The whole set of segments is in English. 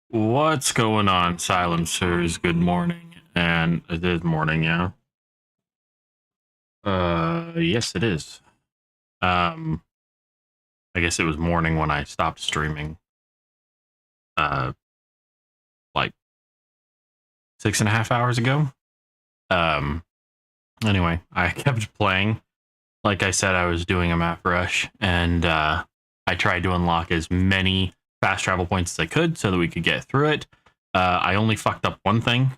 What's going on, silencers? Good morning. And it is morning, yeah. Yes, it is. I guess it was morning when I stopped streaming. Uh, like 6.5 hours ago. Um, anyway, I kept playing. Like I said, I was doing a map rush, and I tried to unlock as many fast travel points as I could so that we could get through it. I only fucked up one thing.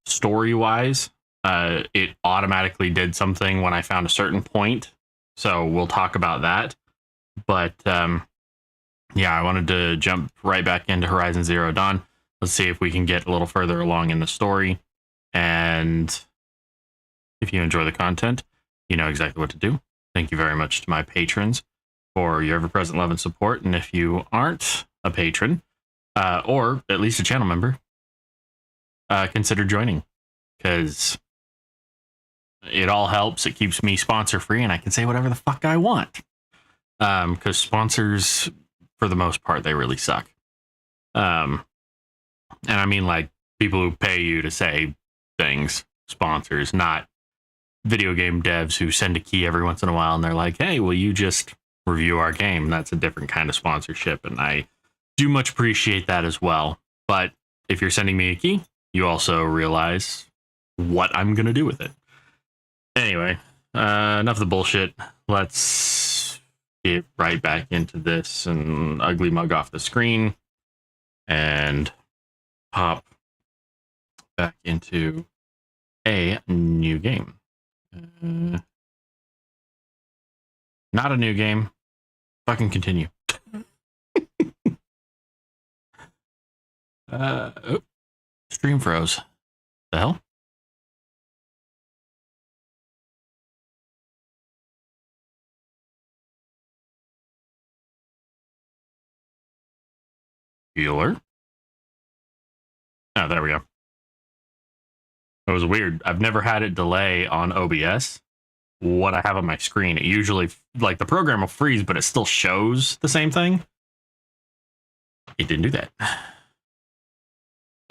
Story wise, it automatically did something when I found a certain point. So we'll talk about that. But yeah, I wanted to jump right back into Horizon Zero Dawn. Let's see if we can get a little further along in the story. And if you enjoy the content, you know exactly what to do. Thank you very much to my patrons for your ever-present love and support. And if you aren't a patron, or at least a channel member, consider joining, because it all helps. It keeps me sponsor free, and I can say whatever the fuck I want. Because sponsors, for the most part, they really suck. And I mean, like, people who pay you to say things, sponsors, not video game devs who send a key every once in a while and they're like, hey, will you just review our game? That's a different kind of sponsorship, and I do much appreciate that as well. But if you're sending me a key, you also realize what I'm going to do with it. Anyway, enough of the bullshit. Let's get right back into this and ugly mug off the screen and pop back into a new game. Not a new game. Fucking continue. Oh, stream froze. The hell? Healer. Oh, there we go. It was weird. I've never had it delay on OBS what I have on my screen. It usually, like, the program will freeze, but it still shows the same thing. It didn't do that.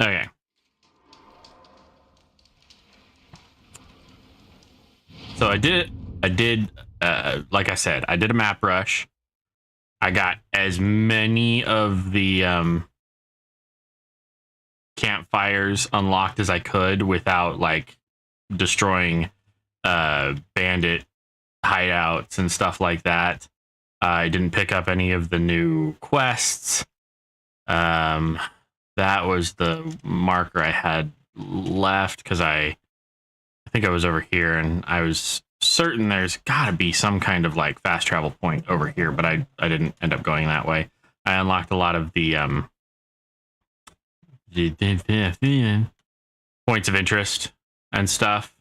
Okay. So I did, like I said, I did a map rush. I got as many of the campfires unlocked as I could without, like, destroying bandit hideouts and stuff like that. I didn't pick up any of the new quests. That was the marker I had left, because I think I was over here and I was certain there's got to be some kind of, like, fast travel point over here, but I didn't end up going that way. I unlocked a lot of the points of interest and stuff.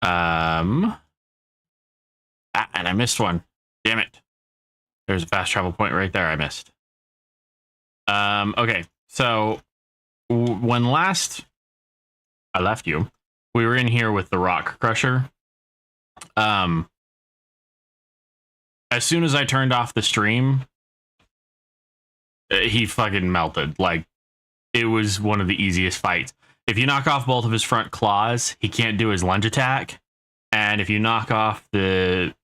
And I missed one. Damn it. There's a fast travel point right there I missed. Okay, so when last I left you, we were in here with the Rock Crusher. As soon as I turned off the stream, he fucking melted. Like, it was one of the easiest fights. If you knock off both of his front claws, he can't do his lunge attack. And if you knock off the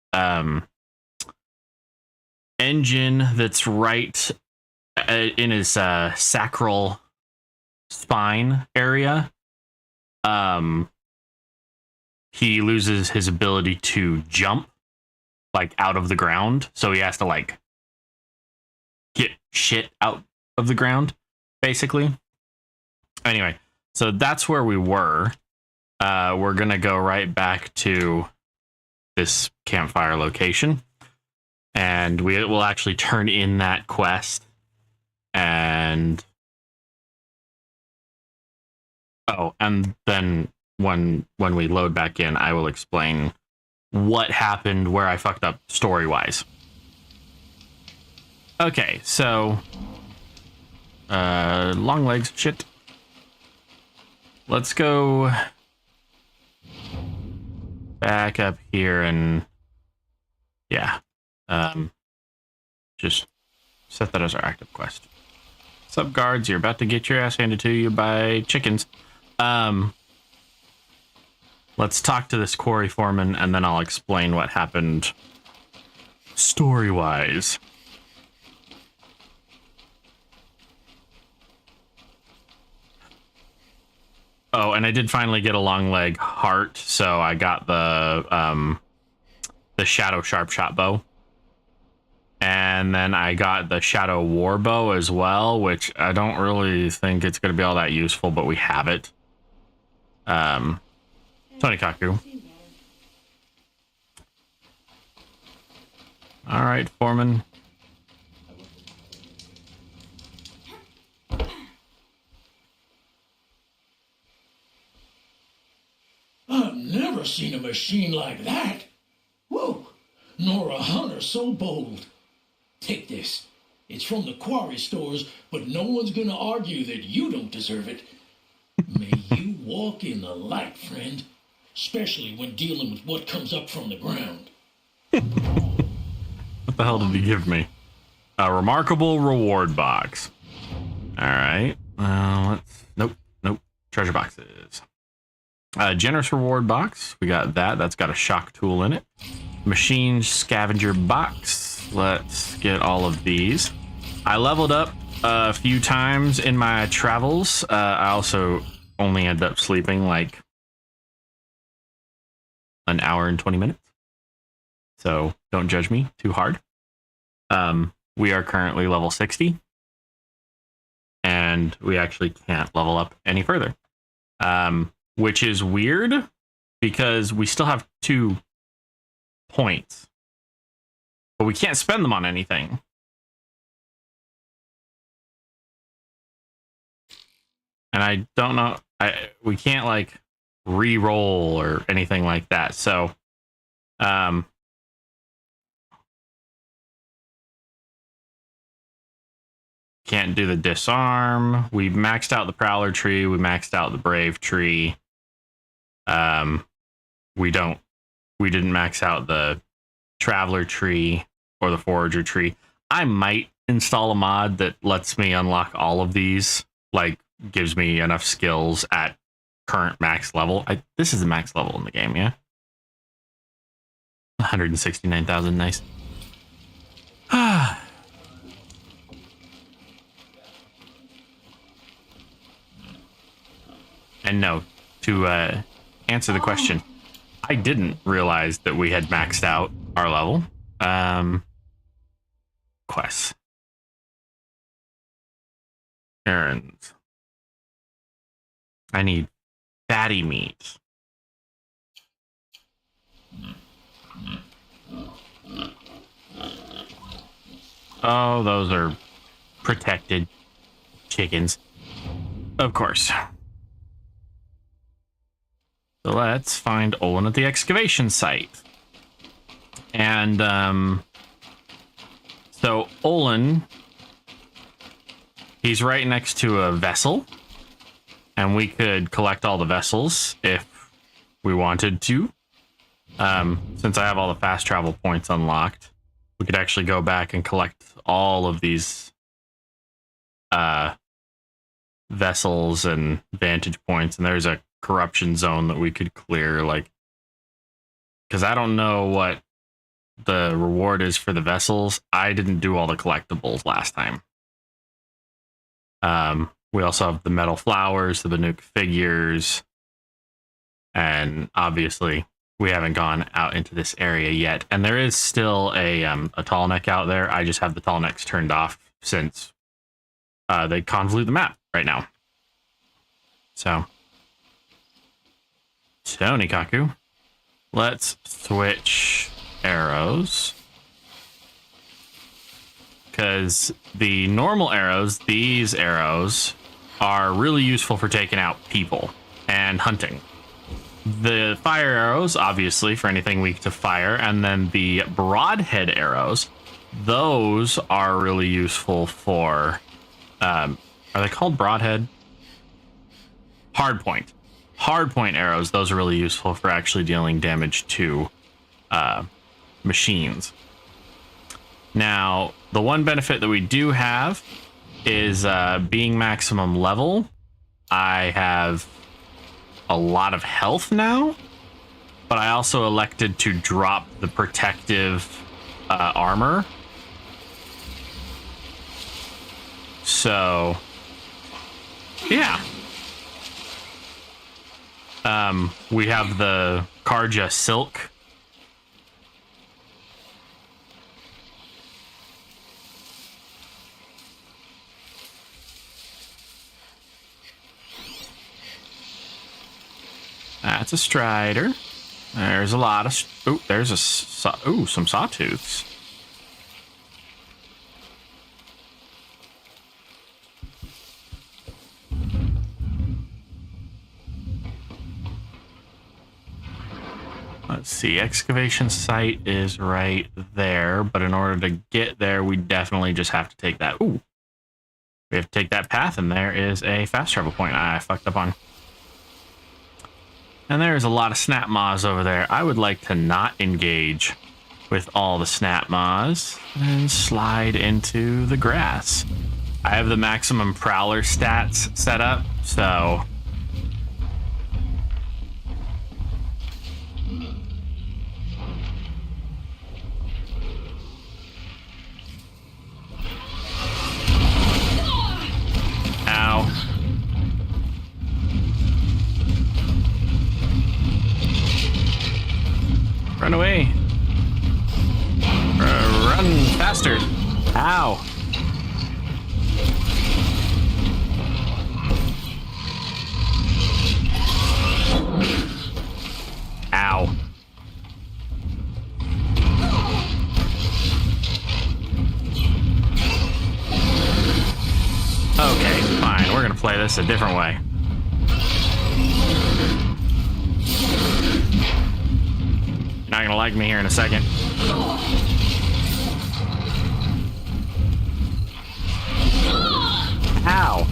engine that's right in his sacral spine area, he loses his ability to jump, like, out of the ground. So he has to, like, get shit out of the ground, basically. Anyway, so that's where we were. We're gonna go right back to this campfire location, and we will actually turn in that quest. And and then when we load back in, I will explain what happened, where I fucked up story wise. Okay, so long legs, shit. Let's go back up here and yeah, just set that as our active quest. Sup, guards? You're about to get your ass handed to you by chickens. Let's talk to this quarry foreman, and then I'll explain what happened story-wise. Oh, and I did finally get a long leg heart, so I got the shadow sharp shot bow. And then I got the shadow war bow as well, which I don't really think it's going to be all that useful, but we have it. Tony Kaku. All right, foreman. I've never seen a machine like that. Whoa, nor a hunter so bold. Take this. It's from the quarry stores, but no one's gonna argue that you don't deserve it. May you walk in the light, friend, especially when dealing with what comes up from the ground. What the hell did he give me? A remarkable reward box. All right. Nope. Treasure boxes. Generous reward box. We got that. That's got a shock tool in it. Machine scavenger box. Let's get all of these. I leveled up a few times in my travels. I also only ended up sleeping like an hour and 20 minutes. So don't judge me too hard. We are currently level 60. And we actually can't level up any further. Which is weird because we still have 2 points. But we can't spend them on anything. And I don't know. We can't like re-roll or anything like that. So, can't do the disarm. We maxed out the prowler tree. We maxed out the brave tree. We didn't max out the traveler tree or the forager tree. I might install a mod that lets me unlock all of these, like gives me enough skills at current max level. This is the max level in the game, yeah? 169,000, nice. And no, to answer the question, I didn't realize that we had maxed out our level. Quests. Errands. I need fatty meat. Oh, those are protected chickens. Of course. So let's find Olin at the excavation site. And so Olin, he's right next to a vessel. And we could collect all the vessels if we wanted to. Since I have all the fast travel points unlocked, we could actually go back and collect all of these vessels and vantage points. And there's a corruption zone that we could clear, like, because I don't know what the reward is for the vessels. I didn't do all the collectibles last time. We also have the metal flowers, the Banuk figures, and obviously we haven't gone out into this area yet. And there is still a tall neck out there. I just have the tall necks turned off since they convolute the map right now. So, Tony Kaku, let's switch arrows. Because the normal arrows, these arrows, are really useful for taking out people and hunting. The fire arrows, obviously, for anything weak to fire. And then the broadhead arrows, those are really useful for... are they called broadhead? Hardpoint. Hardpoint arrows, those are really useful for actually dealing damage to machines. Now, the one benefit that we do have is being maximum level, I have a lot of health now, but I also elected to drop the protective armor. So, yeah. We have the Karja Silk. That's a Strider. There's a lot of... Oh, there's a... some Sawtooths. Let's see. Excavation site is right there, but in order to get there, we definitely just have to take that... Ooh. We have to take that path, and there is a fast travel point I fucked up on. And there's a lot of snap maws over there. I would like to not engage with all the snap maws and slide into the grass. I have the maximum prowler stats set up, so... Ow. Run away. Run faster. Ow. Ow. Okay, fine. We're gonna play this a different way. Not gonna like me here in a second. Ow.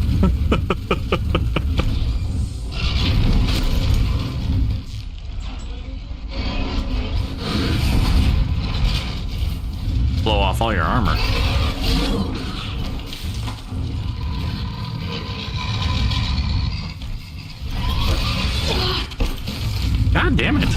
Blow off all your armor. God damn it.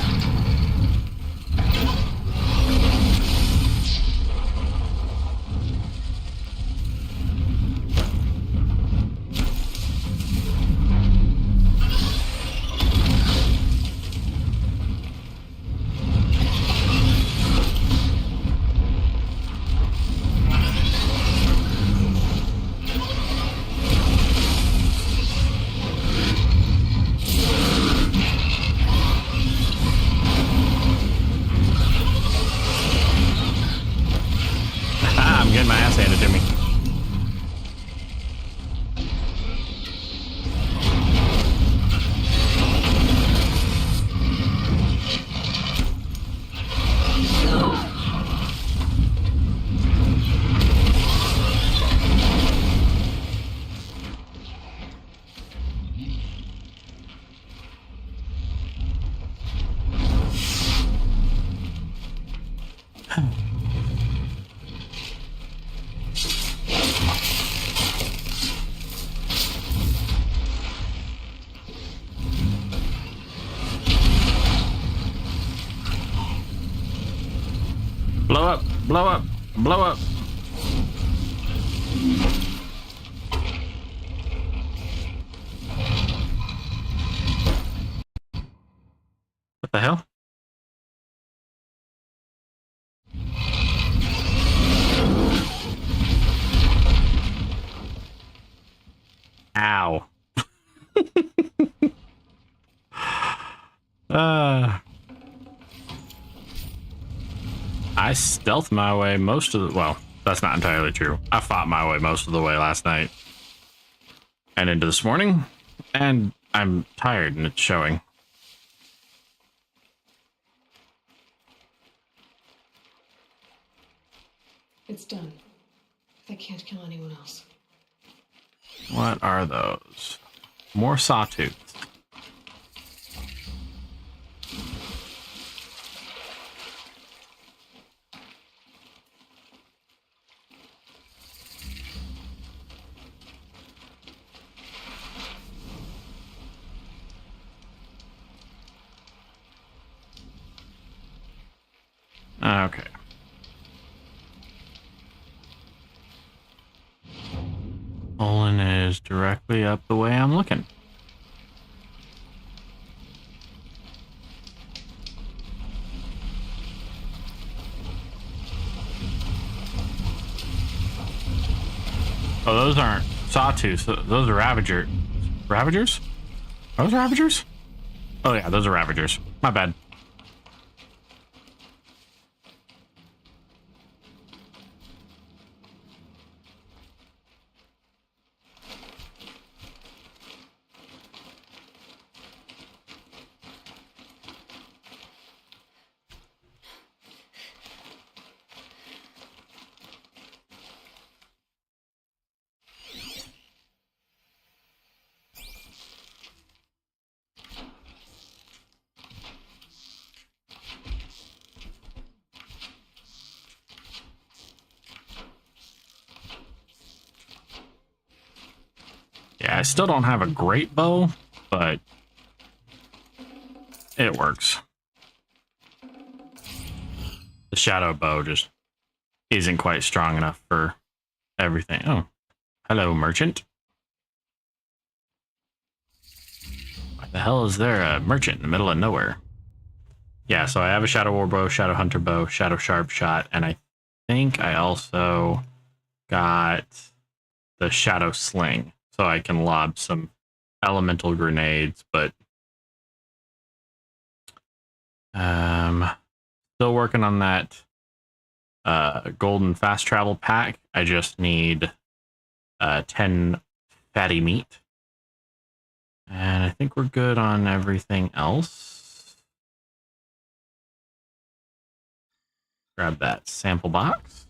I'm getting my ass handed to me. Blow up, blow up, blow up. What the hell? Ow. I stealthed my way most of the... Well, that's not entirely true. I fought my way most of the way last night. And into this morning. And I'm tired and it's showing. It's done. I can't kill anyone else. What are those? More sawtooths. villain is directly up the way I'm looking. Oh, those aren't sawtooths. Those are Ravagers. Ravagers? Are those Ravagers? Oh yeah, those are Ravagers. My bad. Yeah, I still don't have a great bow, but it works. The shadow bow just isn't quite strong enough for everything. Oh, hello, merchant. Why the hell is there a merchant in the middle of nowhere? Yeah, so I have a shadow war bow, shadow hunter bow, shadow sharp shot, and I think I also got the shadow sling, so I can lob some elemental grenades, but still working on that golden fast travel pack. I just need 10 fatty meat, and I think we're good on everything else. Grab that sample box.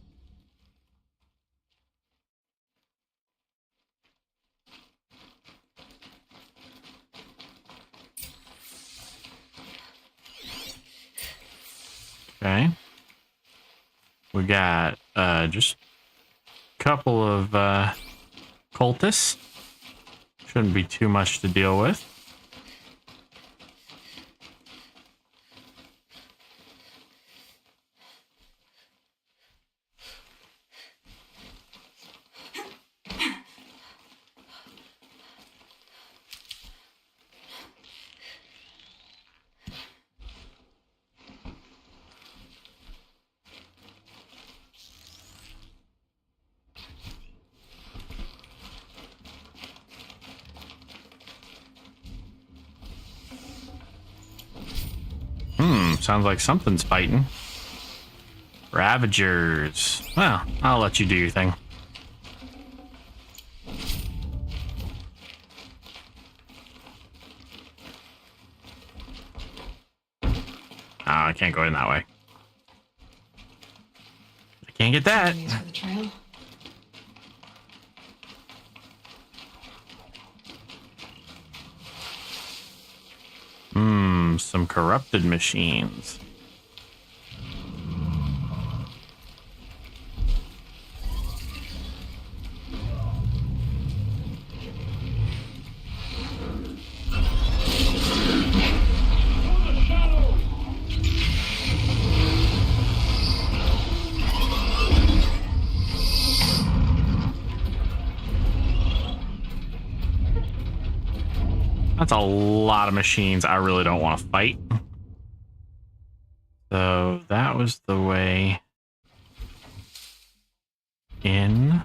Okay. We got just a couple of cultists. Shouldn't be too much to deal with. Sounds like something's fighting. Ravagers. Well, I'll let you do your thing. Oh, I can't go in that way. I can't get that. For the trail. Some corrupted machines. That's a lot of machines I really don't want to fight. So that was the way in.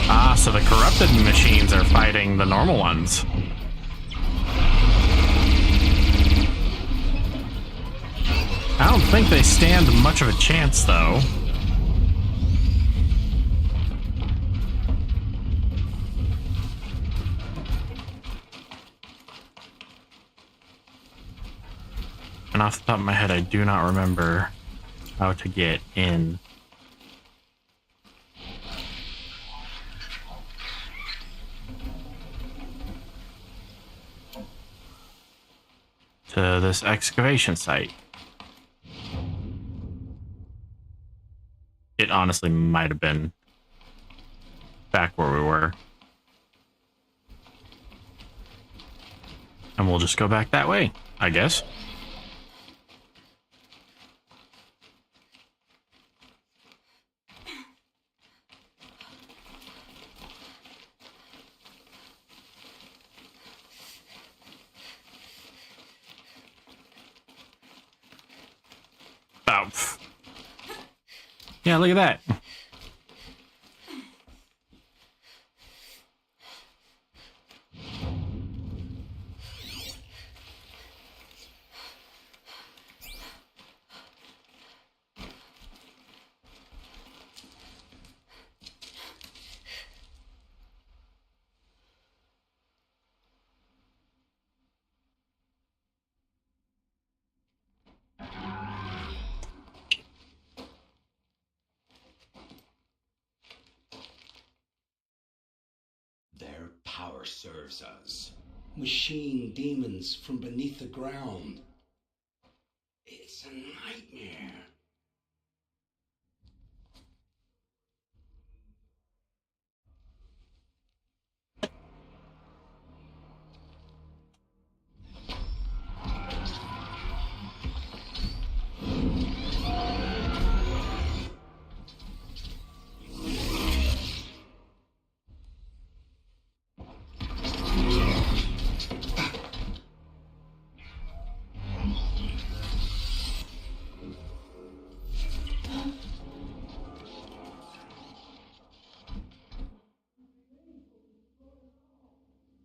Ah, so the corrupted machines are fighting the normal ones. I don't think they stand much of a chance, though. And off the top of my head, I do not remember how to get in. To this excavation site. It honestly might have been back where we were. And we'll just go back that way, I guess. Oh. Yeah, look at that. Their power serves us. Machine demons from beneath the ground. It's a nightmare.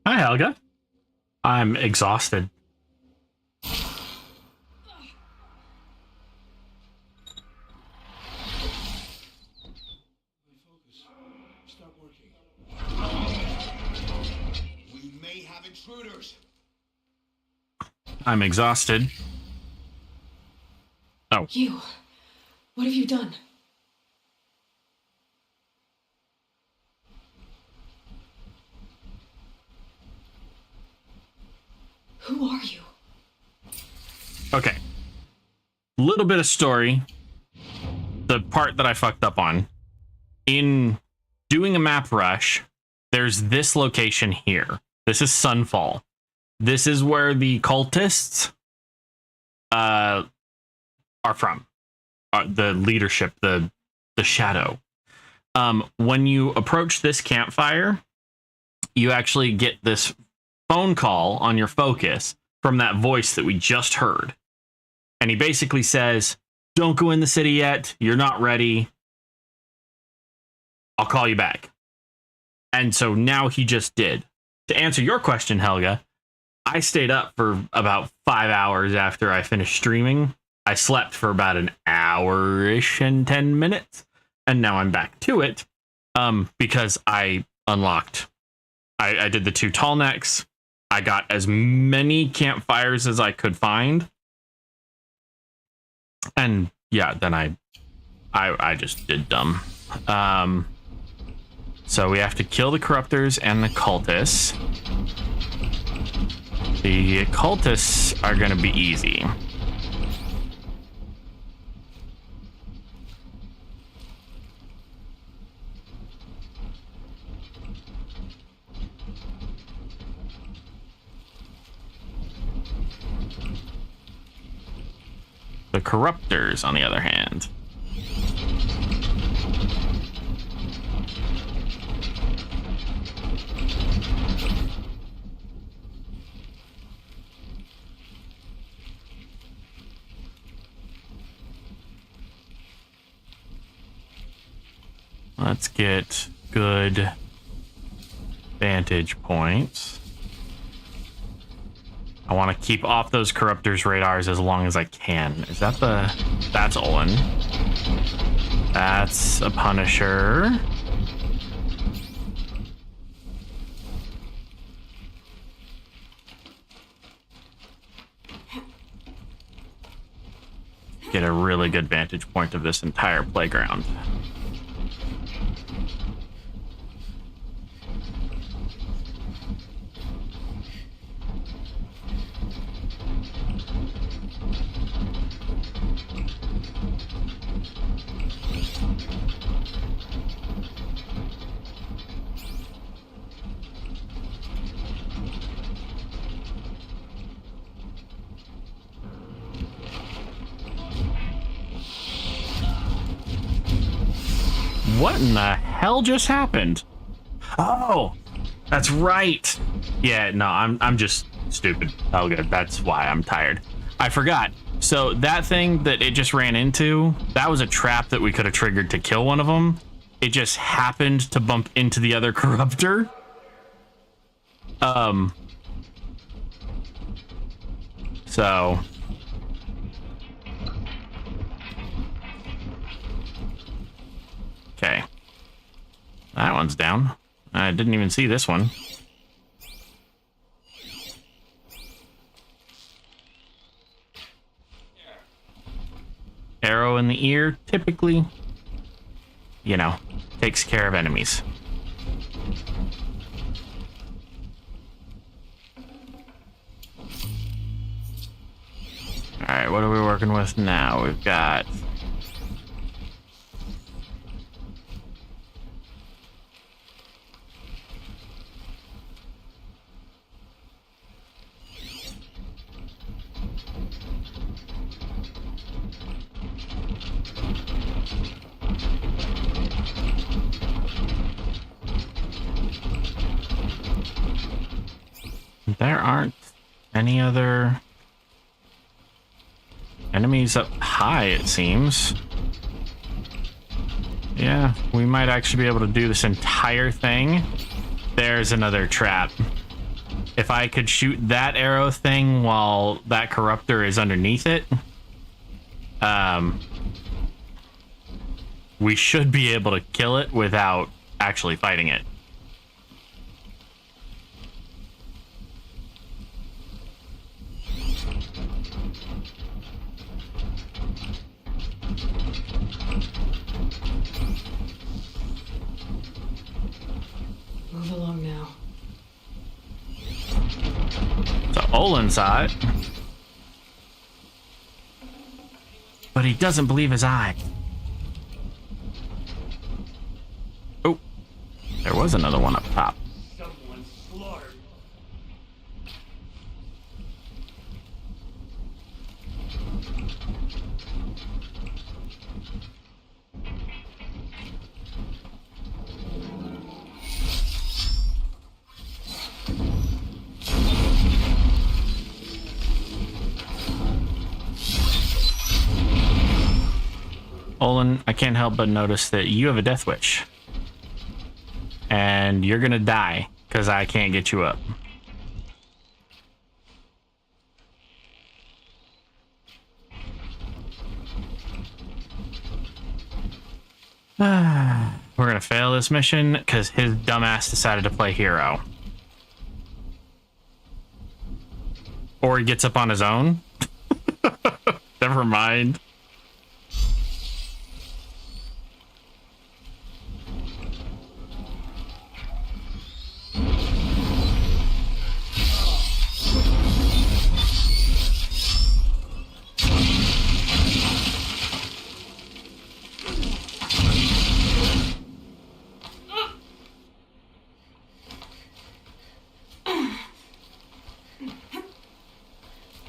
Hi, Helga. I'm exhausted. My focus. Stop working. We may have intruders. I'm exhausted. Oh. You. What have you done? Who are you? Okay. Little bit of story. The part that I fucked up on. In doing a map rush, there's this location here. This is Sunfall. This is where the cultists are from. The leadership, the shadow. When you approach this campfire, you actually get this phone call on your focus from that voice that we just heard. And he basically says, don't go in the city yet. You're not ready. I'll call you back. And so now he just did. To answer your question, Helga, I stayed up for about 5 hours after I finished streaming. I slept for about an hour-ish and 10 minutes. And now I'm back to it because I unlocked. I did the 2 tall necks. I got as many campfires as I could find. And yeah, then I just did dumb. So we have to kill the corruptors and the cultists. The cultists are going to be easy. The corruptors, on the other hand. Let's get good vantage points. I want to keep off those corruptors' radars as long as I can. Is that that's Olin. That's a Punisher. Get a really good vantage point of this entire playground. What in the hell just happened? Oh, that's right. Yeah, no, I'm just stupid. Oh, good. That's why I'm tired. I forgot. So that thing that it just ran into, that was a trap that we could have triggered to kill one of them. It just happened to bump into the other corruptor. So okay. That one's down. I didn't even see this one. Arrow in the ear, typically, you know, takes care of enemies. Alright, what are we working with now? We've got... There aren't any other enemies up high, it seems. Yeah, we might actually be able to do this entire thing. There's another trap. If I could shoot that arrow thing while that corruptor is underneath it, we should be able to kill it without actually fighting it. Move along now. So Olin saw it, but he doesn't believe his eye. Oh, there was another one up top. Someone slaughtered. Olin, I can't help but notice that you have a death wish. And you're gonna die, because I can't get you up. We're gonna fail this mission, because his dumbass decided to play hero. Or he gets up on his own. Never mind.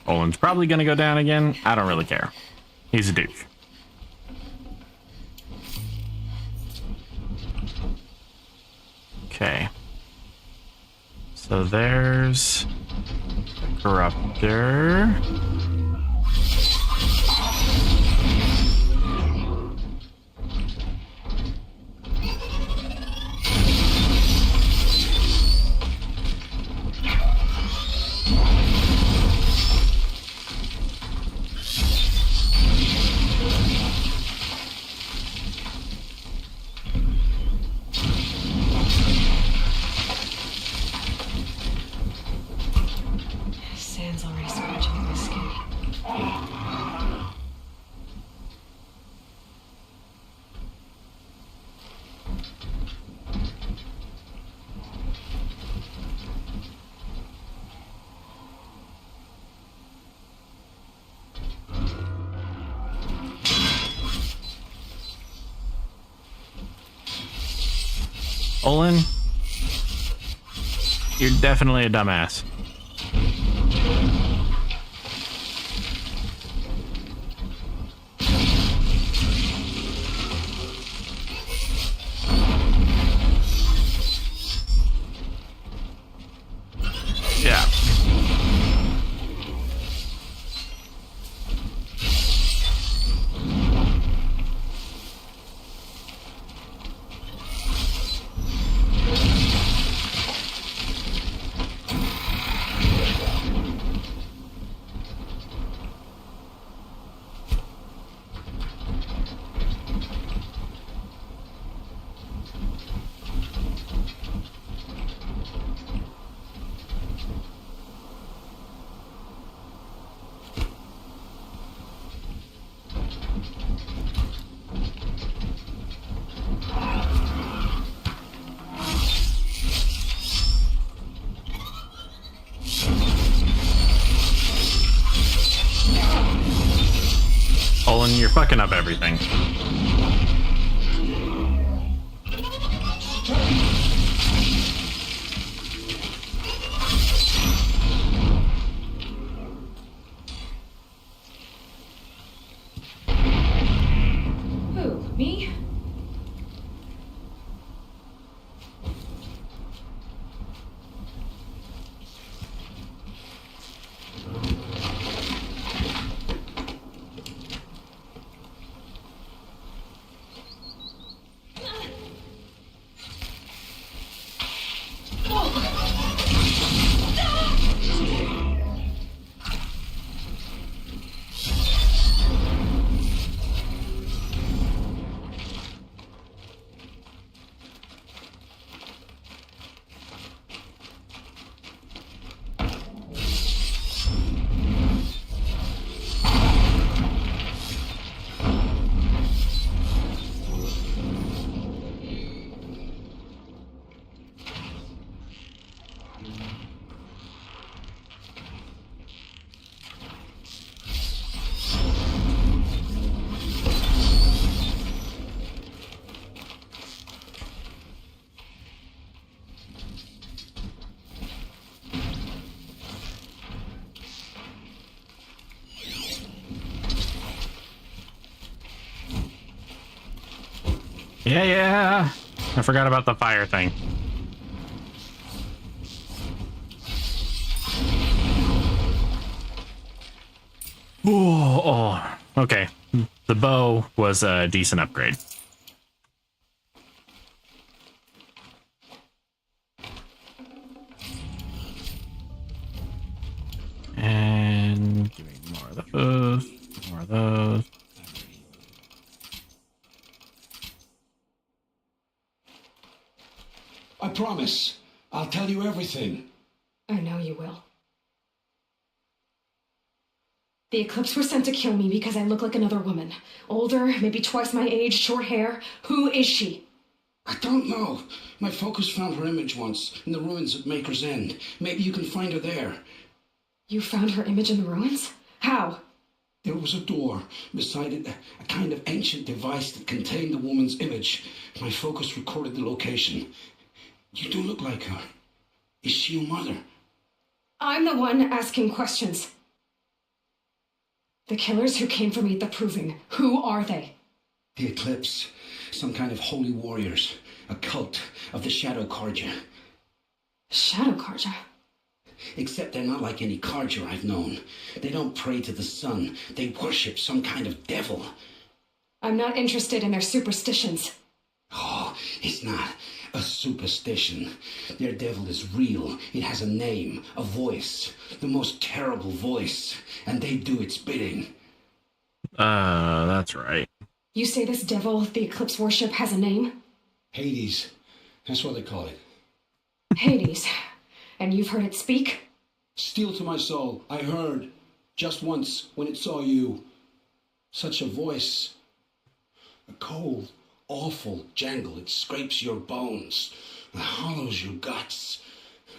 Olin's probably gonna go down again. I don't really care. He's a douche. Okay. So there's the corruptor. Sand's already scratching my skin. Olin, you're definitely a dumbass. Yeah. Olin, you're fucking up everything. Who? Me? Yeah. I forgot about the fire thing. Oh, okay. The bow was a decent upgrade. And give me more of those. More of those. I promise. I'll tell you everything. I know you will. The Eclipse were sent to kill me because I look like another woman. Older, maybe twice my age, short hair. Who is she? I don't know. My focus found her image once in the ruins at Maker's End. Maybe you can find her there. You found her image in the ruins? How? There was a door beside it, a kind of ancient device that contained the woman's image. My focus recorded the location. You do look like her. Is she your mother? I'm the one asking questions. The killers who came for me at the Proving, who are they? The Eclipse. Some kind of holy warriors. A cult of the Shadow Carja. Shadow Carja? Except they're not like any Carja I've known. They don't pray to the sun. They worship some kind of devil. I'm not interested in their superstitions. Oh, it's not a superstition. Their devil is real. It has a name, a voice, the most terrible voice, and they do its bidding. That's right. You say this devil the Eclipse worship has a name? Hades. That's what they call it. Hades. And you've heard it speak? Steel to my soul, I heard. Just once, when it saw you. Such a voice. A cold, awful jangle. It scrapes your bones. It hollows your guts.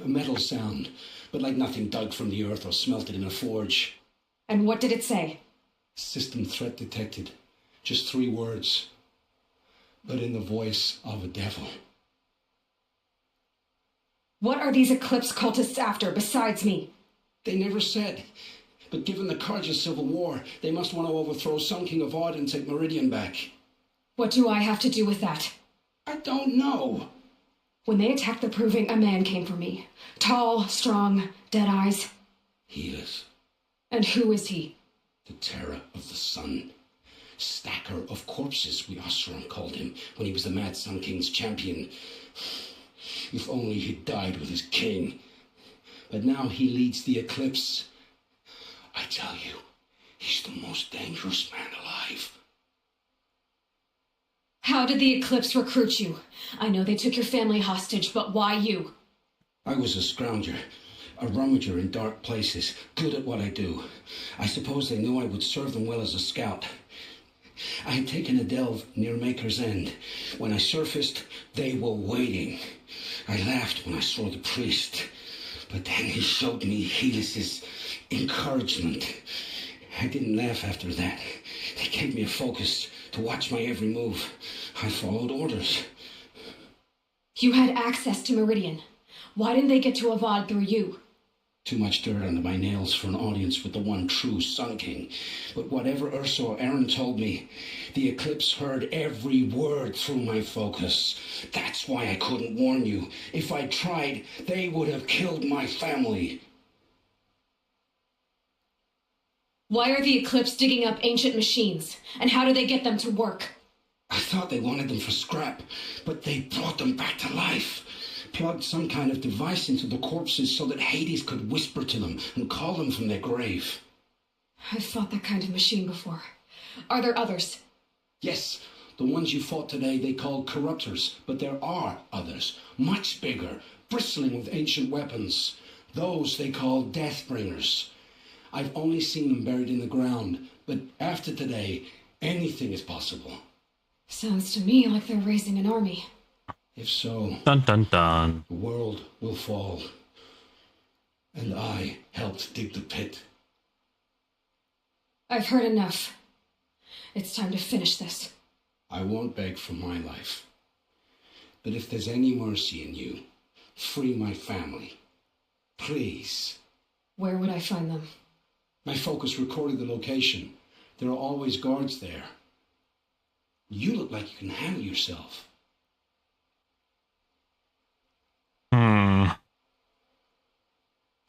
A metal sound, but like nothing dug from the earth or smelted in a forge. And what did it say? System threat detected. Just 3 words. But in the voice of a devil. What are these Eclipse cultists after besides me? They never said. But given the Carja civil war, they must want to overthrow Sun King of Odd and take Meridian back. What do I have to do with that? I don't know. When they attacked the Proving, a man came for me. Tall, strong, dead eyes. He is. And who is he? The terror of the sun. Stacker of corpses, we Osram called him, when he was the Mad Sun King's champion. If only he'd died with his king. But now he leads the Eclipse. I tell you, he's the most dangerous man alive. How did the Eclipse recruit you? I know they took your family hostage, but why you? I was a scrounger, a rummager in dark places, good at what I do. I suppose they knew I would serve them well as a scout. I had taken a delve near Maker's End. When I surfaced, they were waiting. I laughed when I saw the priest, but then he showed me Helis's encouragement. I didn't laugh after that. They gave me a focus to watch my every move. I followed orders. You had access to Meridian. Why didn't they get to Avad through you? Too much dirt under my nails for an audience with the one true Sun King. But whatever Ursa or Aaron told me, the Eclipse heard every word through my focus. That's why I couldn't warn you. If I tried, they would have killed my family. Why are the Eclipse digging up ancient machines? And how do they get them to work? I thought they wanted them for scrap, but they brought them back to life. Plugged some kind of device into the corpses so that Hades could whisper to them and call them from their grave. I've fought that kind of machine before. Are there others? Yes, the ones you fought today they called corruptors, but there are others, much bigger, bristling with ancient weapons. Those they call Deathbringers. I've only seen them buried in the ground, but after today, anything is possible. Sounds to me like they're raising an army. If so, Dun dun dun. the world will fall. And I helped dig the pit. I've heard enough. It's time to finish this. I won't beg for my life. But if there's any mercy in you, free my family. Please. Where would I find them? My focus recorded the location. There are always guards there. You look like you can handle yourself.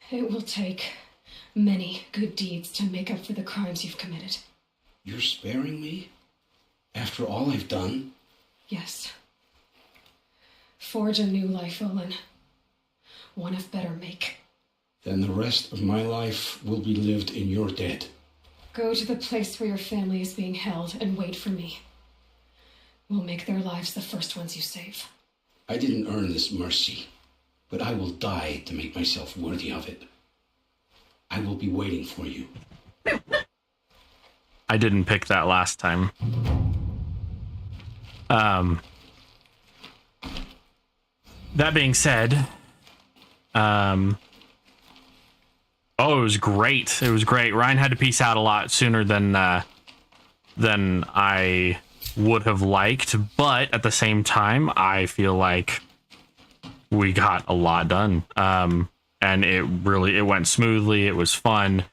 It will take many good deeds to make up for the crimes you've committed. You're sparing me? After all I've done? Yes. Forge a new life, Olin. One of better make. Then the rest of my life will be lived in your debt. Go to the place where your family is being held and wait for me. We'll make their lives the first ones you save. I didn't earn this mercy, but I will die to make myself worthy of it. I will be waiting for you. I didn't pick that last time. That being said, oh, it was great. It was great. Ryan had to peace out a lot sooner than I would have liked, but at the same time, I feel like we got a lot done. And it went smoothly. It was fun.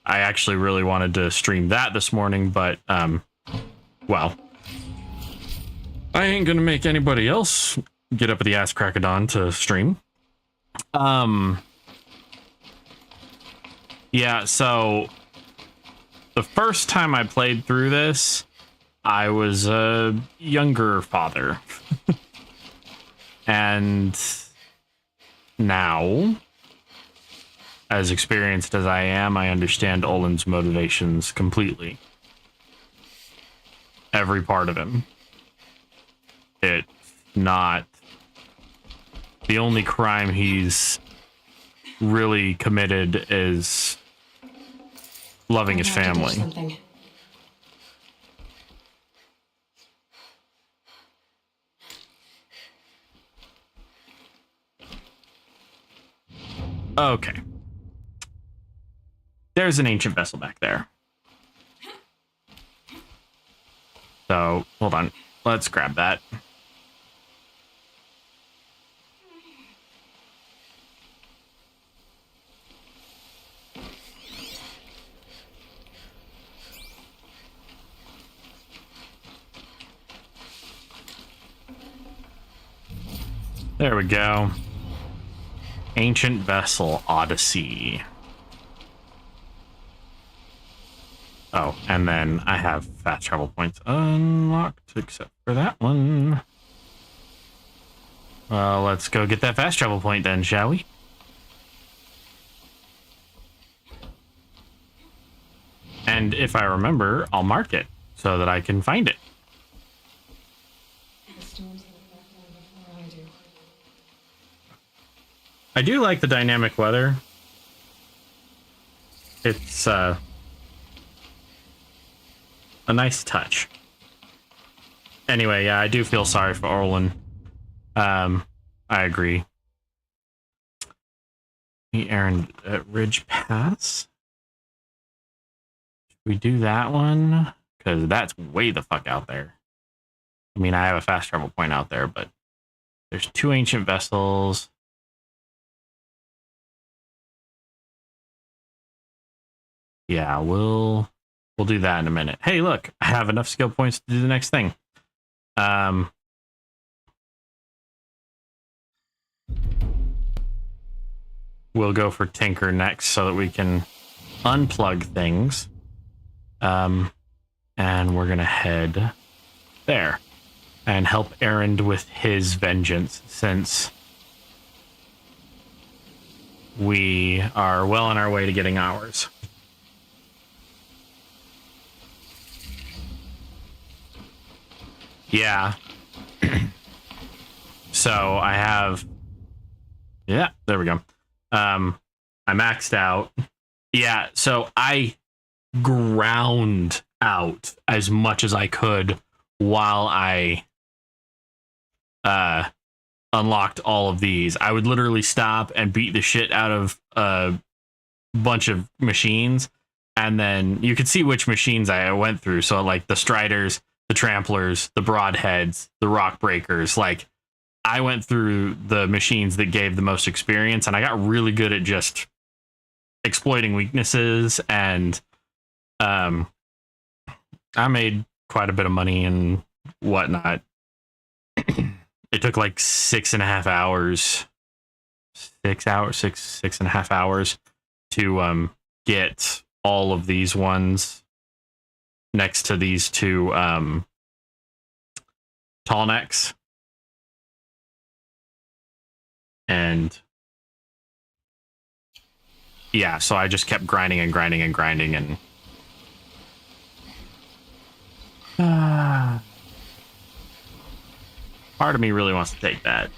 I actually really wanted to stream that this morning, but well, I ain't gonna make anybody else get up at the ass crack of dawn to stream. Yeah, so the first time I played through this, I was a younger father. And now, as experienced as I am, I understand Olin's motivations completely. Every part of him. It's not the only crime he's really committed is loving his family. Okay. There's an ancient vessel back there. So, hold on. Let's grab that. There we go. Ancient Vessel Odyssey. Oh, and then I have fast travel points unlocked, except for that one. Well, let's go get that fast travel point then, shall we? And if I remember, I'll mark it so that I can find it. I do like the dynamic weather. It's a nice touch. Anyway, yeah, I do feel sorry for Orlin. I agree. The Aaron Ridge Pass. Should we do that one? because that's way the fuck out there. I mean, I have a fast travel point out there, but there's 2 ancient vessels. Yeah, we'll do that in a minute. Hey, look, I have enough skill points to do the next thing. We'll go for Tinker next so that we can unplug things. And we're gonna head there and help Erend with his vengeance, since we are well on our way to getting ours. Yeah. So I have... Yeah, there we go. I maxed out. Yeah, so I ground out as much as I could while I unlocked all of these. I would literally stop and beat the shit out of a bunch of machines, and then you could see which machines I went through. So like the Striders, the Tramplers, the Broadheads, the Rock Breakers, like I went through the machines that gave the most experience, and I got really good at just exploiting weaknesses, and I made quite a bit of money and whatnot. It took like 6.5 hours, 6.5 hours to get all of these ones next to these 2 tall necks. And yeah, so I just kept grinding and grinding and grinding, and part of me really wants to take that.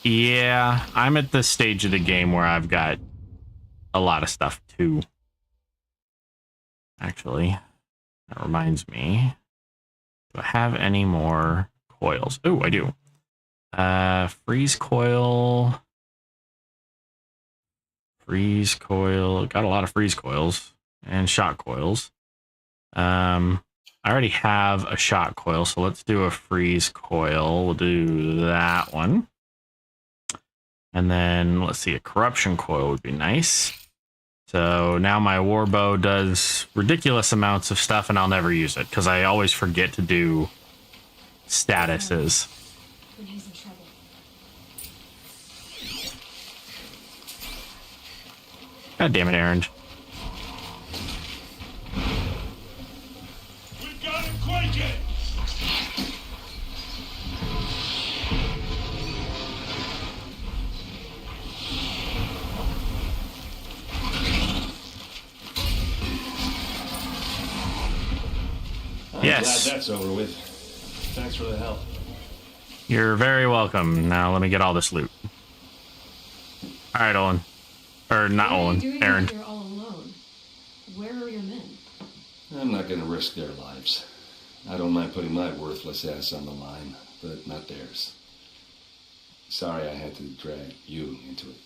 Yeah, I'm at the stage of the game where I've got a lot of stuff too. Actually, that reminds me. Do I have any more coils? Oh, I do. Freeze coil. Freeze coil. Got a lot of freeze coils and shot coils. I already have a shot coil, so let's do a freeze coil. We'll do that one. And then let's see, a corruption coil would be nice. So now my warbow does ridiculous amounts of stuff, and I'll never use it because I always forget to do statuses. When he's in trouble. God damn it, Erend. We've got him quaking! Yes. Glad that's over with. Thanks for the help. You're very welcome. Now let me get all this loot. All right, Olin. Or not Olin, Erend. You're all alone. Where are your men? I'm not gonna risk their lives. I don't mind putting my worthless ass on the line, but not theirs. Sorry I had to drag you into it.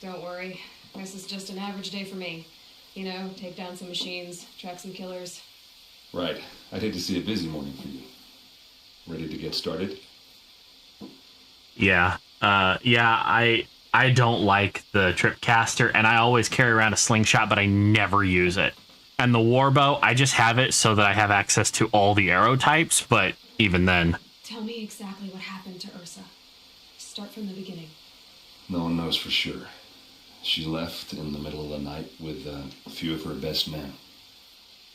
Don't worry. This is just an average day for me. You know, take down some machines, track some killers. Right. I'd hate to see a busy morning for you. Ready to get started? Yeah. I don't like the Tripcaster, and I always carry around a slingshot, but I never use it. And the warbow, I just have it so that I have access to all the arrow types, but even then. Tell me exactly what happened to Ursa. Start from the beginning. No one knows for sure. She left in the middle of the night with a few of her best men.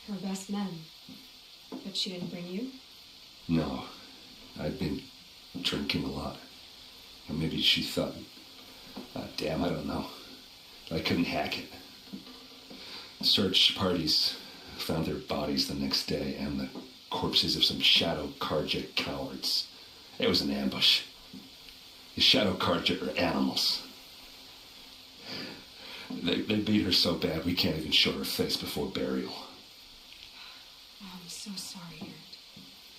Her best men. But she didn't bring you? No. I'd been drinking a lot. Or maybe she thought... damn, I don't know. I couldn't hack it. Search parties found their bodies the next day and the corpses of some Shadow Karja cowards. It was an ambush. The Shadow Karja are animals. They beat her so bad we can't even show her face before burial. Oh, I'm so sorry, Erend.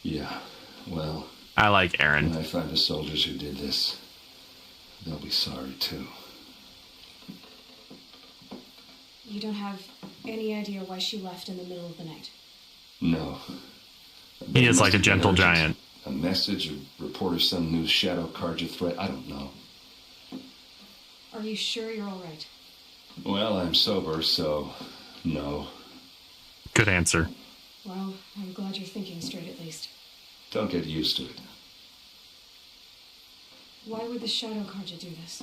Yeah, well... I like Erend. When I find the soldiers who did this, they'll be sorry too. You don't have any idea why she left in the middle of the night? No. He is like a gentle giant. A message, a report of some new Shadow Carja threat, I don't know. Are you sure you're all right? Well, I'm sober, so no. Good answer. Well, I'm glad you're thinking straight at least. Don't get used to it. Why would the Shadow Carja do this?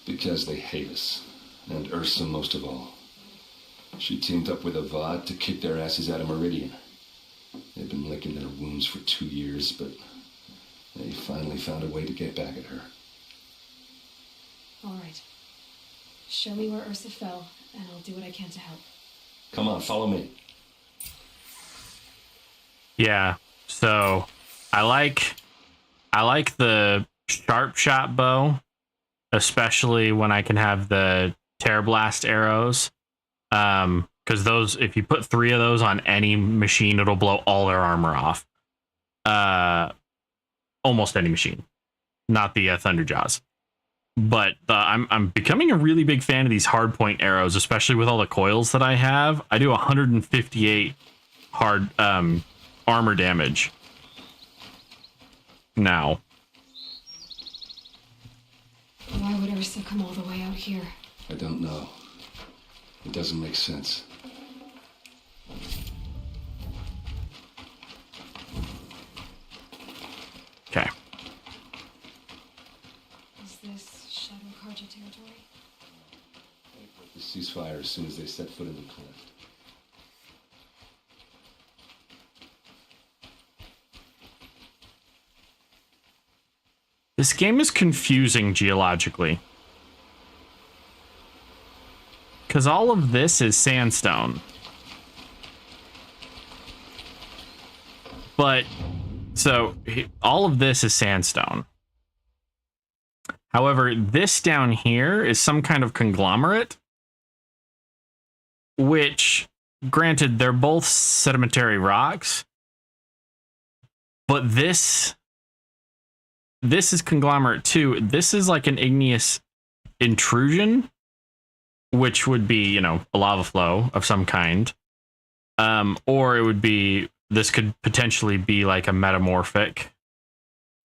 Because they hate us. And Ursa most of all. She teamed up with Avad to kick their asses out of Meridian. They've been licking their wounds for 2 years, but they finally found a way to get back at her. All right. Show me where Ursa fell, and I'll do what I can to help. Come on, follow me. Yeah. So I like the sharp shot bow, especially when I can have the Terror Blast arrows. Because those, if you put 3 of those on any machine, it'll blow all their armor off. Almost any machine, not the Thunderjaws. But I'm becoming a really big fan of these hardpoint arrows, especially with all the coils that I have. I do 158 hard armor damage now. Why would Ursa come all the way out here? I don't know. It doesn't make sense. Okay. Is this Shadow Carja territory? They broke the ceasefire as soon as they set foot in the cliff. This game is confusing geologically. Because all of this is sandstone. But, so, all of this is sandstone. However, this down here is some kind of conglomerate. Which, granted, they're both sedimentary rocks. But this is conglomerate too. This is like an igneous intrusion, which would be, you know, a lava flow of some kind. Or it would be, this could potentially be like a metamorphic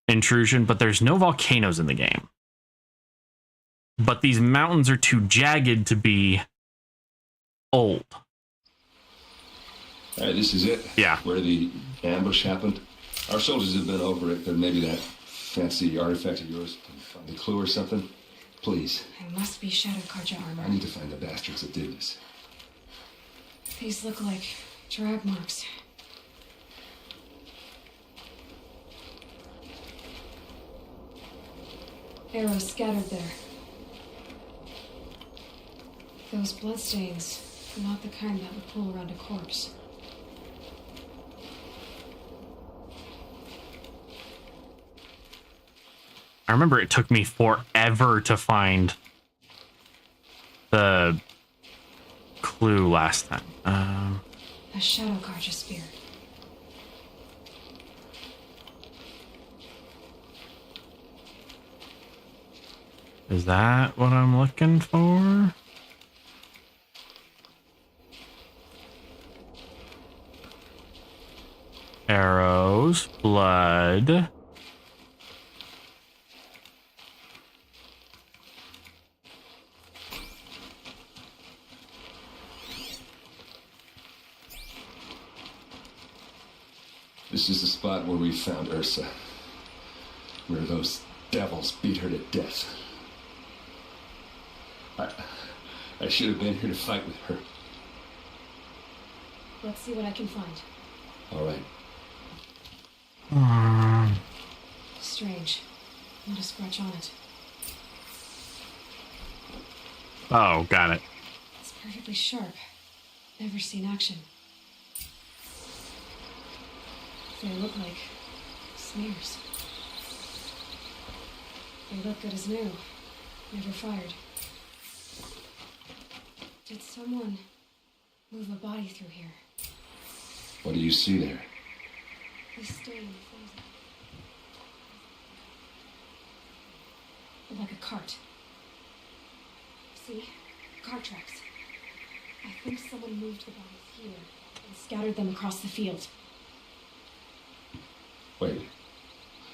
intrusion, but there's no volcanoes in the game. But these mountains are too jagged to be old. All right, this is it. Yeah. Where the ambush happened. Our soldiers have been over it, but maybe that fancy artifact of yours can find a clue or something. Please. It must be Shadow Carja armor. I need to find the bastards that did this. These look like drag marks. Arrows scattered there. Those bloodstains, not the kind that would pull around a corpse. I remember it took me forever to find the clue last time. A Shadow Carja spear. Is that what I'm looking for? Arrows, blood. This is the spot where we found Ursa. Where those devils beat her to death. I should have been here to fight with her. Let's see what I can find. All right. Strange. Not a scratch on it. Oh, got it. It's perfectly sharp. Never seen action. They look like smears. They look good as new. Never fired. Did someone move a body through here? What do you see there? The stain frozen. Like a cart. See? Cart tracks. I think someone moved the bodies here and scattered them across the field. Wait,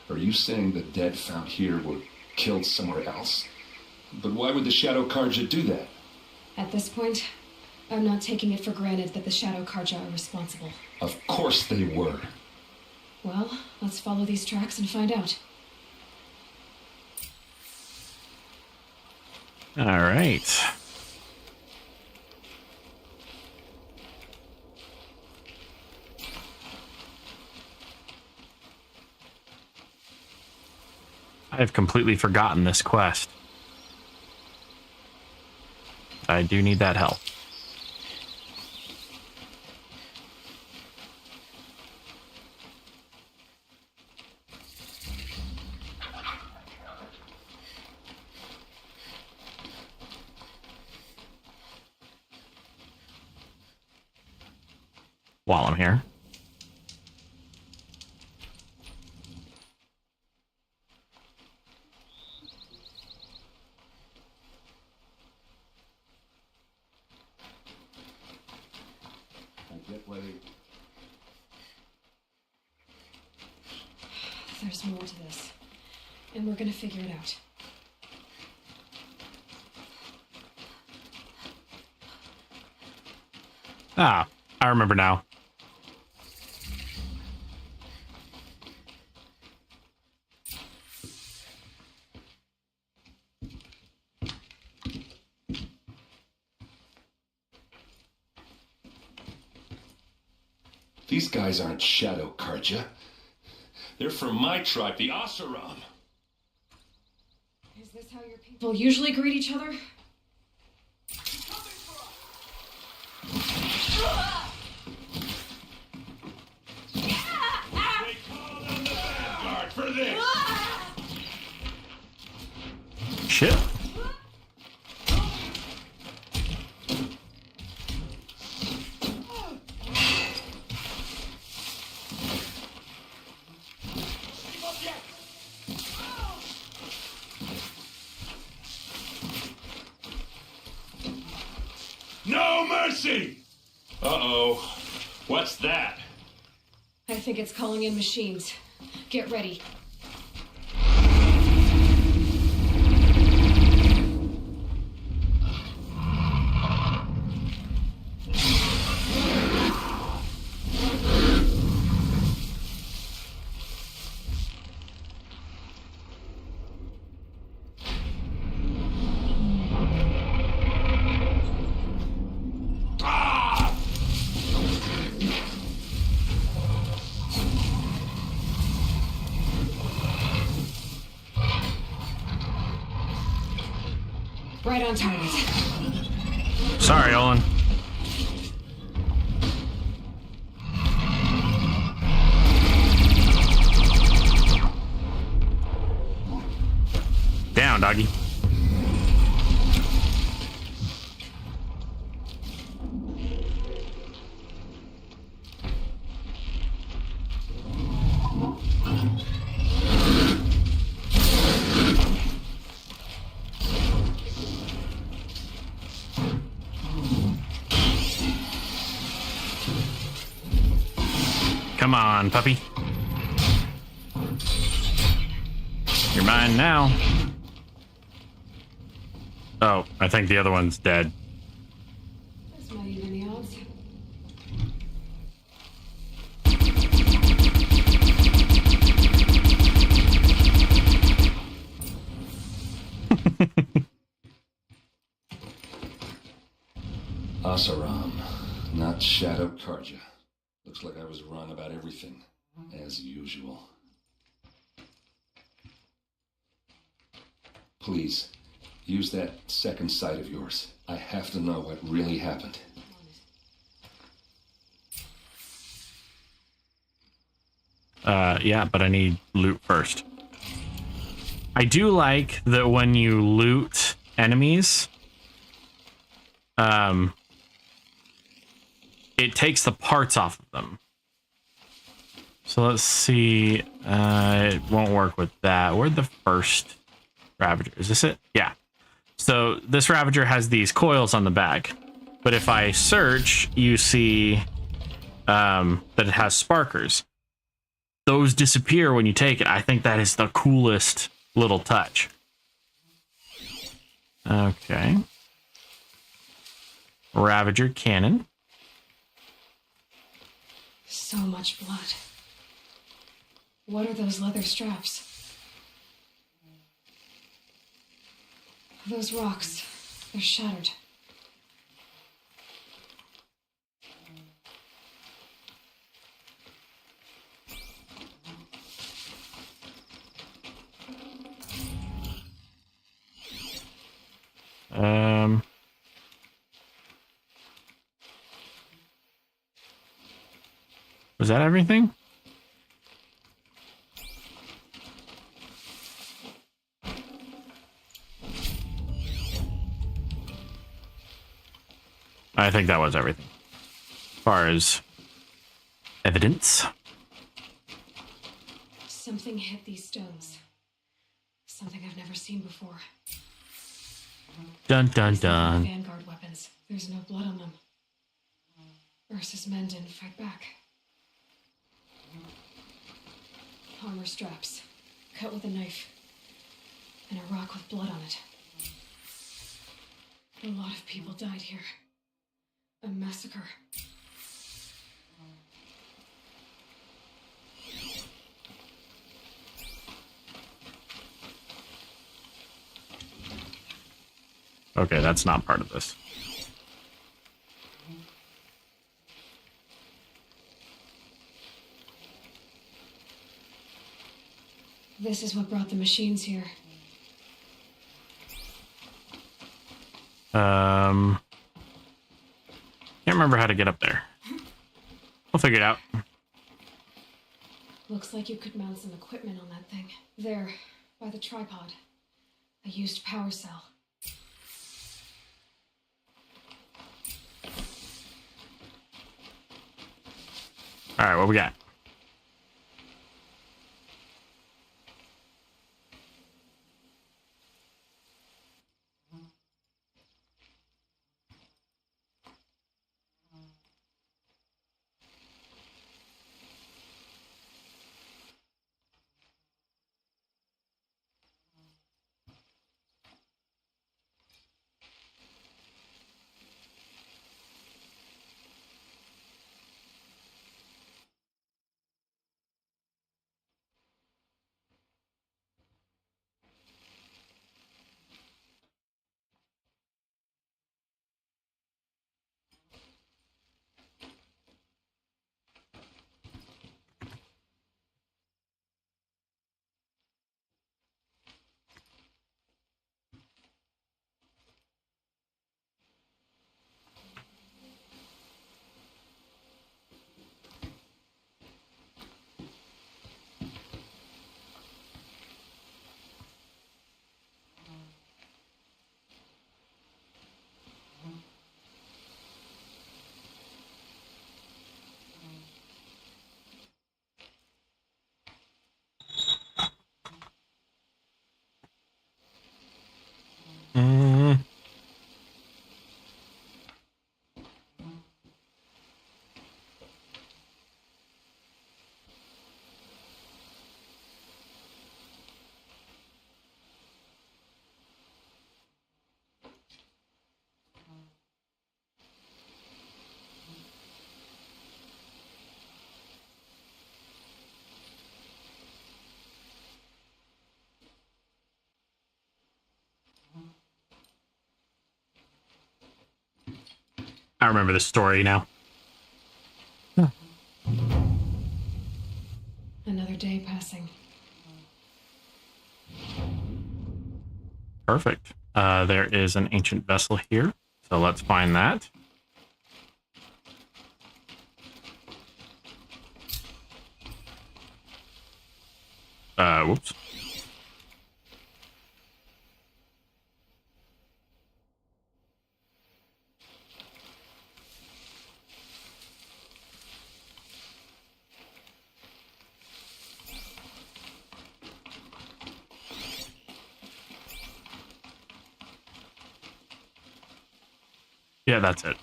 are you saying the dead found here were killed somewhere else? But why would the Shadow Karja do that? At this point, I'm not taking it for granted that the Shadow Karja are responsible. Of course they were. Well, let's follow these tracks and find out. All right. I have completely forgotten this quest. I do need that help. While I'm here. I get why they... There's more to this, and we're gonna figure it out. Ah, I remember now. These guys aren't Shadow Karja. They're from my tribe, the Asaram. Is this how your people usually greet each other? They called on the Vanguard for this. Shit. No mercy! Uh-oh. What's that? I think it's calling in machines. Get ready. Right on target. Sorry, Olin. Down, doggy. Come on, puppy. You're mine now. Oh, I think the other one's dead. This might even the odds. Asaram, not Shadow Karja. Looks like I was wrong about everything, as usual. Please, use that second sight of yours. I have to know what really happened. Yeah, but I need loot first. I do like that when you loot enemies, it takes the parts off of them. So let's see. It won't work with that. Where'd the first Ravager? Is this it? Yeah. So this Ravager has these coils on the back. But if I search, you see that it has sparkers. Those disappear when you take it. I think that is the coolest little touch. Okay. Ravager cannon. So much blood. What are those leather straps? Those rocks, they're shattered. Was that everything? I think that was everything. As far as evidence. Something hit these stones. Something I've never seen before. Dun dun These look like dun. Vanguard weapons. There's no blood on them. Ursa's men didn't fight back. Armor straps, cut with a knife, and a rock with blood on it. A lot of people died here. A massacre. Okay, that's not part of this. This is what brought the machines here. Can't remember how to get up there. We'll figure it out. Looks like you could mount some equipment on that thing. There, by the tripod. A used power cell. All right, what we got? I remember the story now. Another day passing. Perfect. There is an ancient vessel here, so let's find that. Whoops. Yeah, that's it.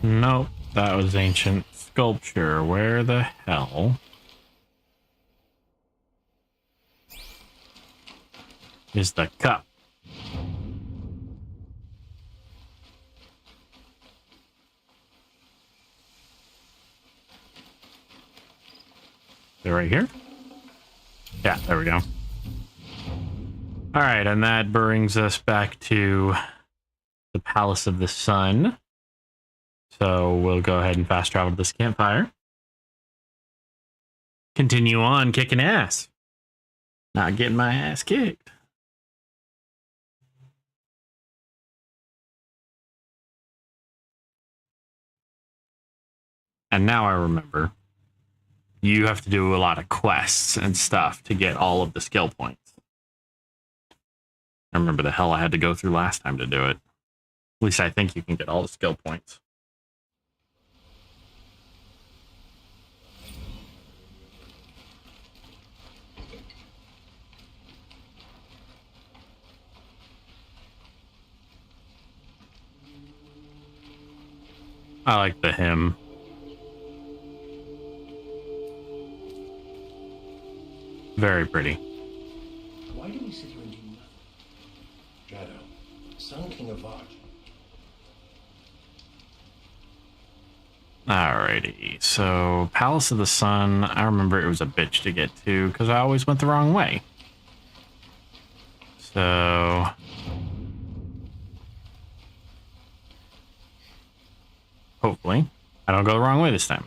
Nope, that was ancient sculpture. Where the hell is the cup? Is it right here? Yeah, there we go. All right, and that brings us back to the Palace of the Sun. So we'll go ahead and fast travel to this campfire. Continue on kicking ass. Not getting my ass kicked. And now I remember. You have to do a lot of quests and stuff to get all of the skill points. I remember the hell I had to go through last time to do it. At least I think you can get all the skill points. I like the hymn. Very pretty. Why do we sit here and do nothing? Shadow, Sun King of Vaj. Alrighty, so Palace of the Sun, I remember it was a bitch to get to because I always went the wrong way. So hopefully I don't go the wrong way this time.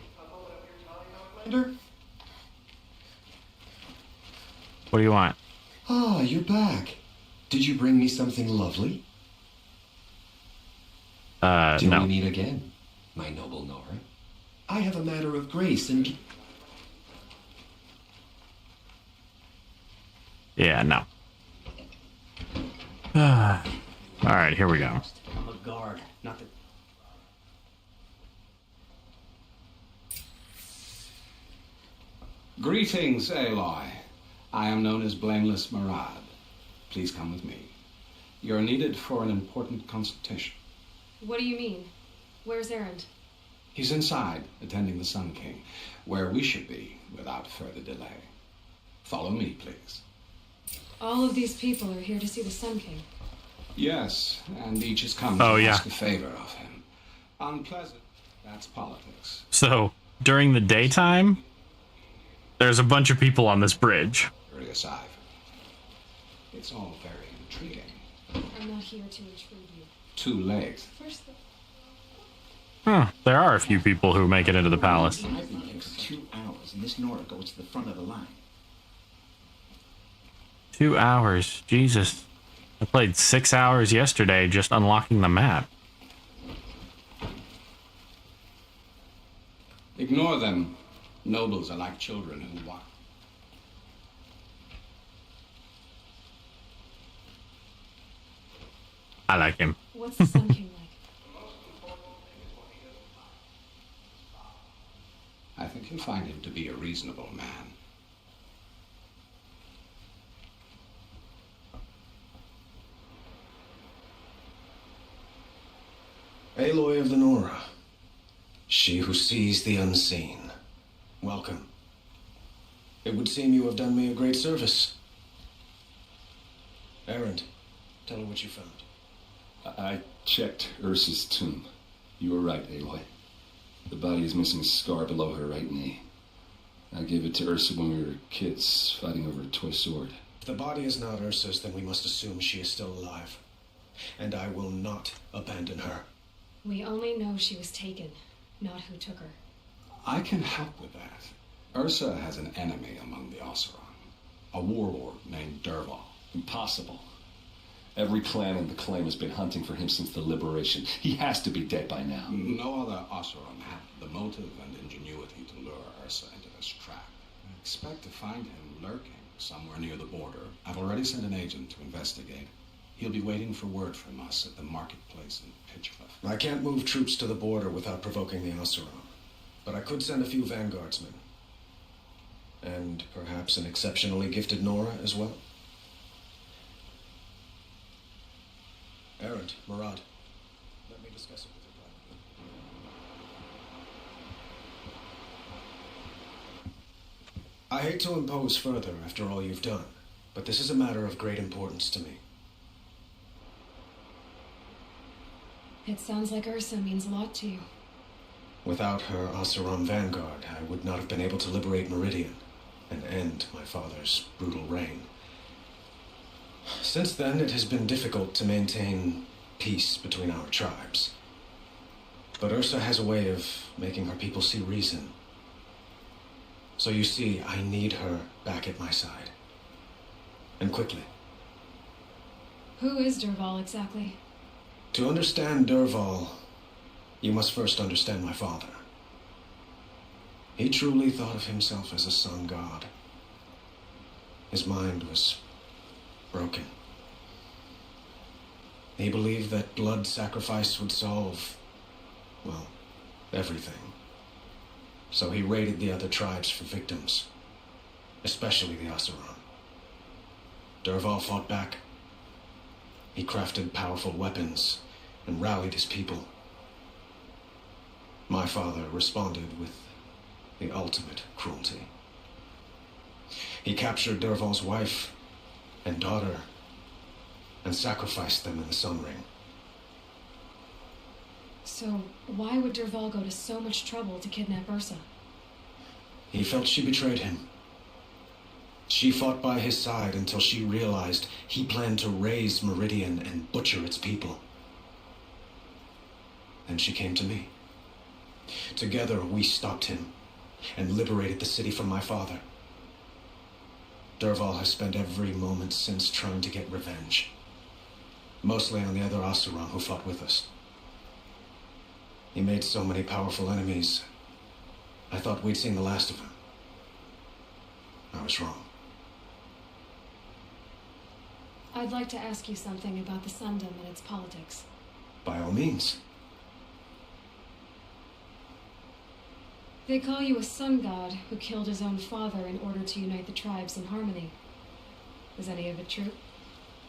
What do you want? Ah, you're back. Did you bring me something lovely? Till No. we meet again, my noble Nora. I have a matter of grace and... Yeah, no. Alright, here we go. I'm a guard, not the... Greetings, Aloy. I am known as Blameless Marad. Please come with me. You're needed for an important consultation. What do you mean? Where's Erend? He's inside, attending the Sun King, where we should be without further delay. Follow me, please. All of these people are here to see the Sun King. Yes, and each has come Oh, to yeah. ask a favor of him. Unpleasant, that's politics. So, during the daytime, there's a bunch of people on this bridge. Curious eye. It's all very intriguing. I'm not here to intrude you. Too late. First, There are a few people who make it into the palace. I've been here for 2 hours, and this Nora goes to the front of the line. 2 hours. Jesus. I played 6 hours yesterday just unlocking the map. Ignore them. Nobles are like children who walk. I like him. what's the Sun King like? I think you'll find him to be a reasonable man. Aloy of the Nora. She who sees the unseen. Welcome. It would seem you have done me a great service. Erend, tell her what you found. I checked Ursa's tomb. You were right, Aloy. The body is missing a scar below her right knee. I gave it to Ursa when we were kids, fighting over a toy sword. If the body is not Ursa's, then we must assume she is still alive. And I will not abandon her. We only know she was taken, not who took her. I can help with that. Ursa has an enemy among the Oseram. A warlord named Derval. Impossible. Every clan in the claim has been hunting for him since the liberation. He has to be dead by now. No other Oseram had the motive and ingenuity to lure Ursa into this trap. I expect to find him lurking somewhere near the border. I've already sent an agent to investigate. He'll be waiting for word from us at the marketplace in Pitchcliff. I can't move troops to the border without provoking the Oseram. But I could send a few vanguardsmen. And perhaps an exceptionally gifted Nora as well. Erend, Marad, let me discuss it with you privately. I hate to impose further after all you've done, but this is a matter of great importance to me. It sounds like Ursa means a lot to you. Without her Oseram vanguard, I would not have been able to liberate Meridian and end my father's brutal reign. Since then, it has been difficult to maintain peace between our tribes. But Ursa has a way of making her people see reason. So you see, I need her back at my side. And quickly. Who is Dervahl exactly? To understand Dervahl, you must first understand my father. He truly thought of himself as a sun god. His mind was broken. He believed that blood sacrifice would solve, well, everything. So he raided the other tribes for victims, especially the Oseram. Dervahl fought back. He crafted powerful weapons and rallied his people. My father responded with the ultimate cruelty. He captured Dervahl's wife and daughter and sacrificed them in the Sun Ring. So, why would Dervahl go to so much trouble to kidnap Ursa? He felt she betrayed him. She fought by his side until she realized he planned to raise Meridian and butcher its people. Then she came to me. Together, we stopped him and liberated the city from my father. Dervahl has spent every moment since trying to get revenge. Mostly on the other Oseram who fought with us. He made so many powerful enemies. I thought we'd seen the last of him. I was wrong. I'd like to ask you something about the Sundom and its politics. By all means. They call you a sun god who killed his own father in order to unite the tribes in harmony. Is any of it true?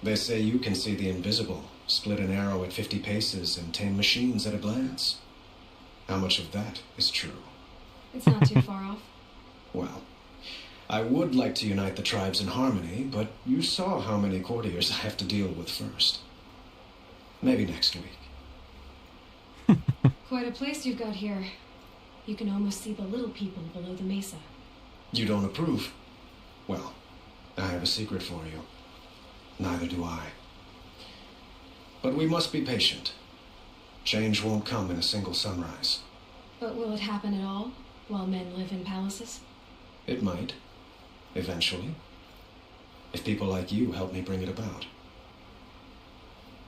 They say you can see the invisible, split an arrow at 50 paces, and tame machines at a glance. How much of that is true? It's not too far off. Well, I would like to unite the tribes in harmony, but you saw how many courtiers I have to deal with first. Maybe next week. Quite a place you've got here. You can almost see the little people below the mesa. You don't approve? Well, I have a secret for you. Neither do I. But we must be patient. Change won't come in a single sunrise. But will it happen at all, while men live in palaces? It might. Eventually. If people like you help me bring it about.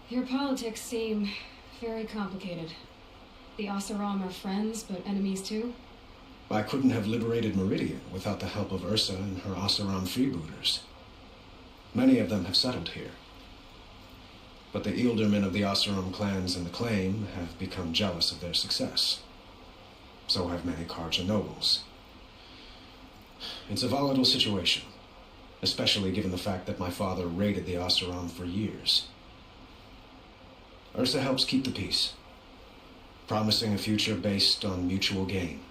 Your politics seem very complicated. The Oseram are friends, but enemies too? I couldn't have liberated Meridian without the help of Ursa and her Oseram freebooters. Many of them have settled here. But the Ealdormen of the Oseram clans in the Claim have become jealous of their success. So have many Karja nobles. It's a volatile situation, especially given the fact that my father raided the Oseram for years. Ursa helps keep the peace, promising a future based on mutual gain.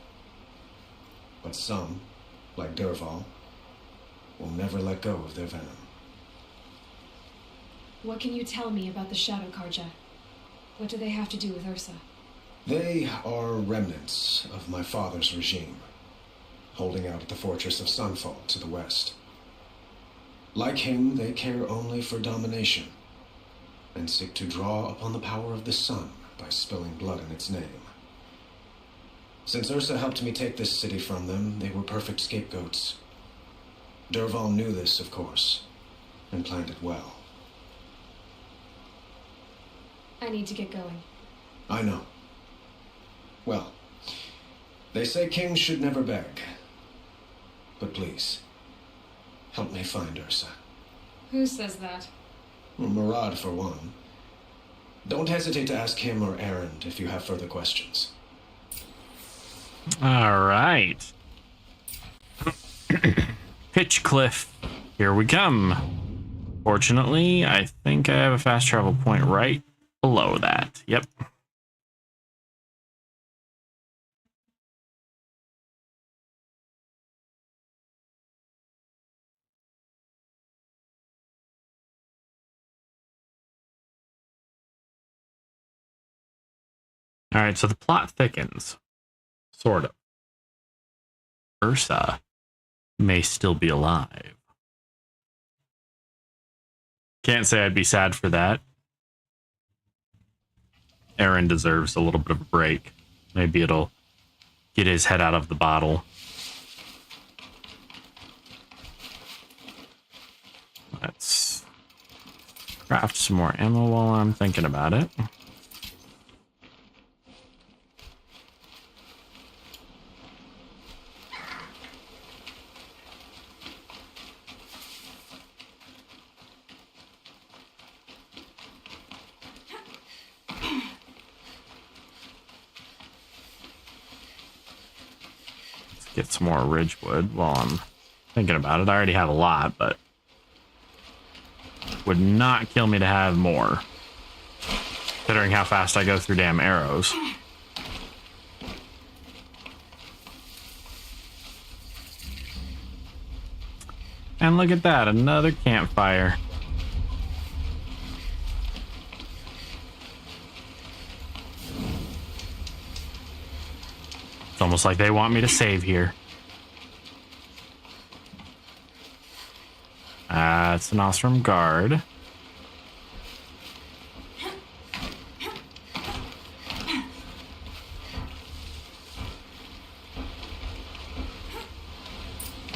But some, like Dervahl, will never let go of their venom. What can you tell me about the Shadow Karja? What do they have to do with Ursa? They are remnants of my father's regime, holding out at the fortress of Sunfall to the west. Like him, they care only for domination, and seek to draw upon the power of the sun by spilling blood in its name. Since Ursa helped me take this city from them, they were perfect scapegoats. Dervahl knew this, of course, and planned it well. I need to get going. I know. Well, they say kings should never beg. But please, help me find Ursa. Who says that? Well, Murad, for one. Don't hesitate to ask him or Erend if you have further questions. All right. Pitch Cliff. Here we come. Fortunately, I think I have a fast travel point right below that. Yep. All right, so the plot thickens. Sort of. Ursa may still be alive. Can't say I'd be sad for that. Aaron deserves a little bit of a break. Maybe it'll get his head out of the bottle. Let's craft some more ammo while I'm thinking about it. Get some more ridgewood while I'm thinking about it. I already have a lot, but would not kill me to have more, considering how fast I go through damn arrows. And look at that, another campfire. It's almost like they want me to save here. It's an Ostrom guard.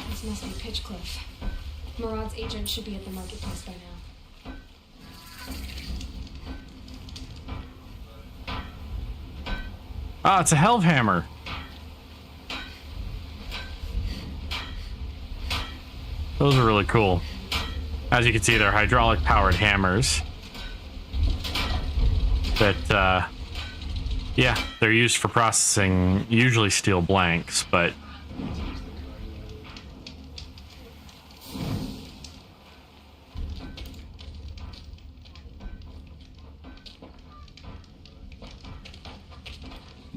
This must be Pitchcliff. Murad's agent should be at the marketplace by now. Ah, it's a Helvhammer. Those are really cool. As you can see, they're hydraulic powered hammers. That, yeah, they're used for processing usually steel blanks, but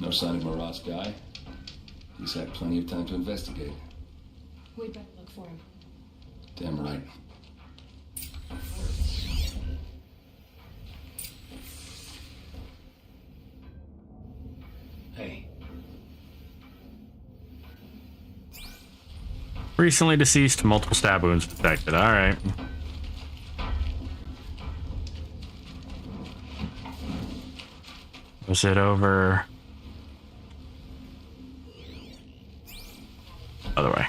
No sign of Murat's guy. He's had plenty of time to investigate. We'd better look for him. Damn right. Hey, recently deceased, multiple stab wounds detected. All right. Was it over? Other way.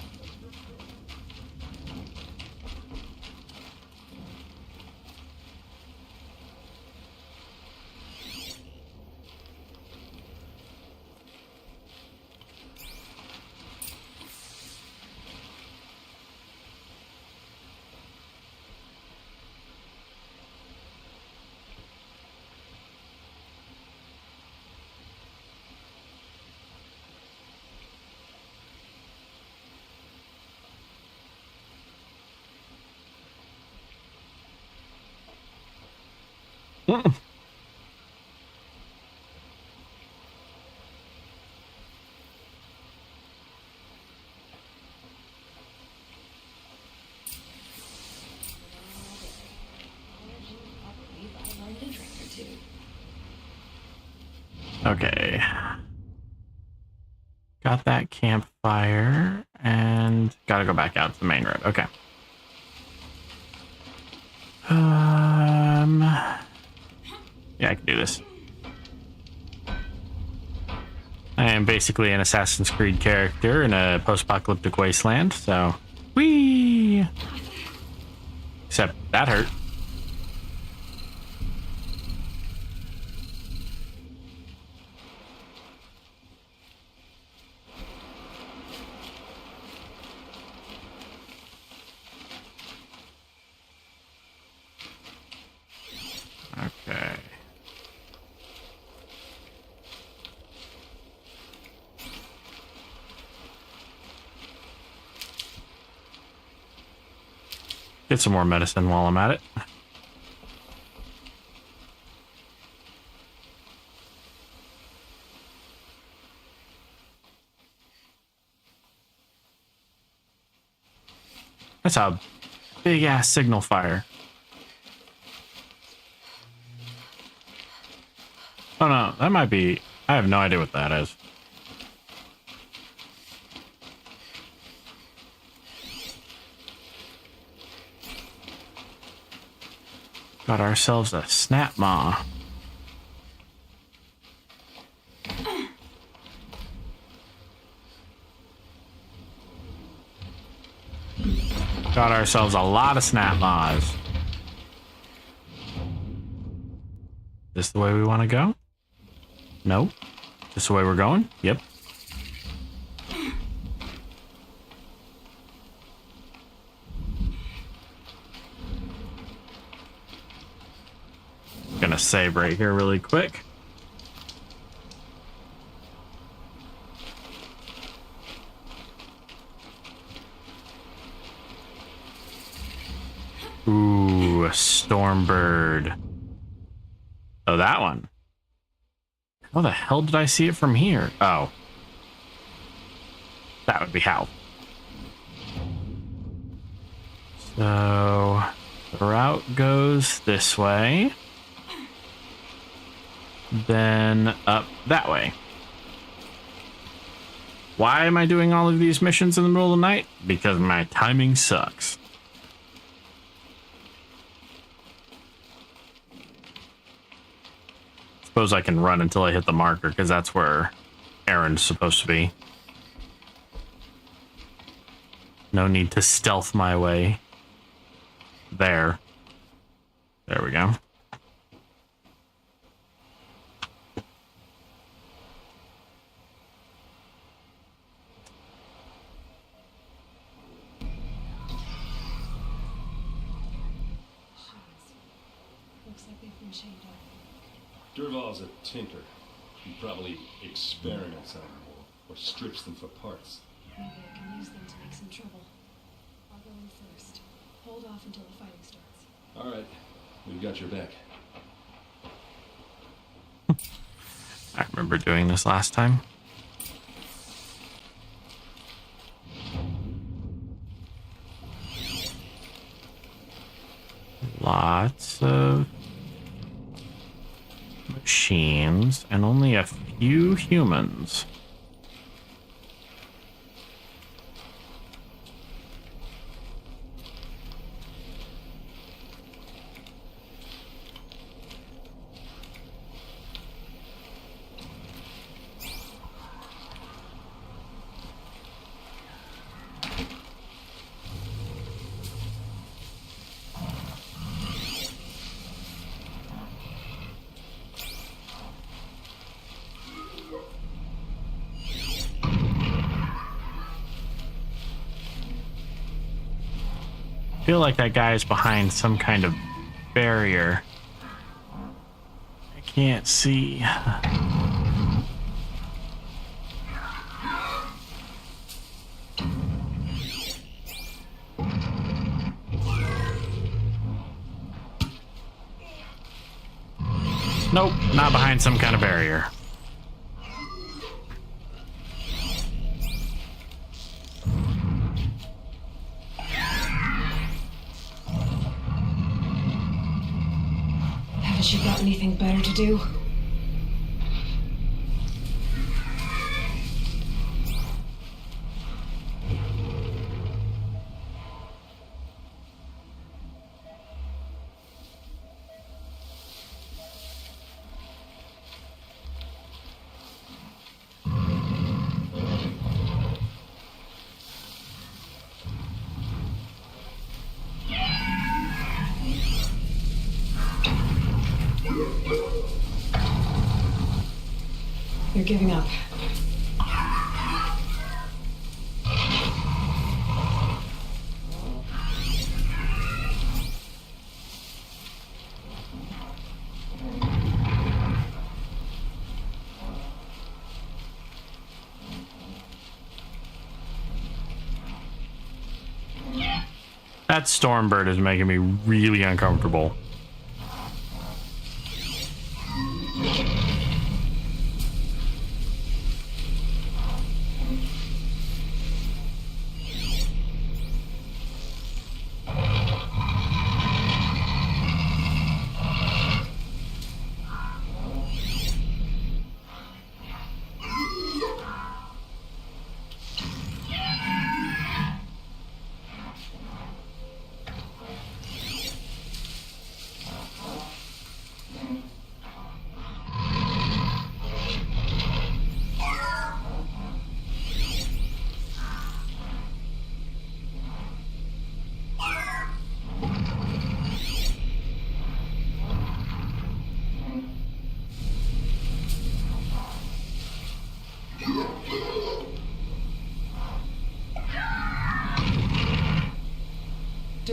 Okay. Got that campfire and gotta go back out to the main road. Okay. Yeah, I can do this. I am basically an Assassin's Creed character in a post-apocalyptic wasteland, so whee! Except that hurt. Okay. Get some more medicine while I'm at it. That's a big ass signal fire. Oh no, that might be I have no idea what that is. Got ourselves a snap maw. Got ourselves a lot of snap maws. This the way we want to go? No? This the way we're going? Yep. Gonna save right here really quick. Ooh, a Stormbird. Oh, that one. How the hell did I see it from here? Oh. That would be how. So, the route goes this way. Then up that way. Why am I doing all of these missions in the middle of the night? Because my timing sucks. Suppose I can run until I hit the marker, because that's where Aaron's supposed to be. No need to stealth my way. There. There we go. Looks like they've been chained up. Durval's a tinker. He probably experiments on them or strips them for parts. Maybe I can use them to make some trouble. I'll go in first. Hold off until the fighting starts. All right, we've got your back. I remember doing this last time. Lots of machines and only a few humans. I feel like that guy is behind some kind of barrier. I can't see. Nope, not behind some kind of barrier. Haven't you got anything better to do? You're giving up. That Stormbird is making me really uncomfortable.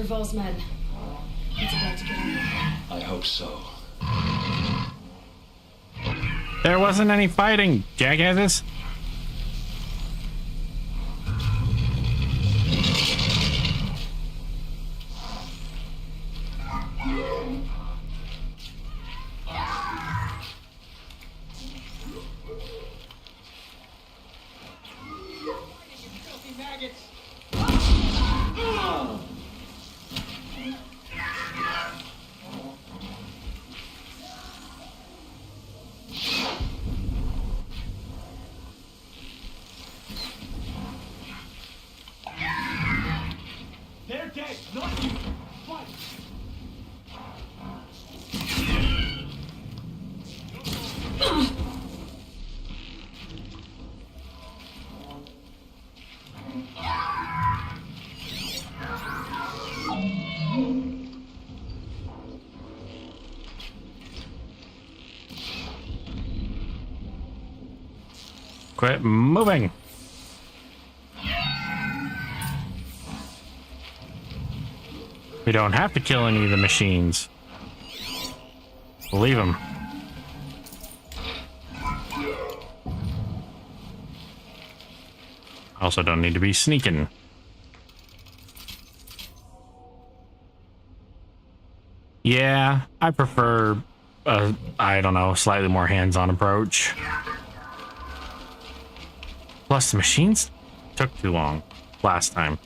Durval's men. It's about to get on. I hope so. There wasn't any fighting, jackasses. They're dead, not you. Fight. Quit moving. We don't have to kill any of the machines. Leave them. Also don't need to be sneaking. Yeah, I prefer I don't know, slightly more hands-on approach. Plus the machines took too long last time.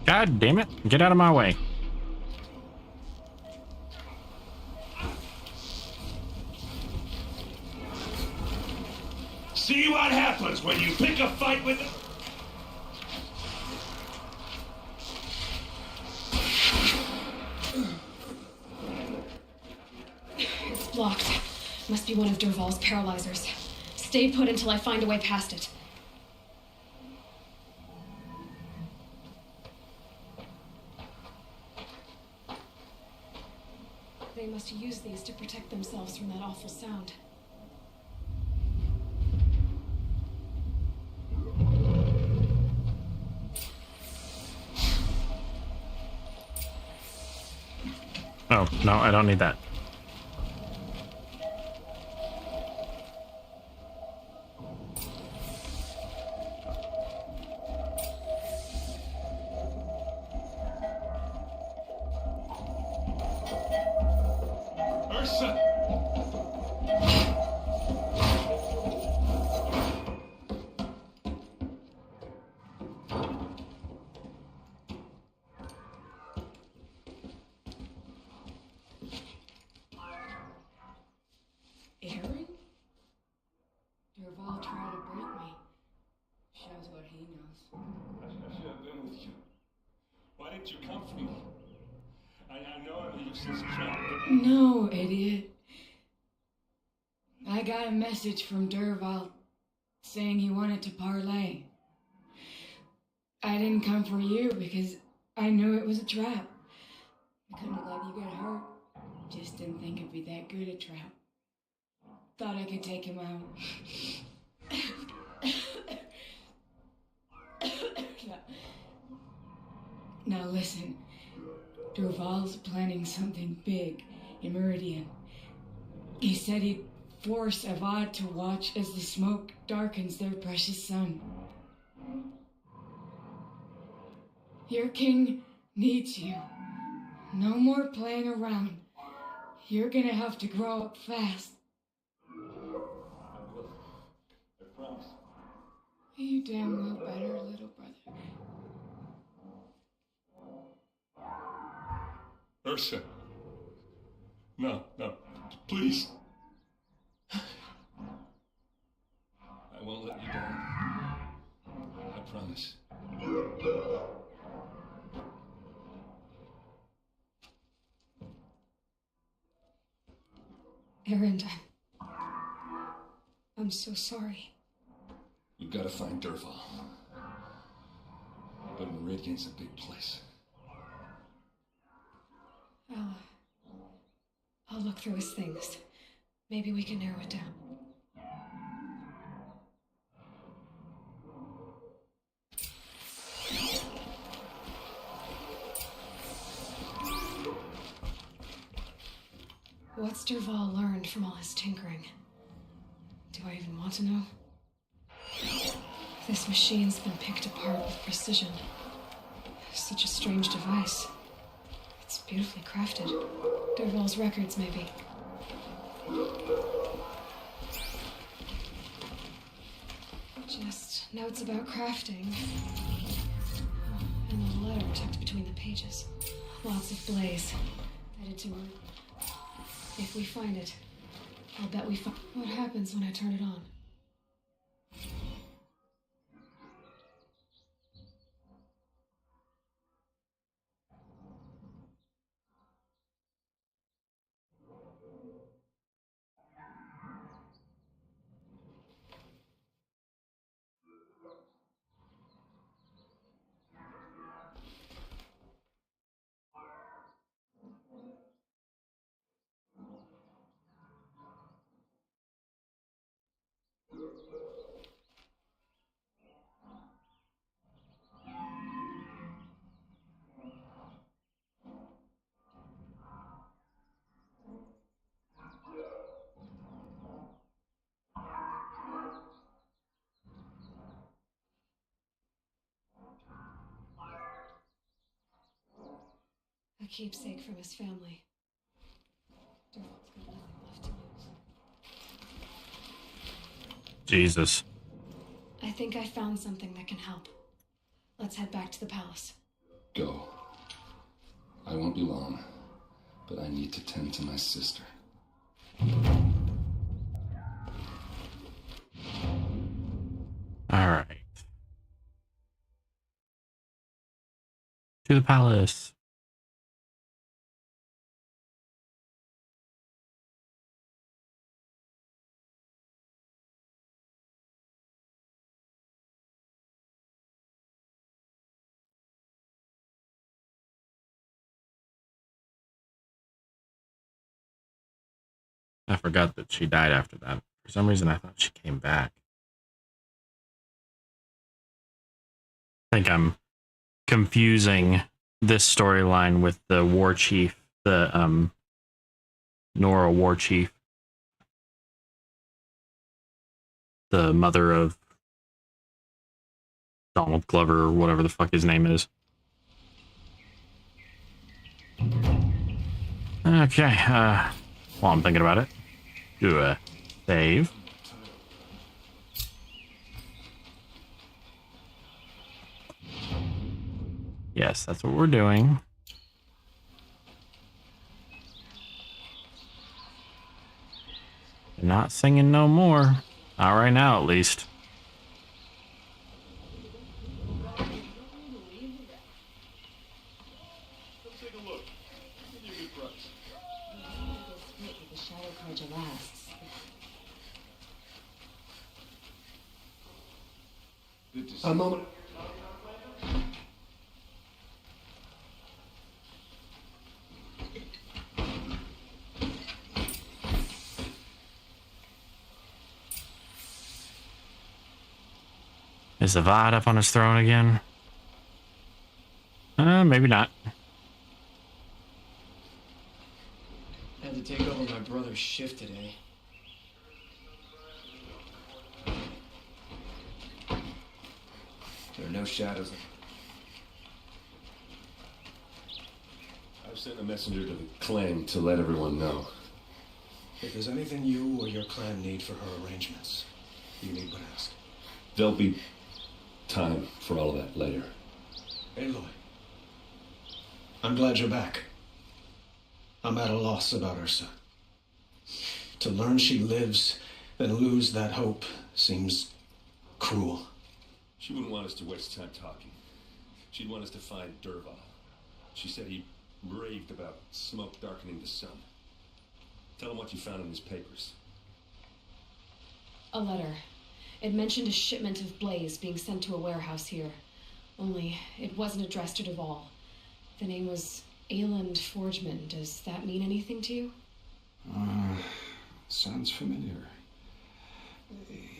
God damn it. Get out of my way. See what happens when you pick a fight with them. It's blocked. Must be one of Durval's paralyzers. Stay put until I find a way past it. They must use these to protect themselves from that awful sound. Oh, no, I don't need that. Ursa! Aaron? Durval tried to break me. Shows what he knows. I should have been with you. Why didn't you come for me? I know I'm a useless trap, but... No, idiot. I got a message from Durval saying he wanted to parlay. I didn't come for you because I knew it was a trap. I couldn't have let you get hurt. Just didn't think it'd be that good a trap. Thought I could take him out. Now listen, Durval's planning something big in Meridian. He said he'd force Avad to watch as the smoke darkens their precious sun. Your king needs you. No more playing around. You're gonna have to grow up fast. I promise. You damn well better, little brother. Ursa. No, no. Please. I won't let you down. I promise. Aaron, I'm so sorry. We've got to find Derval. But Meridian's a big place. I'll look through his things. Maybe we can narrow it down. What's Derval learned from all his tinkering? Do I even want to know? This machine's been picked apart with precision. Such a strange device. It's beautifully crafted. Derval's records, maybe. Just notes about crafting. And a letter tucked between the pages. Lots of blaze. Headed to Marie. If we find it, I'll bet we find... What happens when I turn it on? A keepsake from his family. Derval's got nothing left to lose. Jesus. I think I found something that can help. Let's head back to the palace. Go. I won't be long, but I need to tend to my sister. All right. To the palace. I forgot that she died after that. For some reason, I thought she came back. I think I'm confusing this storyline with the war chief, the Nora war chief, the mother of Donald Glover or whatever the fuck his name is. Okay, while I'm thinking about it, do a save. Yes, that's what we're doing. They're not singing no more. Not right now, at least. Take a look. Give you a good price. The shadow carja lasts. Good to see A moment. Is the Vod up on his throne again? Maybe not. Had to take over my brother's shift today. There are no shadows. sent a messenger to the clan to let everyone know. If there's anything you or your clan need for her arrangements, you need but ask. There'll be time for all of that later. Aloy, I'm glad you're back. I'm at a loss about Ursa. To learn she lives, then lose that hope seems cruel. She wouldn't want us to waste time talking. She'd want us to find Dervahl. She said he raved about smoke darkening the sun. Tell him what you found in his papers. A letter. It mentioned a shipment of blaze being sent to a warehouse here. Only, it wasn't addressed to Dervahl. The name was Ayland Forgeman. Does that mean anything to you? Sounds familiar.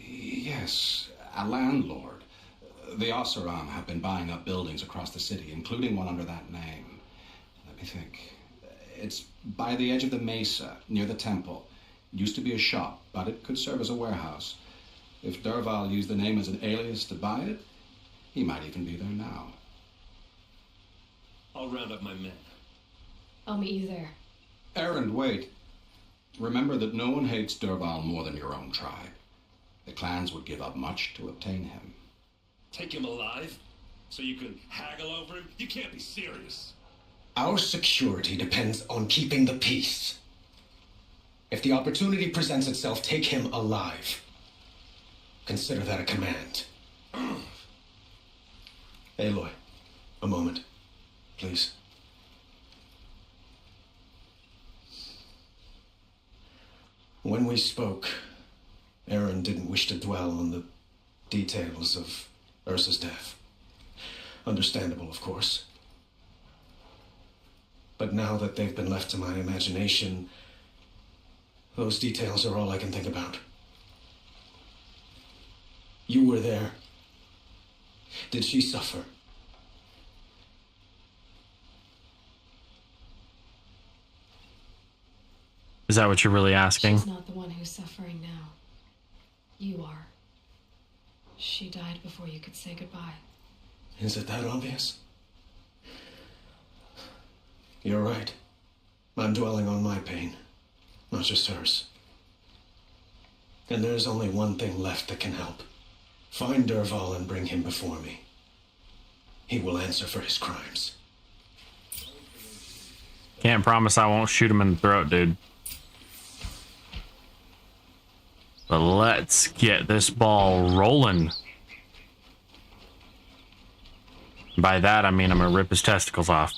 Yes, a landlord. The Oseram have been buying up buildings across the city, including one under that name. Let me think. It's by the edge of the mesa, near the temple. Used to be a shop, but it could serve as a warehouse. If Dervahl used the name as an alias to buy it, he might even be there now. I'll round up my men. I'll meet you there. Erend, wait. Remember that no one hates Dervahl more than your own tribe. The clans would give up much to obtain him. Take him alive? So you can haggle over him? You can't be serious. Our security depends on keeping the peace. If the opportunity presents itself, take him alive. Consider that a command. Aloy, a moment, please. When we spoke, Aaron didn't wish to dwell on the details of Ursa's death. Understandable, of course. But now that they've been left to my imagination, those details are all I can think about. You were there. Did she suffer? Is that what you're really asking? She's not the one who's suffering now. You are. She died before you could say goodbye. Is it that obvious? You're right. I'm dwelling on my pain, not just hers. And there's only one thing left that can help. Find Dervahl and bring him before me. He will answer for his crimes. Can't promise I won't shoot him in the throat, dude. But let's get this ball rolling. By that, I mean I'm gonna rip his testicles off.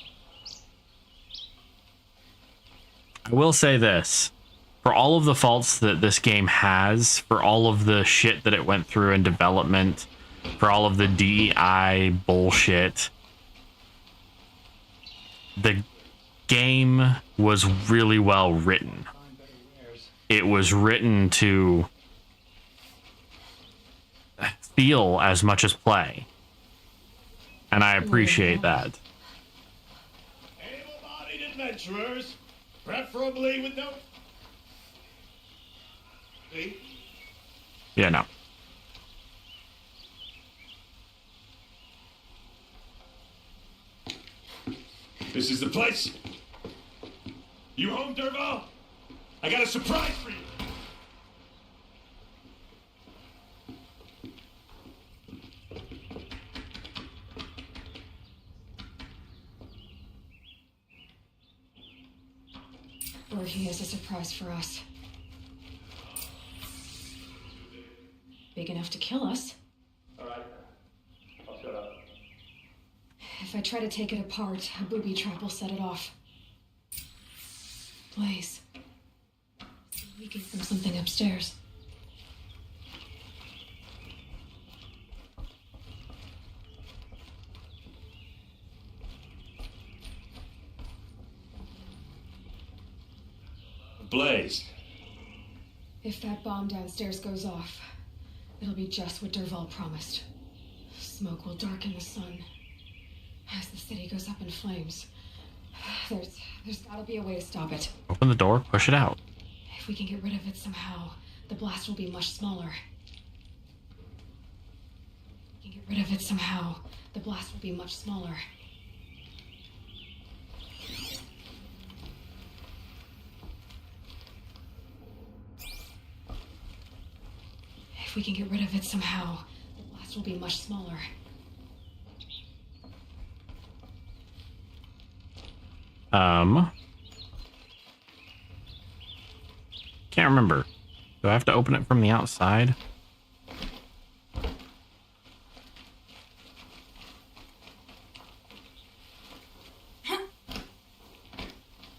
I will say this. For all of the faults that this game has, for all of the shit that it went through in development, for all of the DEI bullshit, the game was really well written. It was written to feel as much as play. And I appreciate that. Able-bodied adventurers, preferably with no... See? Yeah, no. This is the place. You home, Dervahl? I got a surprise for you. Or he has a surprise for us. Big enough to kill us. Alright. I'll shut up. If I try to take it apart, a booby trap will set it off. Blaze. It's leaking from something upstairs. Blaze. If that bomb downstairs goes off, it'll be just what Dervahl promised. Smoke will darken the sun. As the city goes up in flames, there's gotta be a way to stop it. Open the door, push it out. If we can get rid of it somehow, the blast will be much smaller. If we can get rid of it somehow, the blast will be much smaller. If we can get rid of it somehow, the blast will be much smaller. Can't remember. Do I have to open it from the outside?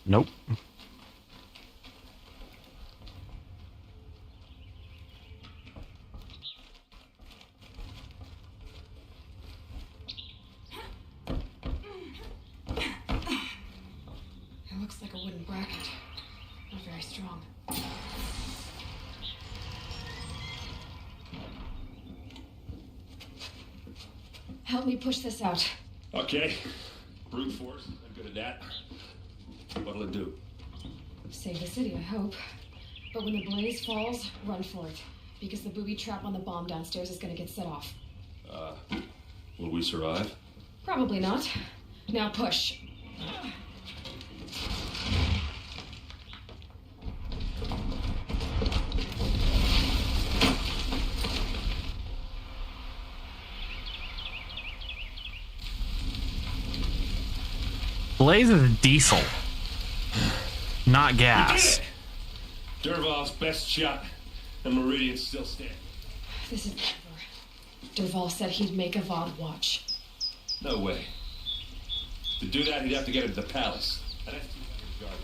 Nope. It looks like a wooden bracket. Not very strong. Help me push this out. Okay. Brute force. I'm good at that. What'll it do? Save the city, I hope. But when the blaze falls, run for it. Because the booby trap on the bomb downstairs is gonna get set off. Will we survive? Probably not. Now push. Blaze is diesel, not gas. Derval's best shot, and Meridian's still standing. This is over. Derval said he'd make a VOD watch. No way. To do that, he'd have to get into the palace. And that's too guarded.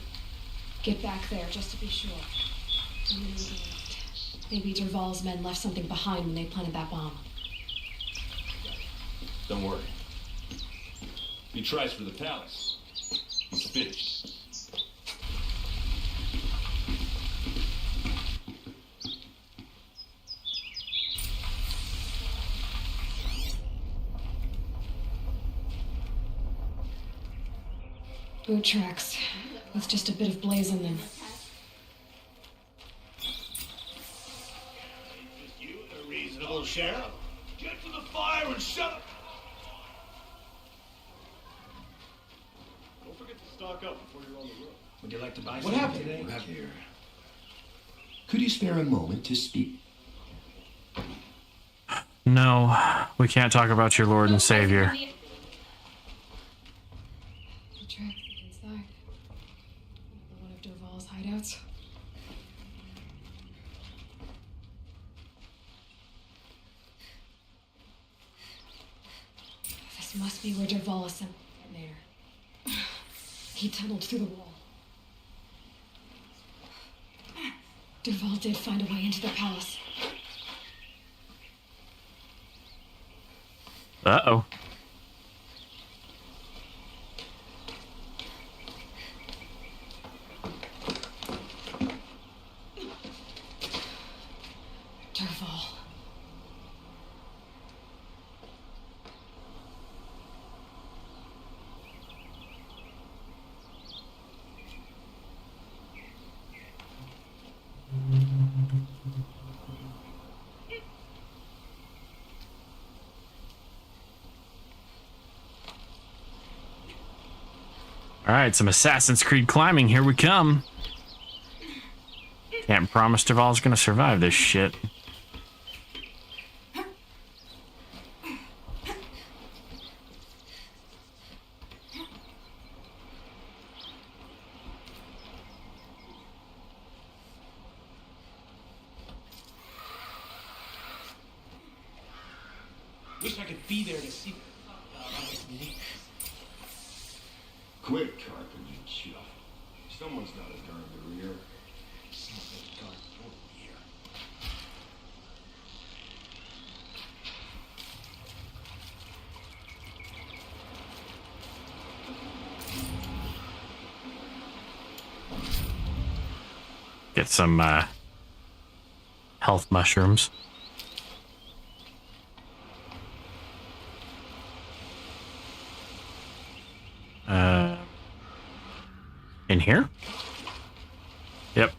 Get back there, just to be sure. I'm gonna look around. Maybe Derval's men left something behind when they planted that bomb. Don't worry. He tries for the palace. He's finished. Boot tracks, with just a bit of blaze in them. You, a reasonable sheriff? Get to the fire and shut up! Don't forget to stock up before you're on the road. Would you like to buy What something happened? today? What happened here? Could you spare a moment to speak? No, we can't talk about your Lord and Savior. The tracks inside. One of Derval's hideouts. This must be where Derval assembled in there. He tunneled through the wall. Derval did find a way into the palace. Uh-oh. Derval. All right, some Assassin's Creed climbing. Here we come. Can't promise Derval's gonna survive this shit. Wish I could be there to see. Quit carping and chuff. Someone's got to guard the rear. Get some health mushrooms. In here? Yep.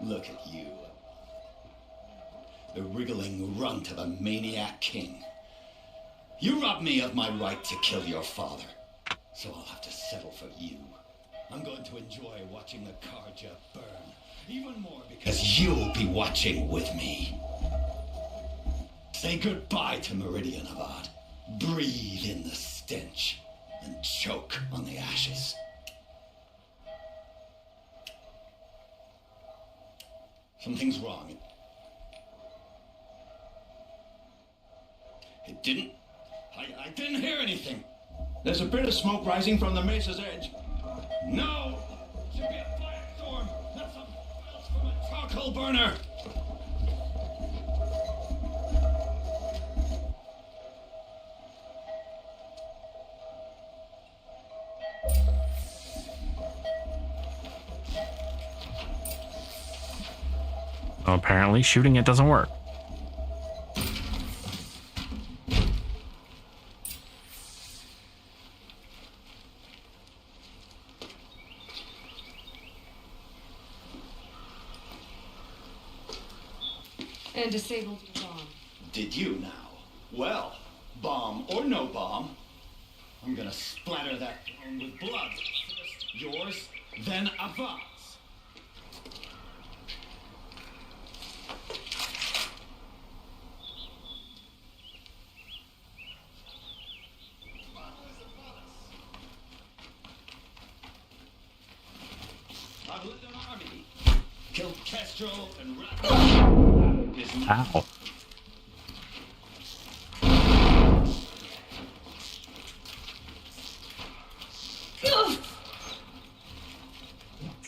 Look at you. The wriggling runt of a maniac king. You robbed me of my right to kill your father. So I'll have to settle for you. I'm going to enjoy watching the Karja burn. Even more because you'll be watching with me. Say goodbye to Meridianabad. Breathe in the stench and choke on the ashes. Something's wrong. It didn't. I didn't hear anything. There's a bit of smoke rising from the mesa's edge. No! It should be a firestorm, not some belch from a charcoal burner! Well, apparently shooting it doesn't work. And disabled the bomb. Did you now? Well, bomb or no bomb, I'm gonna splatter that dome with blood. First yours, then Avad's. I've led an army, killed Castro and Ow.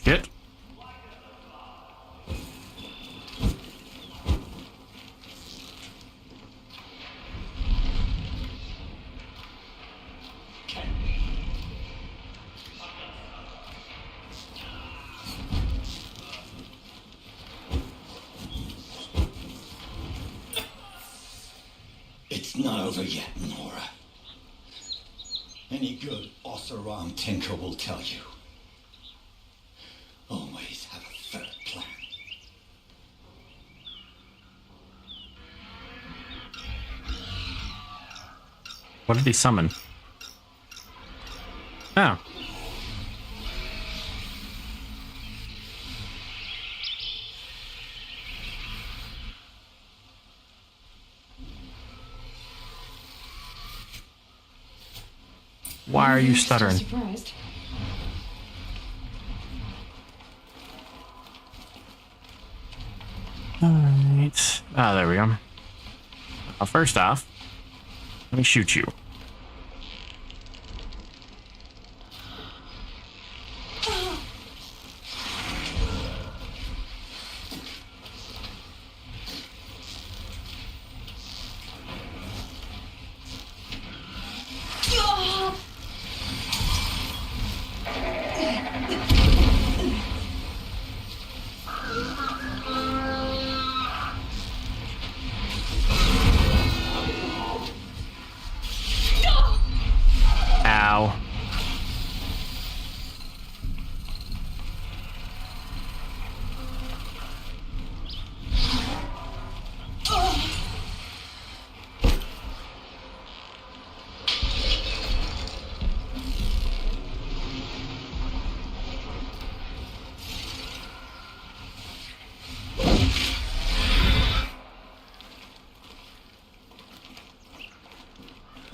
Shit. It's not over yet, Nora. Any good Oseram tinker will tell you. Always have a third plan. What did he summon? Oh. Why are you stuttering? Surprised. Alright. Ah, there we go. First off, let me shoot you. Ow.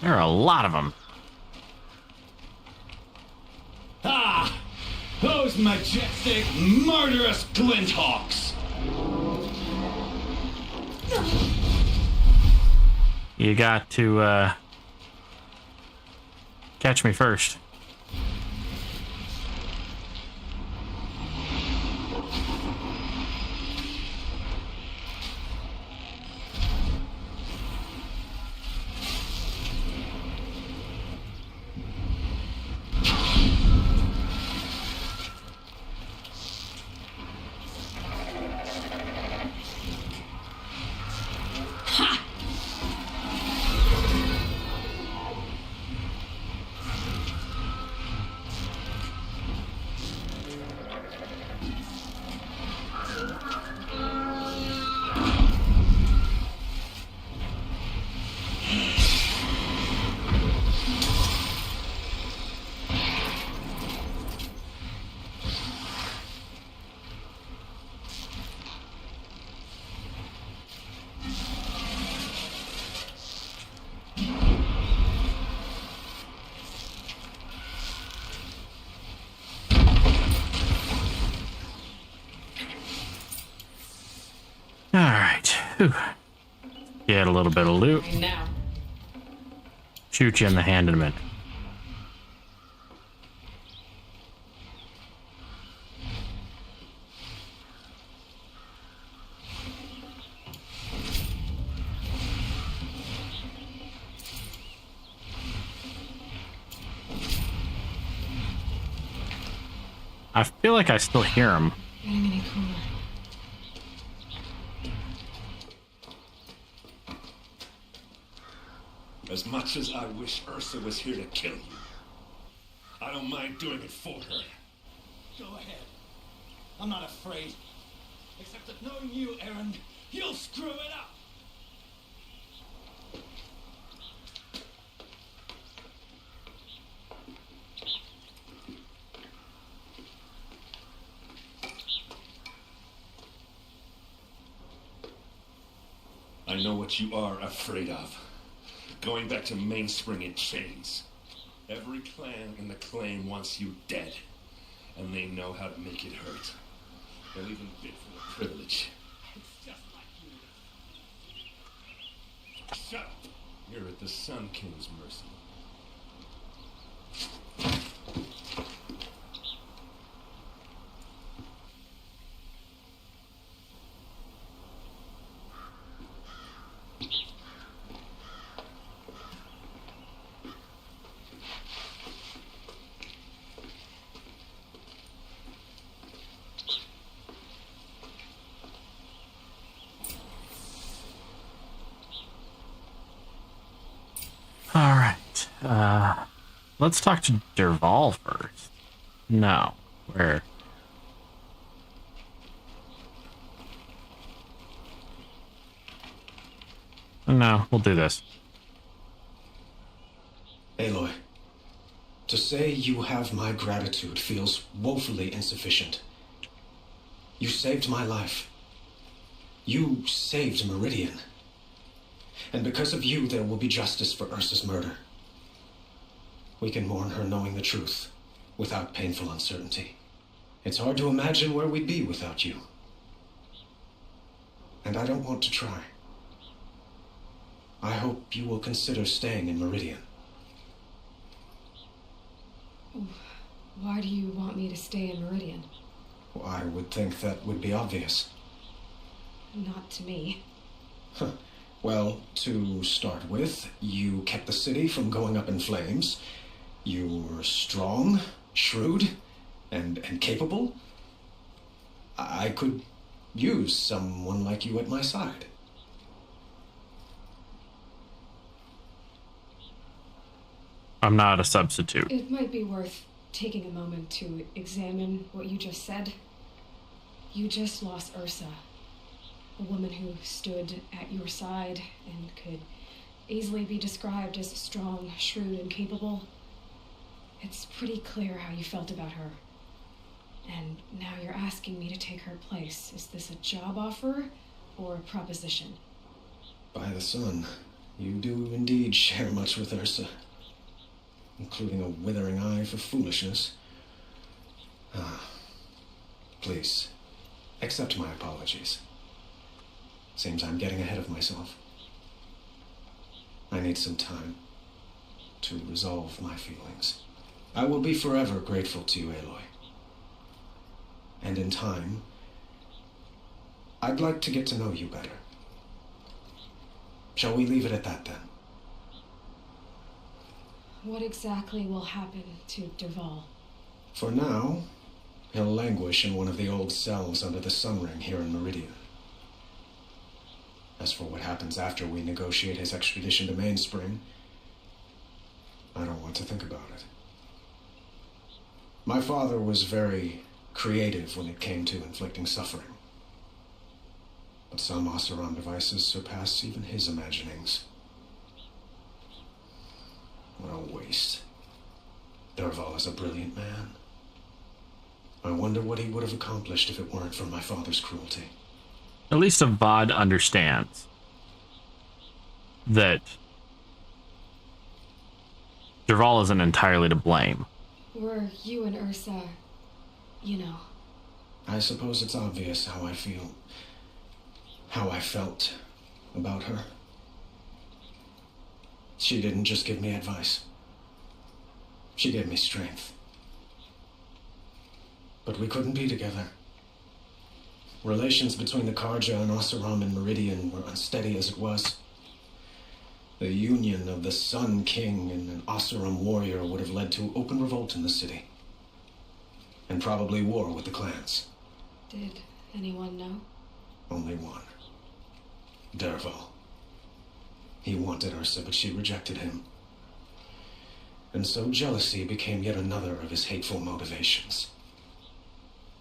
There are a lot of them. Ah! Those majestic, murderous glinthawks! You got to, catch me first. Whew. Get a little bit of loot. I know. Shoot you in the hand in a minute. I feel like I still hear him. Getting any cooler. As much as I wish Ursa was here to kill you, I don't mind doing it for her. Go ahead. I'm not afraid. Except that knowing you, Aaron, you'll screw it up. I know what you are afraid of. Going back to Mainspring in chains. Every clan in the claim wants you dead. And they know how to make it hurt. They'll even bid for the privilege. It's just like you. Shut up! You're at the Sun King's mercy. Alright. Let's talk to Derval first. No. Where? No, we'll do this. Aloy, to say you have my gratitude feels woefully insufficient. You saved my life. You saved Meridian. And because of you, there will be justice for Ursa's murder. We can mourn her knowing the truth, without painful uncertainty. It's hard to imagine where we'd be without you. And I don't want to try. I hope you will consider staying in Meridian. Why do you want me to stay in Meridian? Well, I would think that would be obvious. Not to me. Well, to start with, you kept the city from going up in flames. You were strong, shrewd, and capable. I could use someone like you at my side. I'm not a substitute. It might be worth taking a moment to examine what you just said. You just lost Ursa, a woman who stood at your side and could easily be described as strong, shrewd, and capable. It's pretty clear how you felt about her. And now you're asking me to take her place. Is this a job offer or a proposition? By the sun, you do indeed share much with Ursa, including a withering eye for foolishness. Please, accept my apologies. Seems I'm getting ahead of myself. I need some time to resolve my feelings. I will be forever grateful to you, Aloy. And in time, I'd like to get to know you better. Shall we leave it at that, then? What exactly will happen to Derval? For now, he'll languish in one of the old cells under the Sun Ring here in Meridian. As for what happens after we negotiate his extradition to Mainspring, I don't want to think about it. My father was very creative when it came to inflicting suffering. But some Oseram devices surpass even his imaginings. What a waste. Derval is a brilliant man. I wonder what he would have accomplished if it weren't for my father's cruelty. At least Avad understands that Derval isn't entirely to blame. Were you and Ursa, you know? I suppose it's obvious how I feel, how I felt about her. She didn't just give me advice. She gave me strength. But we couldn't be together. Relations between the Karja and Oseram and Meridian were unsteady as it was. The union of the Sun King and an Oseram warrior would have led to open revolt in the city. And probably war with the clans. Did anyone know? Only one. Derval. He wanted Ursa, but she rejected him. And so jealousy became yet another of his hateful motivations.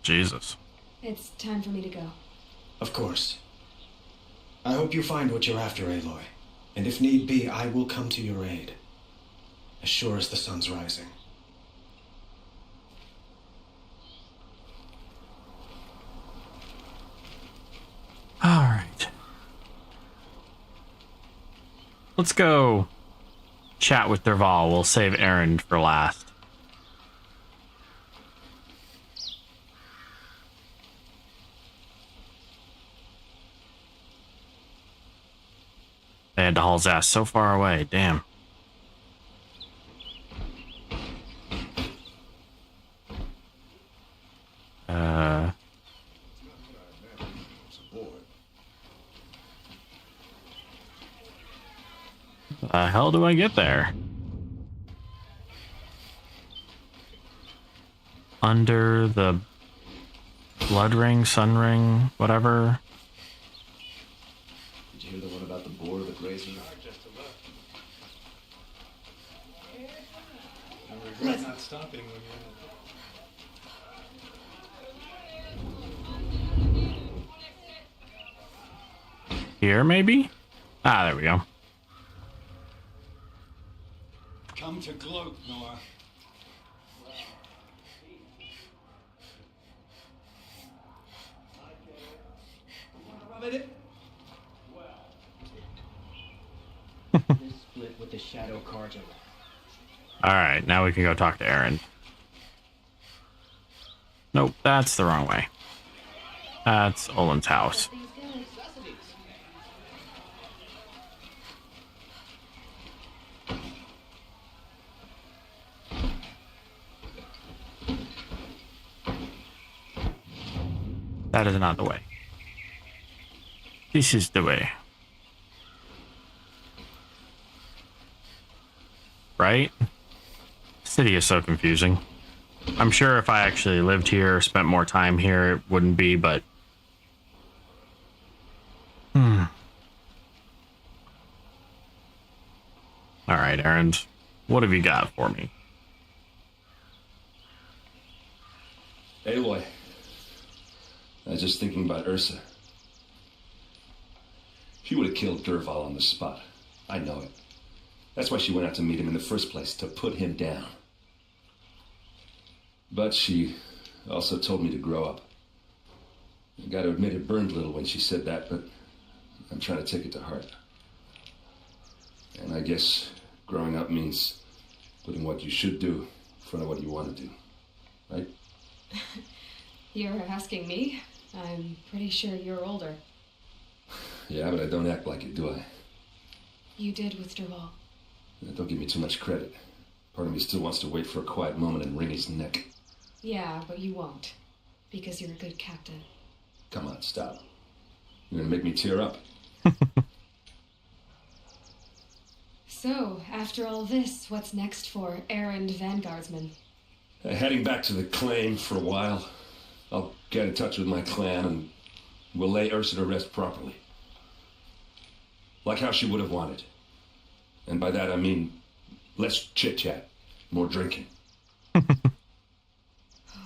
Jesus. It's time for me to go. Of course. I hope you find what you're after, Aloy. And if need be, I will come to your aid. As sure as the sun's rising. All right. Let's go chat with Derval. We'll save Erend for last. They had to haul his ass so far away. Damn. The hell do I get there? Under the blood ring, sun ring, whatever. Did you hear the one about the boar that grazed me? I regret not stopping when Here, maybe? Ah, there we go. Come to gloat, Nora. This split with the Shadow Karja. Alright, now we can go talk to Erend. Nope, that's the wrong way. That's Olin's house. That is not the way. This is the way. Right? City is so confusing. I'm sure if I actually lived here or spent more time here, it wouldn't be, but... Alright, Erend. What have you got for me? Aloy. I was just thinking about Ursa. She would have killed Derval on the spot. I know it. That's why she went out to meet him in the first place, to put him down. But she also told me to grow up. I gotta admit it burned a little when she said that, but I'm trying to take it to heart. And I guess growing up means putting what you should do in front of what you want to do. Right? You're asking me? I'm pretty sure you're older. Yeah, but I don't act like it, do I? You did with Derval. Don't give me too much credit. Part of me still wants to wait for a quiet moment and wring his neck. Yeah, but you won't. Because you're a good captain. Come on, stop. You're gonna make me tear up. So, after all this, what's next for Erend Vanguardsman? Heading back to the claim for a while. I'll get in touch with my clan and we'll lay Ursa to rest properly. Like how she would have wanted. And by that I mean less chit-chat, more drinking.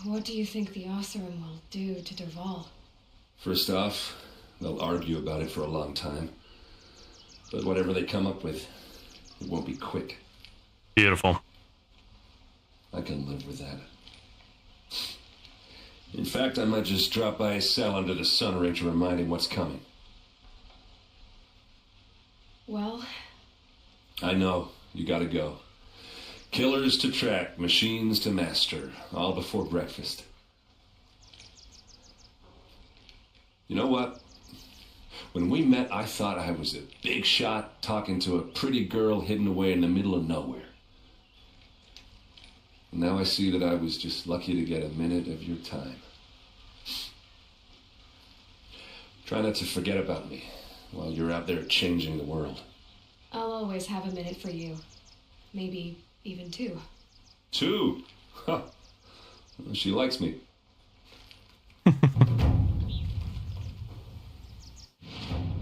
What do you think the Oseram will do to Derval? First off, they'll argue about it for a long time. But whatever they come up with, it won't be quick. Beautiful. I can live with that. In fact, I might just drop by his cell under the sun ring to remind him what's coming. Well... I know. You gotta go. Killers to track, machines to master, all before breakfast. You know what? When we met, I thought I was a big shot talking to a pretty girl hidden away in the middle of nowhere. Now I see that I was just lucky to get a minute of your time. Try not to forget about me while you're out there changing the world. I'll always have a minute for you. Maybe even two. Two? Huh. Well, she likes me.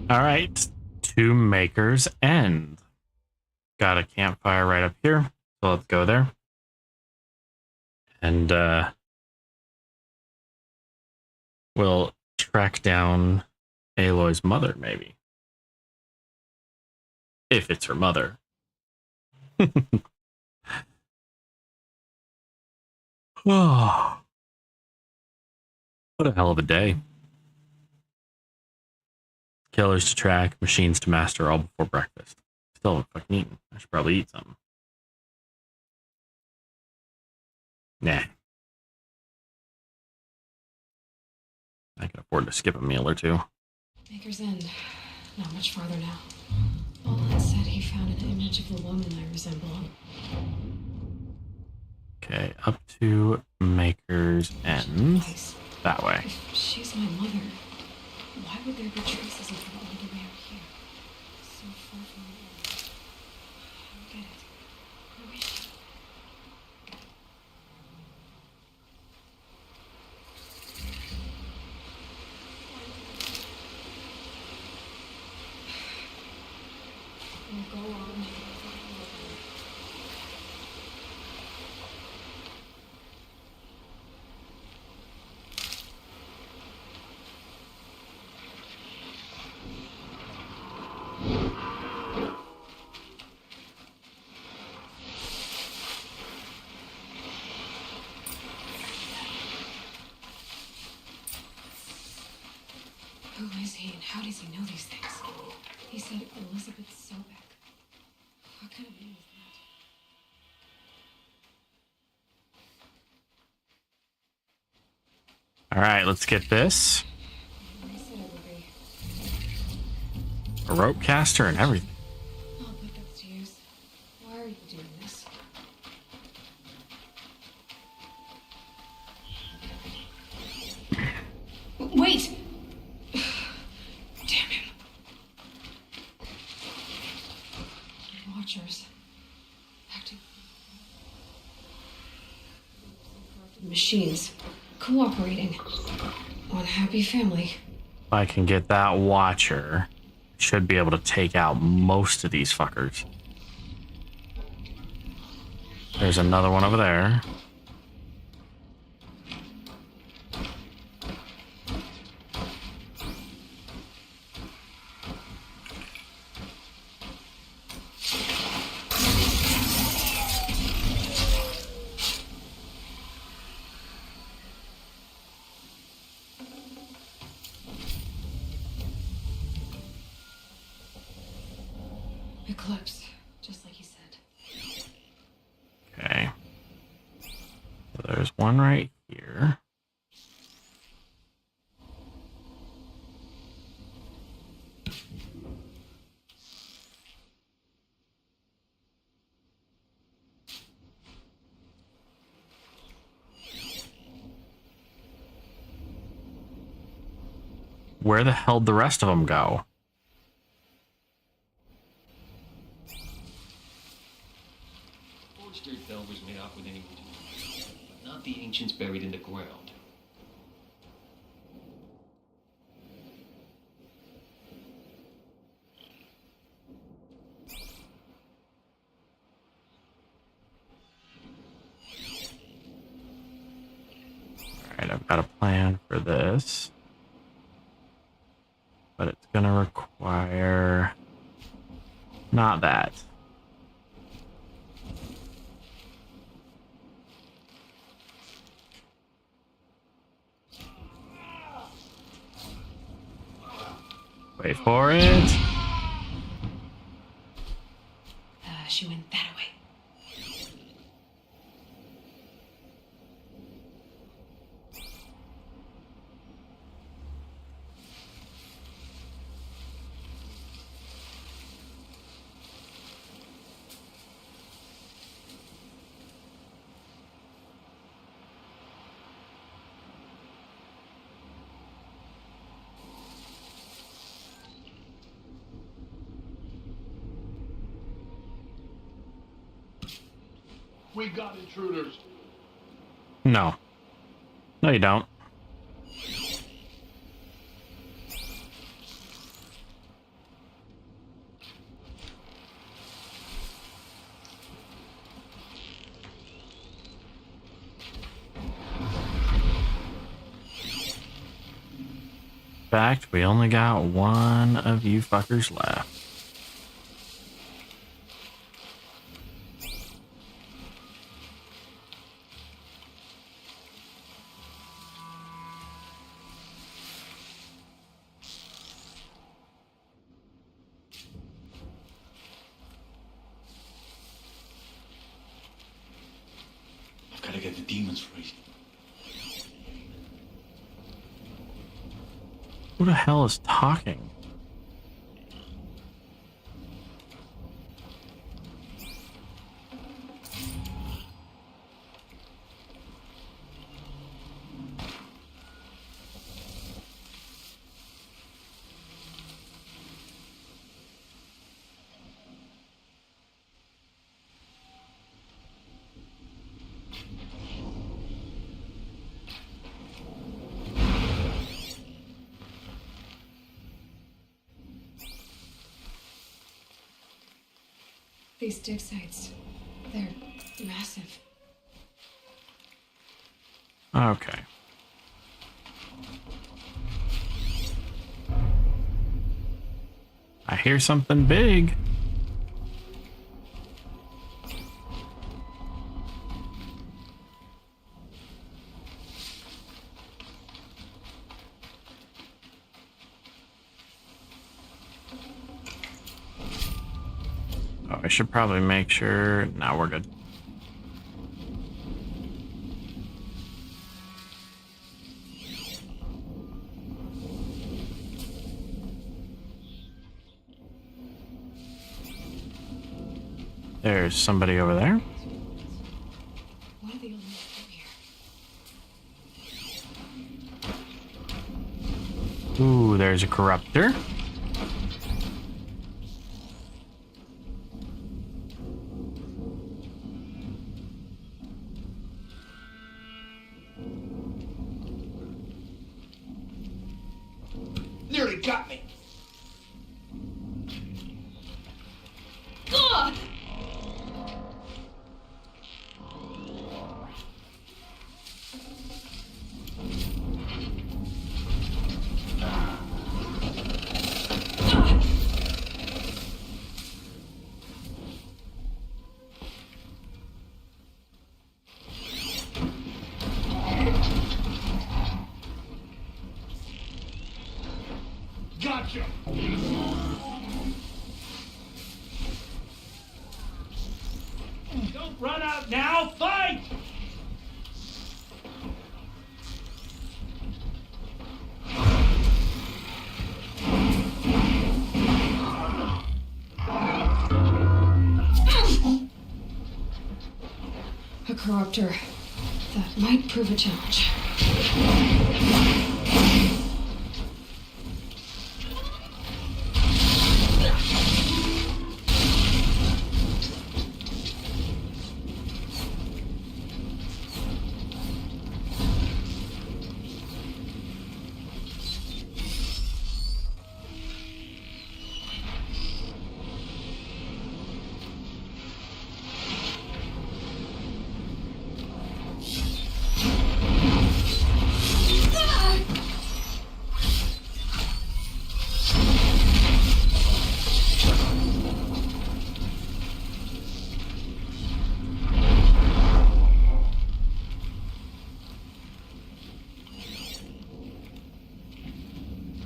All right, to Maker's End. Got a campfire right up here, so let's go there. And we'll track down Aloy's mother, maybe. If it's her mother. Oh, what a hell of a day. Killers to track, machines to master, all before breakfast. Still haven't fucking eaten. I should probably eat something. Nah. I can afford to skip a meal or two. Maker's End. Not much farther now. Olin said he found an image of the woman I resemble. Okay, up to Maker's End. That way. If she's my mother, why would there be traces of her all the way out here? So far from me. I don't get it. Who is she? Go on. Who is he and how does he know these things? He said Elizabeth Sobek. What kind of name is that? All right, let's get this. I said it would be. A rope caster and everything. I'll put that to use. Why are you doing this? Wait! Damn him. Watchers. Acting. Machines. Cooperating. One happy family. If I can get that watcher, I should be able to take out most of these fuckers. There's another one over there. Eclipse, just like he said. Okay. So there's one right here. Where the hell did the rest of them go? Forged bell was made off with any but not the ancients buried in the ground. Alright, I've got a plan for this. But it's gonna require... not that. Wait for it. She went that way. We got intruders. No. No, you don't. In fact, we only got one of you fuckers left. I've got to get the demons free. Who the hell is talking? These dig sites, they're massive. Okay. I hear something big. Oh, I should probably make sure. Now we're good. There's somebody over there. What are the elements do here? Ooh, there's a corruptor. Nearly got me. Gotcha. Don't run out now. Fight. A corruptor. That might prove a challenge.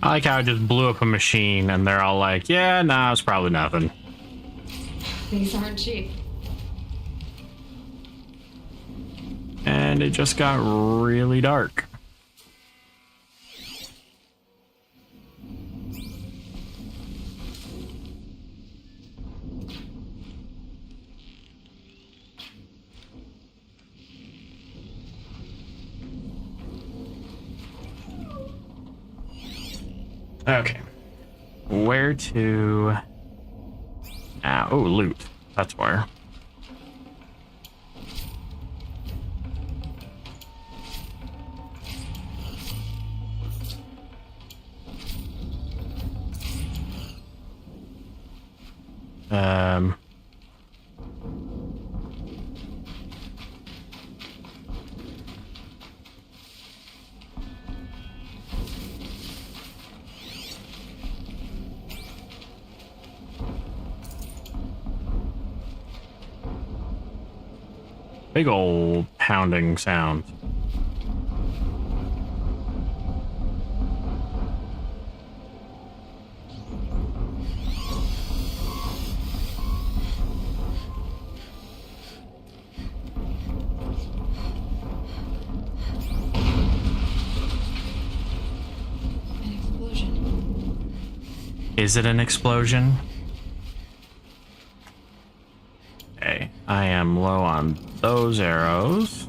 I like how I just blew up a machine and they're all like, yeah, nah, it's probably nothing. These aren't cheap. And it just got really dark. Okay. Where to now? Oh, loot. That's where. Big old pounding sound. An explosion. Is it an explosion? Okay, I am low on those arrows.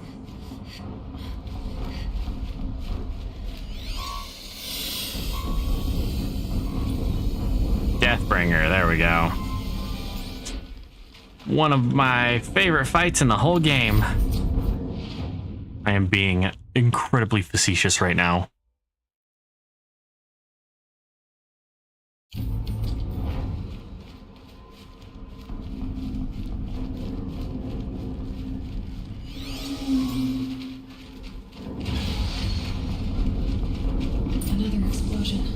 Deathbringer, there we go. One of my favorite fights in the whole game. I am being incredibly facetious right now. Another explosion.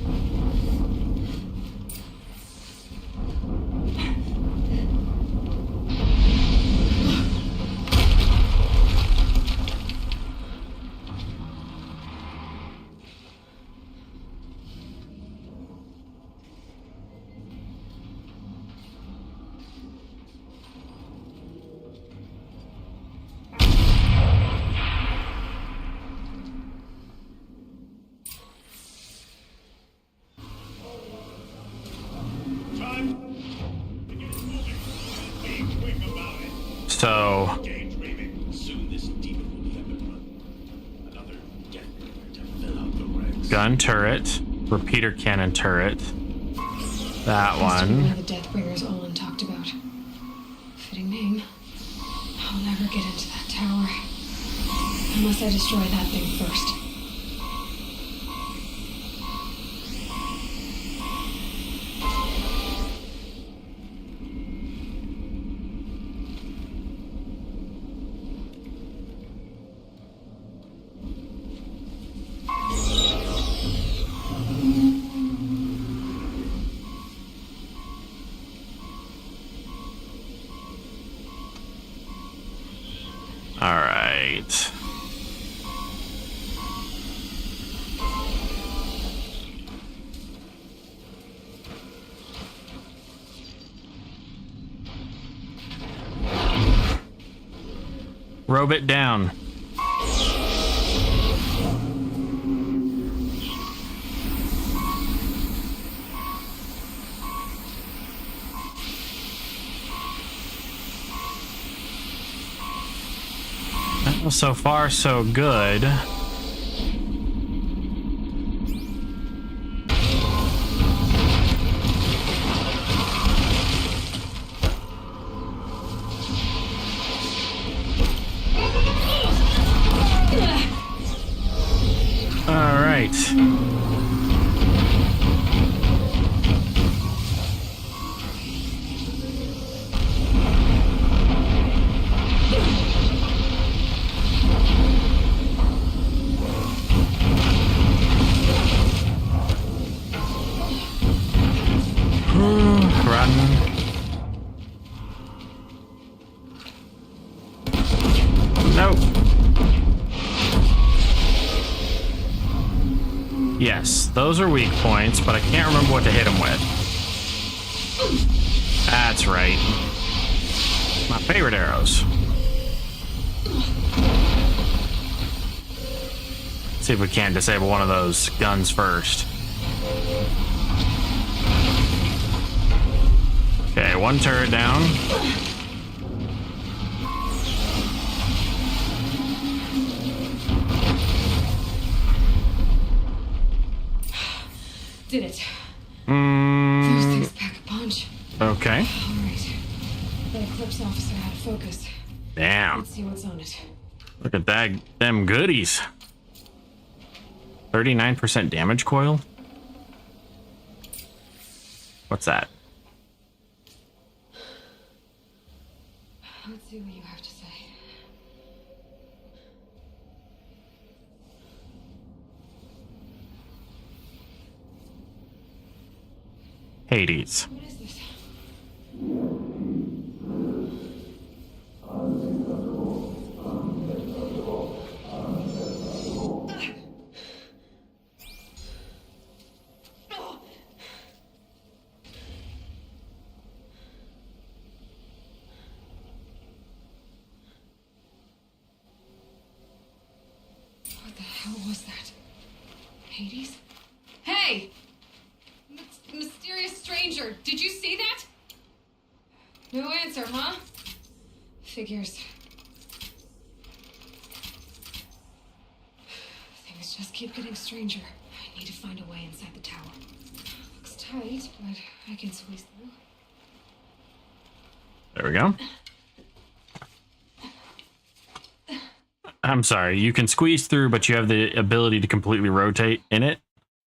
So, gun turret, repeater cannon turret. That one. One of the Deathbringers Olin talked about. Fitting name. I'll never get into that tower. Unless I destroy that thing first. All right. Robe it down. Well, so far, so good. All right. Run. Nope. Yes, those are weak points, but I can't remember what to hit them with. That's right. My favorite arrows. See if we can't disable one of those guns first. Okay, one turret down. Did it. Those things pack a punch. Okay. Alright. The Eclipse officer had a focus. Damn. Let's see what's on it. Look at that, them goodies. 39% damage coil? What's that? see what you have to say. Hades. What is this? What the hell was that? Hades? Hey! Mysterious stranger, did you see that? No answer, huh? Figures. Things just keep getting stranger. I need to find a way inside the tower. Looks tight, but I can squeeze through. There we go. I'm sorry, you can squeeze through, but you have the ability to completely rotate in it.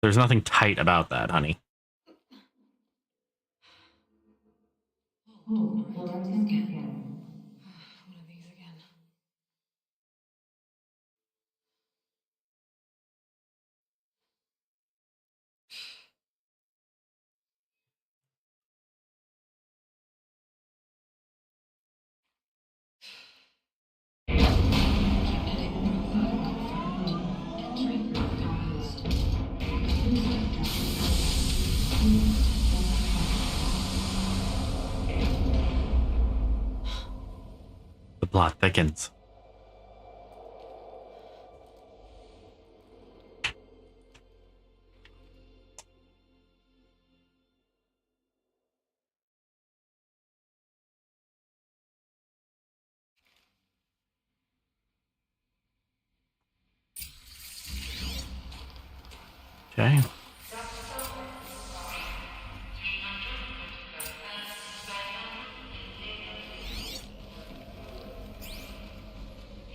There's nothing tight about that, honey. One of these again. The plot thickens. Okay.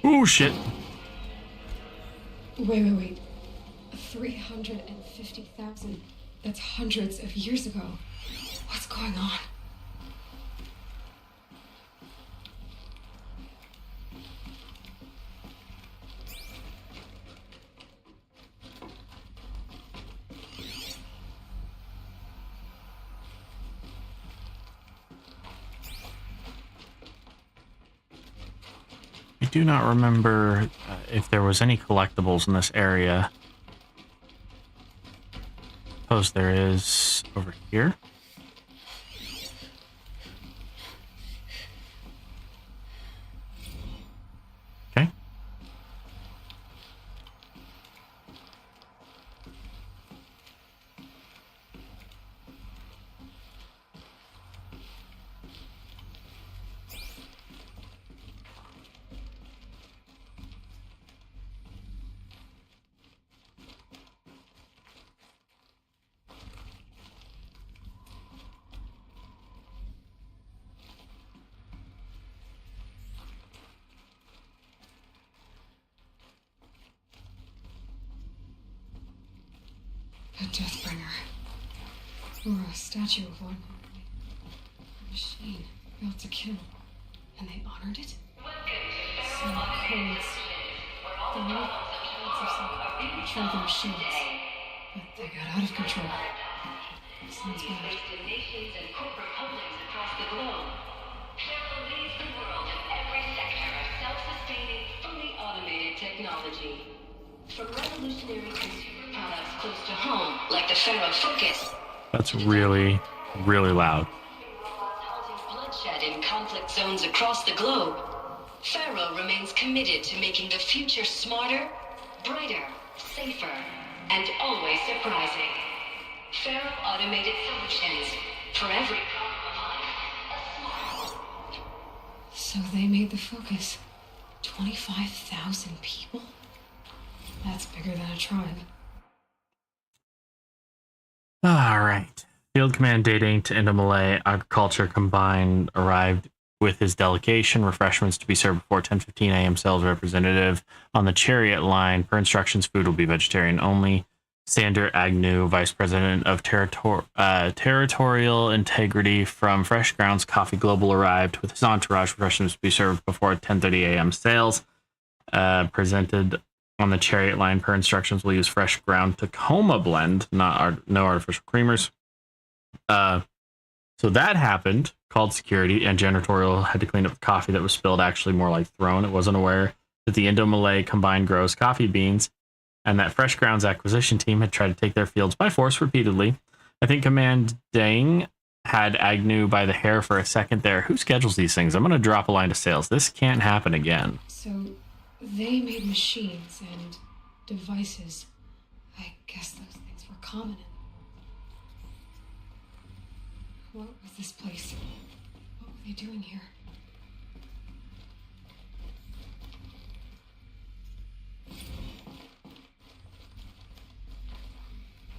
Oh, shit. Wait. 350,000. That's hundreds of years ago. What's going on? I do not remember if there was any collectibles in this area. Suppose there is over here. Okay. A Deathbringer. Or a statue of one. A machine built to kill. And they honored it? Some codes. The old codes of some control the machines. But they got out of control. Sounds bad. Nations and corporate holdings across the globe. Pharaoh leads the world in every sector of self-sustaining, fully automated technology. From revolutionary consumer products close to home, like the Pharaoh Focus. That's really, really loud. Halting bloodshed in conflict zones across the globe. Pharaoh remains committed to making the future smarter, brighter, safer, and always surprising. Pharaoh Automated Solutions. For every So they made the Focus. 25,000 people? That's bigger than a tribe. All right. Field Command Date Inked into Malay Agriculture Combined arrived with his delegation. Refreshments to be served before 10:15 a.m. Sales representative on the Chariot line. Per instructions, food will be vegetarian only. Sander Agnew, Vice President of Territorial Integrity from Fresh Grounds Coffee Global, arrived with his entourage. Refreshments to be served before 10:30 a.m. sales. Presented on the Chariot line per instructions will use fresh ground Tacoma blend, no artificial creamers. So that happened. Called security, and janitorial had to clean up the coffee that was spilled, actually more like thrown. It wasn't aware that the Indo-Malay combined grows coffee beans, and that Fresh Grounds acquisition team had tried to take their fields by force repeatedly. I think Commanding had Agnew by the hair for a second there. Who schedules these things? I'm going to drop a line to sales. This can't happen again. So they made machines and devices. I guess those things were common. What was this place? What were they doing here?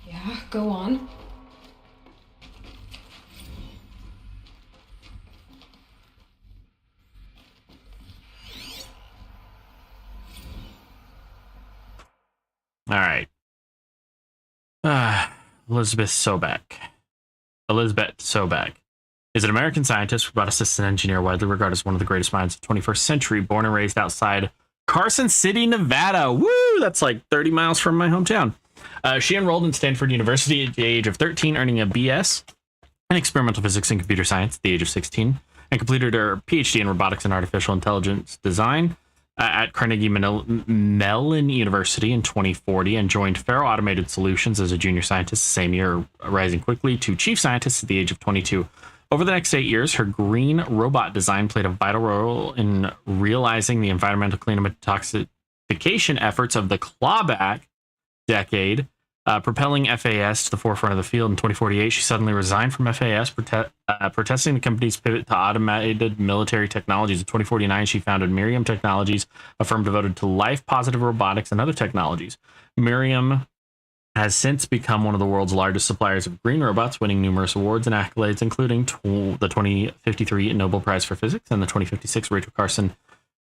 Yeah, go on. All right. Elizabeth Sobek is an American scientist, robot assistant engineer, widely regarded as one of the greatest minds of the 21st century. Born and raised outside Carson City, Nevada. Woo! That's like 30 miles from my hometown. She enrolled in Stanford University at the age of 13, earning a BS in experimental physics and computer science at the age of 16, and completed her PhD in robotics and artificial intelligence design at Carnegie Mellon University in 2040, and joined Faro Automated Solutions as a junior scientist the same year, rising quickly to chief scientist at the age of 22. Over the next 8 years, her green robot design played a vital role in realizing the environmental cleanup and detoxification efforts of the clawback decade, propelling FAS to the forefront of the field. In 2048, she suddenly resigned from FAS, protesting the company's pivot to automated military technologies. In 2049, she founded Miriam Technologies, a firm devoted to life-positive robotics and other technologies. Miriam has since become one of the world's largest suppliers of green robots, winning numerous awards and accolades, including the 2053 Nobel Prize for Physics and the 2056 Rachel Carson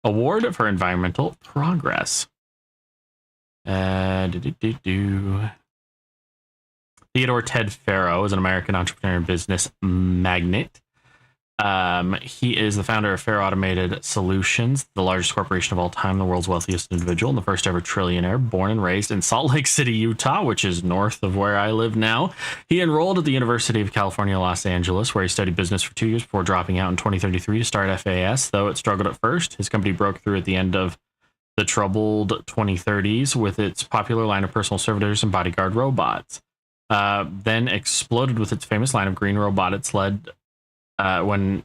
Award for Environmental Progress. Theodore Ted Faro is an American entrepreneur and business magnate. He is the founder of Faro Automated Solutions, the largest corporation of all time, the world's wealthiest individual, and the first ever trillionaire, born and raised in Salt Lake City, Utah, which is north of where I live now. He enrolled at the University of California, Los Angeles, where he studied business for 2 years before dropping out in 2033 to start FAS. Though it struggled at first, his company broke through at the end of the troubled 2030s with its popular line of personal servitors and bodyguard robots. Then exploded with its famous line of green robotics led the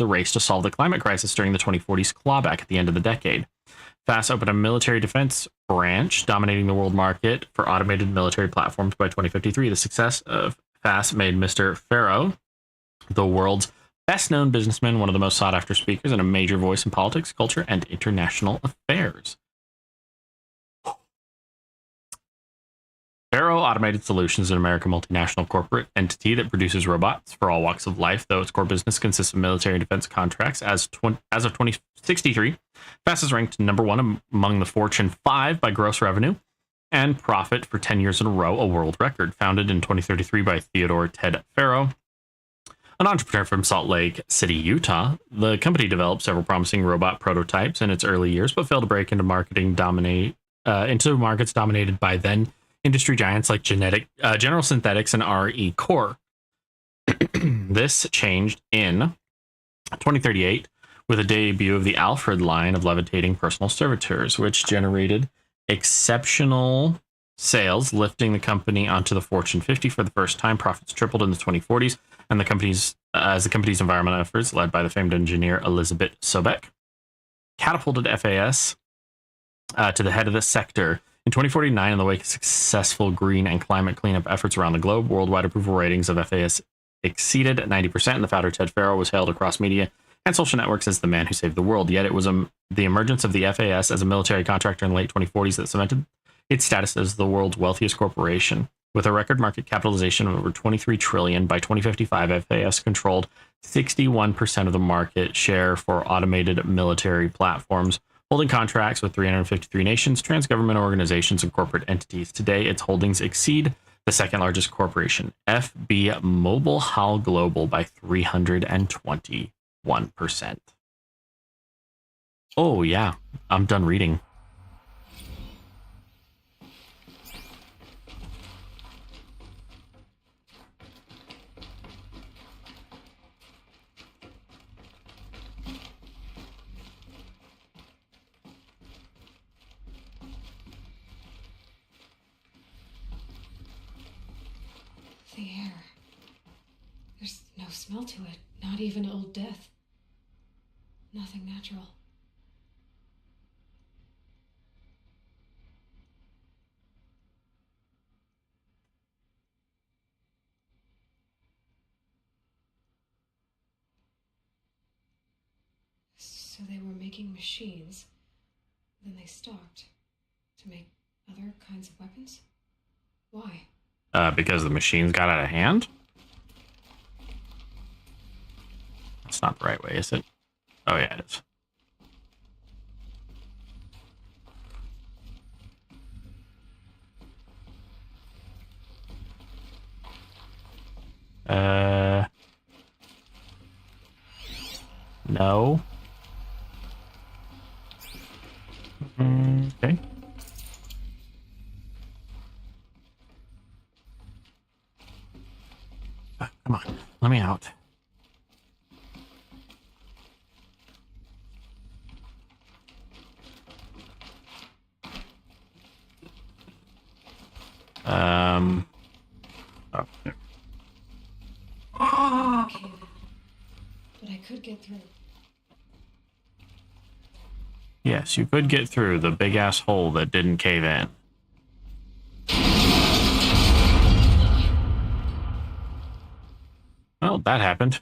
race to solve the climate crisis during the 2040s clawback at the end of the decade. FAS opened a military defense branch, dominating the world market for automated military platforms by 2053. The success of FAS made Mr. Faro the world's best-known businessman, one of the most sought-after speakers, and a major voice in politics, culture, and international affairs. Faro Automated Solutions is an American multinational corporate entity that produces robots for all walks of life, though its core business consists of military and defense contracts. As of 2063, FAS is ranked number one among the Fortune 5 by gross revenue and profit for 10 years in a row, a world record. Founded in 2033 by Theodore Ted Faro, an entrepreneur from Salt Lake City, Utah, the company developed several promising robot prototypes in its early years, but failed to break into into markets dominated by then industry giants like General Synthetics and RE Core. This changed in 2038 with a debut of the Alfred line of levitating personal servitors, which generated exceptional sales, lifting the company onto the Fortune 50 for the first time. Profits tripled in the 2040s, and the company's environmental efforts, led by the famed engineer Elizabeth Sobek, catapulted FAS to the head of the sector. In 2049, in the wake of successful green and climate cleanup efforts around the globe, worldwide approval ratings of FAS exceeded 90%, and the founder, Ted Faro, was hailed across media and social networks as the man who saved the world. Yet it was the emergence of the FAS as a military contractor in the late 2040s that cemented its status as the world's wealthiest corporation. With a record market capitalization of over $23 trillion, by 2055, FAS controlled 61% of the market share for automated military platforms, holding contracts with 353 nations, trans-government organizations, and corporate entities. Today, its holdings exceed the second largest corporation, FB Mobile Hal Global, by 321%. Oh, yeah. I'm done reading. The air. There's no smell to it, not even old death. Nothing natural. So they were making machines, then they stopped to make other kinds of weapons? Why? Because the machines got out of hand? That's not the right way, is it? Oh, yeah, it is. No. Okay. Come on, let me out. Oh. Okay, but I could get through. Yes, you could get through the big ass hole that didn't cave in. Well, that happened.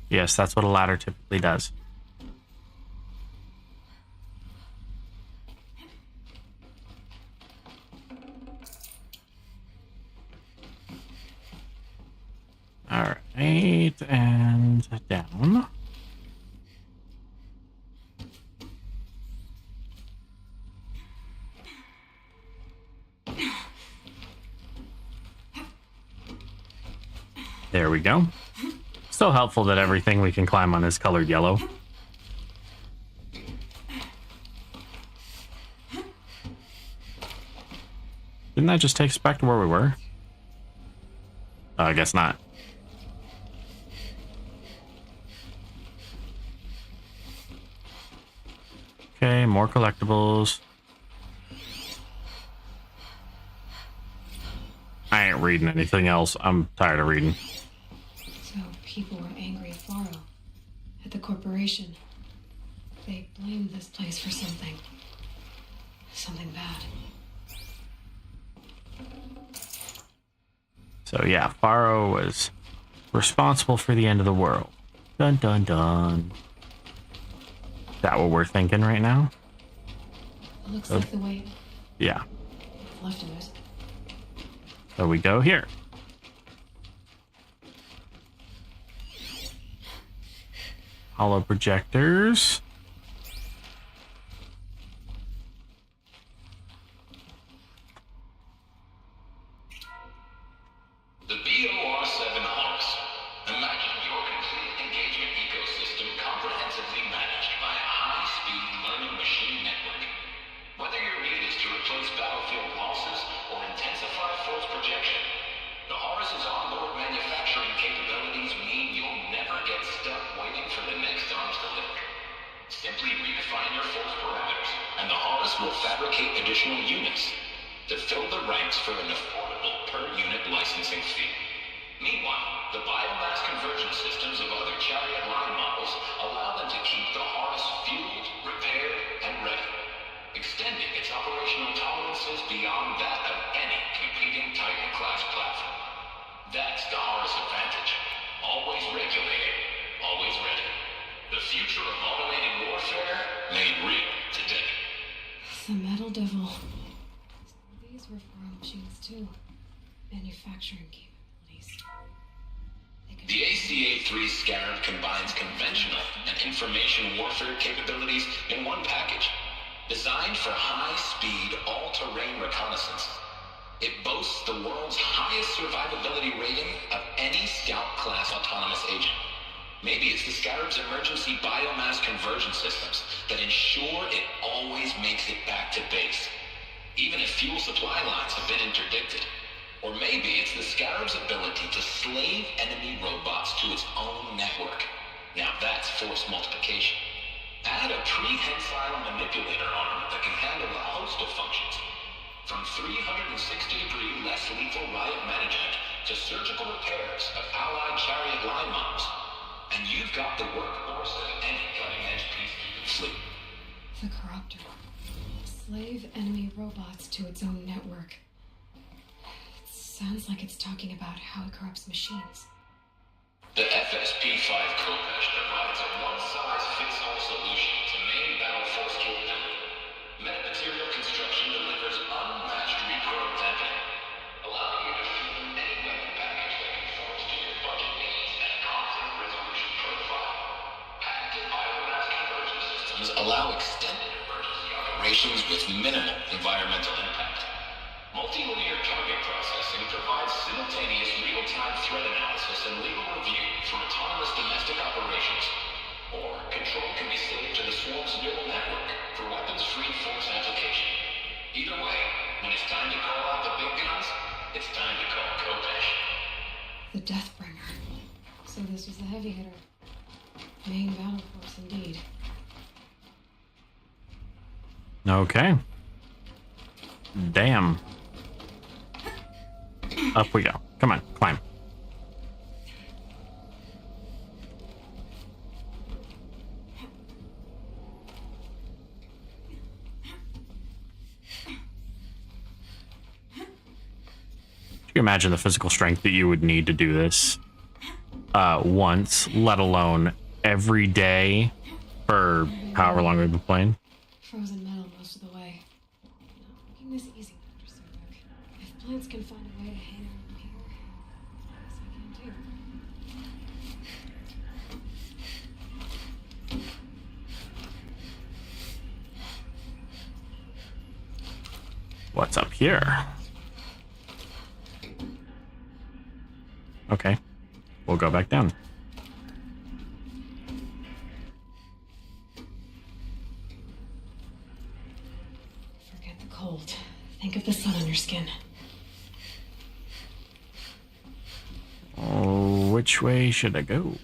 Yes, that's what a ladder typically does. All right, and down. There we go. Still helpful that everything we can climb on is colored yellow. Didn't that just take us back to where we were? Oh, I guess not. Okay, more collectibles. I ain't reading anything else. I'm tired of reading. So people were angry at Faro, at the corporation. They blamed this place for something. Something bad. So yeah, Faro was responsible for the end of the world. Dun dun dun. Is that what we're thinking right now? It looks like the way Yeah. left of it. So we go here. Hollow projectors. The BOR-7 Horus. Imagine your complete engagement ecosystem comprehensively managed by a high-speed learning machine network. Whether your need is to replace battlefield losses or intensify force projection, the Horus's onboard manufacturing capabilities mean you'll never get stuck waiting for the next arms delivery. Simply redefine your force parameters, and the Horus will fabricate additional units to fill the ranks for an affordable per-unit licensing fee. Meanwhile, the biomass conversion systems of other Chariot line models allow them to keep the Horus fueled, repaired, and ready, extending its operational tolerances beyond that of any competing Titan-class platform. That's the Horus advantage. Always regulated, always ready. The future of automated warfare made real today. The Metal Devil. These were Faro machines too. Manufacturing capabilities. enemies. The ACA-3 Scarab combines conventional and information warfare capabilities in one package. Designed for high-speed, all-terrain reconnaissance, it boasts the world's highest survivability rating of any Scout-class autonomous agent. Maybe it's the Scarab's emergency biomass conversion systems that ensure it always makes it back to base, even if fuel supply lines have been interdicted. Or maybe it's the Scarab's ability to slave enemy robots to its own network. Now that's force multiplication. Add a prehensile manipulator arm that can handle a host of functions, from 360-degree less lethal riot management to surgical repairs of Allied chariot line models, and you've got the workhorse of any cutting-edge peacekeeping fleet. The Corruptor. Slave enemy robots to its own network. It sounds like it's talking about how it corrupts machines. The FSP-5 Kopesh provides a one-size-fits-all solution to main battle force capability. Metamaterial construction delivers unmatched recoil dampening, allowing you to field any weapon package that conforms to your budget needs and conflict resolution profile. Patented biomass conversion systems allow extended emergency operations with minimal environmental impact. Multilinear target processing provides simultaneous real-time threat analysis and legal review for autonomous domestic operations. Or control can be saved to the swarm's neural network for weapons-free force application. Either way, when it's time to call out the big guns, it's time to call Kopesh. The Deathbringer. So this was the heavy hitter. Main battle force indeed. Okay. Damn. Up we go. Come on, climb. Can you imagine the physical strength that you would need to do this once, let alone every day for however long we've been playing? Frozen metal most of the way. Not making this easy, Dr. Sarek. If plants can find a way to hang around here, I guess I can too. What's up here? Okay, we'll go back down. Forget the cold. Think of the sun on your skin. Oh, which way should I go?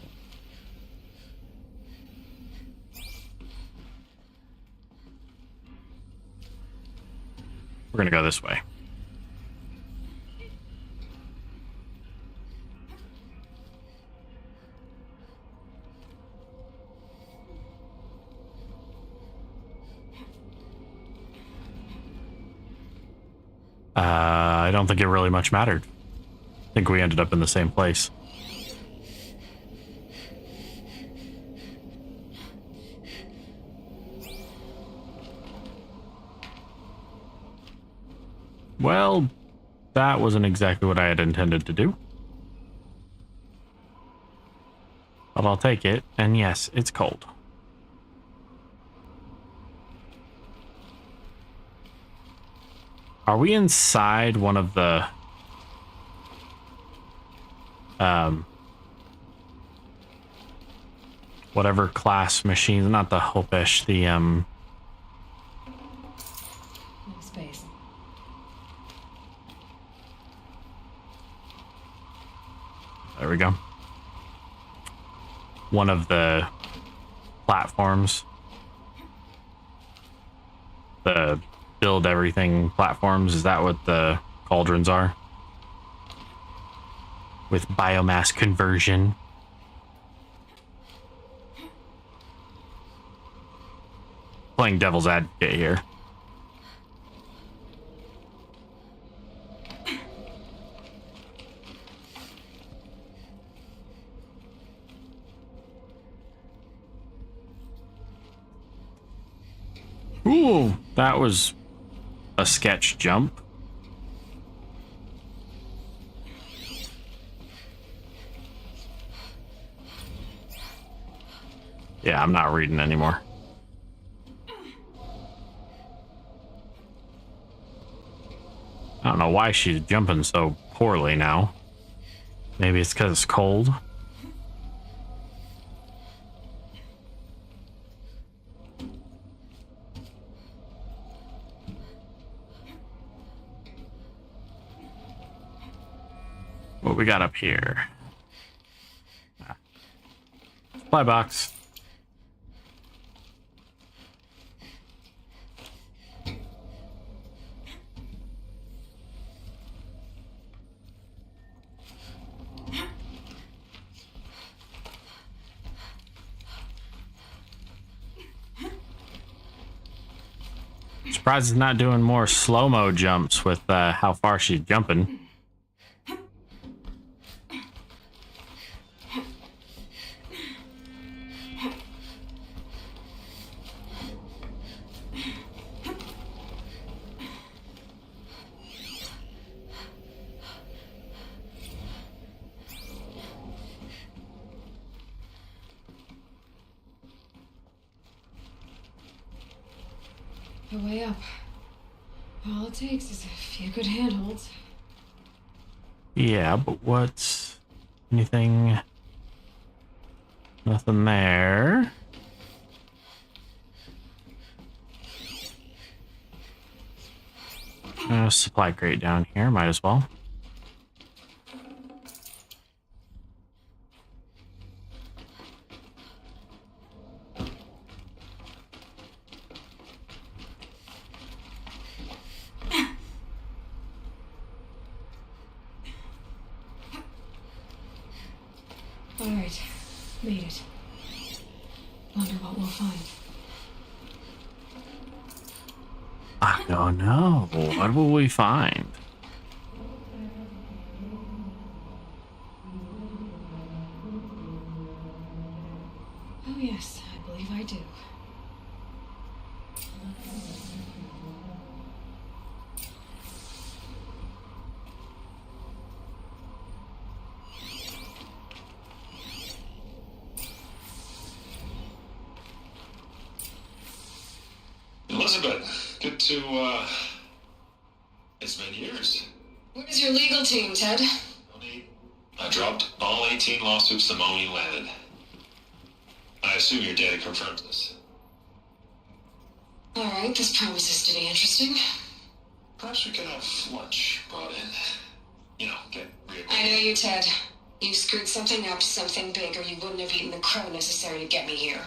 We're gonna go this way. I don't think it really much mattered. I think we ended up in the same place. Well, that wasn't exactly what I had intended to do. But I'll take it, and yes, it's cold. Are we inside one of the whatever class machines, not the Hopesh, the No space. there we go. One of the platforms. The build everything platforms, is that what the cauldrons are? With biomass conversion. Playing devil's advocate here. Ooh, that was a sketch jump. Yeah, I'm not reading anymore. I don't know why she's jumping so poorly now. Maybe it's because it's cold. What we got up here? Supply box. Surprised it's not doing more slow-mo jumps with how far she's jumping. The way up. All it takes is a few good handholds. Yeah, but what's... anything... Nothing there. Supply crate down here, might as well. Alright, made it. Wonder what we'll find. I don't know. What will we find? Oh yes, I believe I do. Elizabeth, good to, it's been years. Where's your legal team, Ted? I dropped all 18 lawsuits the moment you landed. I assume your data confirms this. Alright, this promises to be interesting. Perhaps we could have lunch brought in. You know, get real. I know you, Ted. You screwed something up, something big, or you wouldn't have eaten the crow necessary to get me here.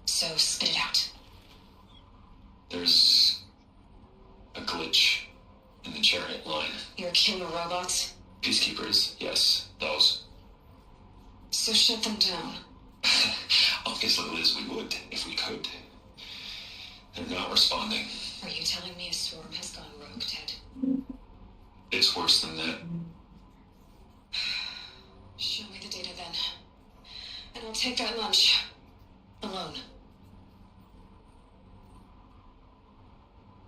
So spit it out. There's a glitch in the chariot line. You're killing robots? Peacekeepers, yes, those. So shut them down. Obviously, Liz, we would, if we could. They're not responding. Are you telling me a swarm has gone rogue, Ted? It's worse than that. Show me the data then. And I'll take that lunch. Alone.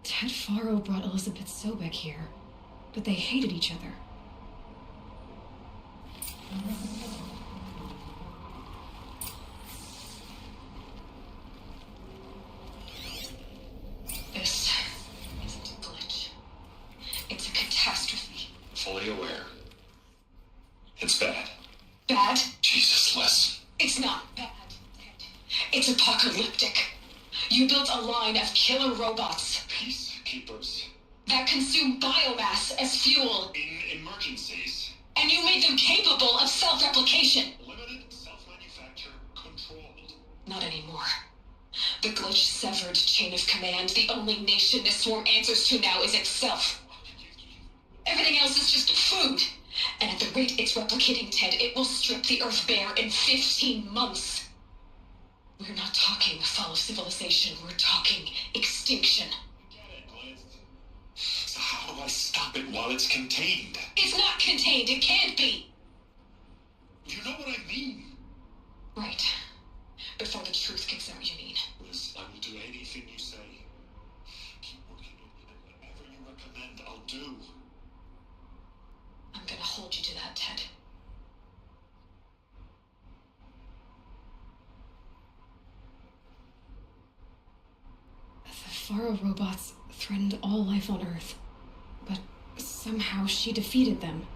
Ted Faro brought Elizabeth Sobek here, but they hated each other. This isn't a glitch. It's a catastrophe. Fully aware. It's bad. Bad? Jesus, Liz. It's not bad, Ted. It's apocalyptic. You built a line of killer robots. Peacekeepers. That consume biomass as fuel. In emergencies. And you made them capable of self-replication. Limited self-manufacture controlled. Not anymore. The glitch severed chain of command. The only nation this swarm answers to now is itself. Everything else is just food. And at the rate it's replicating, Ted, it will strip the Earth bare in 15 months. We're not talking fall of civilization. We're talking extinction. Get it, Liz. So how do I stop it while it's contained? It's not contained. It can't be. You know what I mean? Right. Before the truth gets out, you mean? Liz, I will do anything you say. Keep working with me, and whatever you recommend, I'll do. I'm gonna hold you to that, Ted. Faro robots threatened all life on Earth, but somehow she defeated them.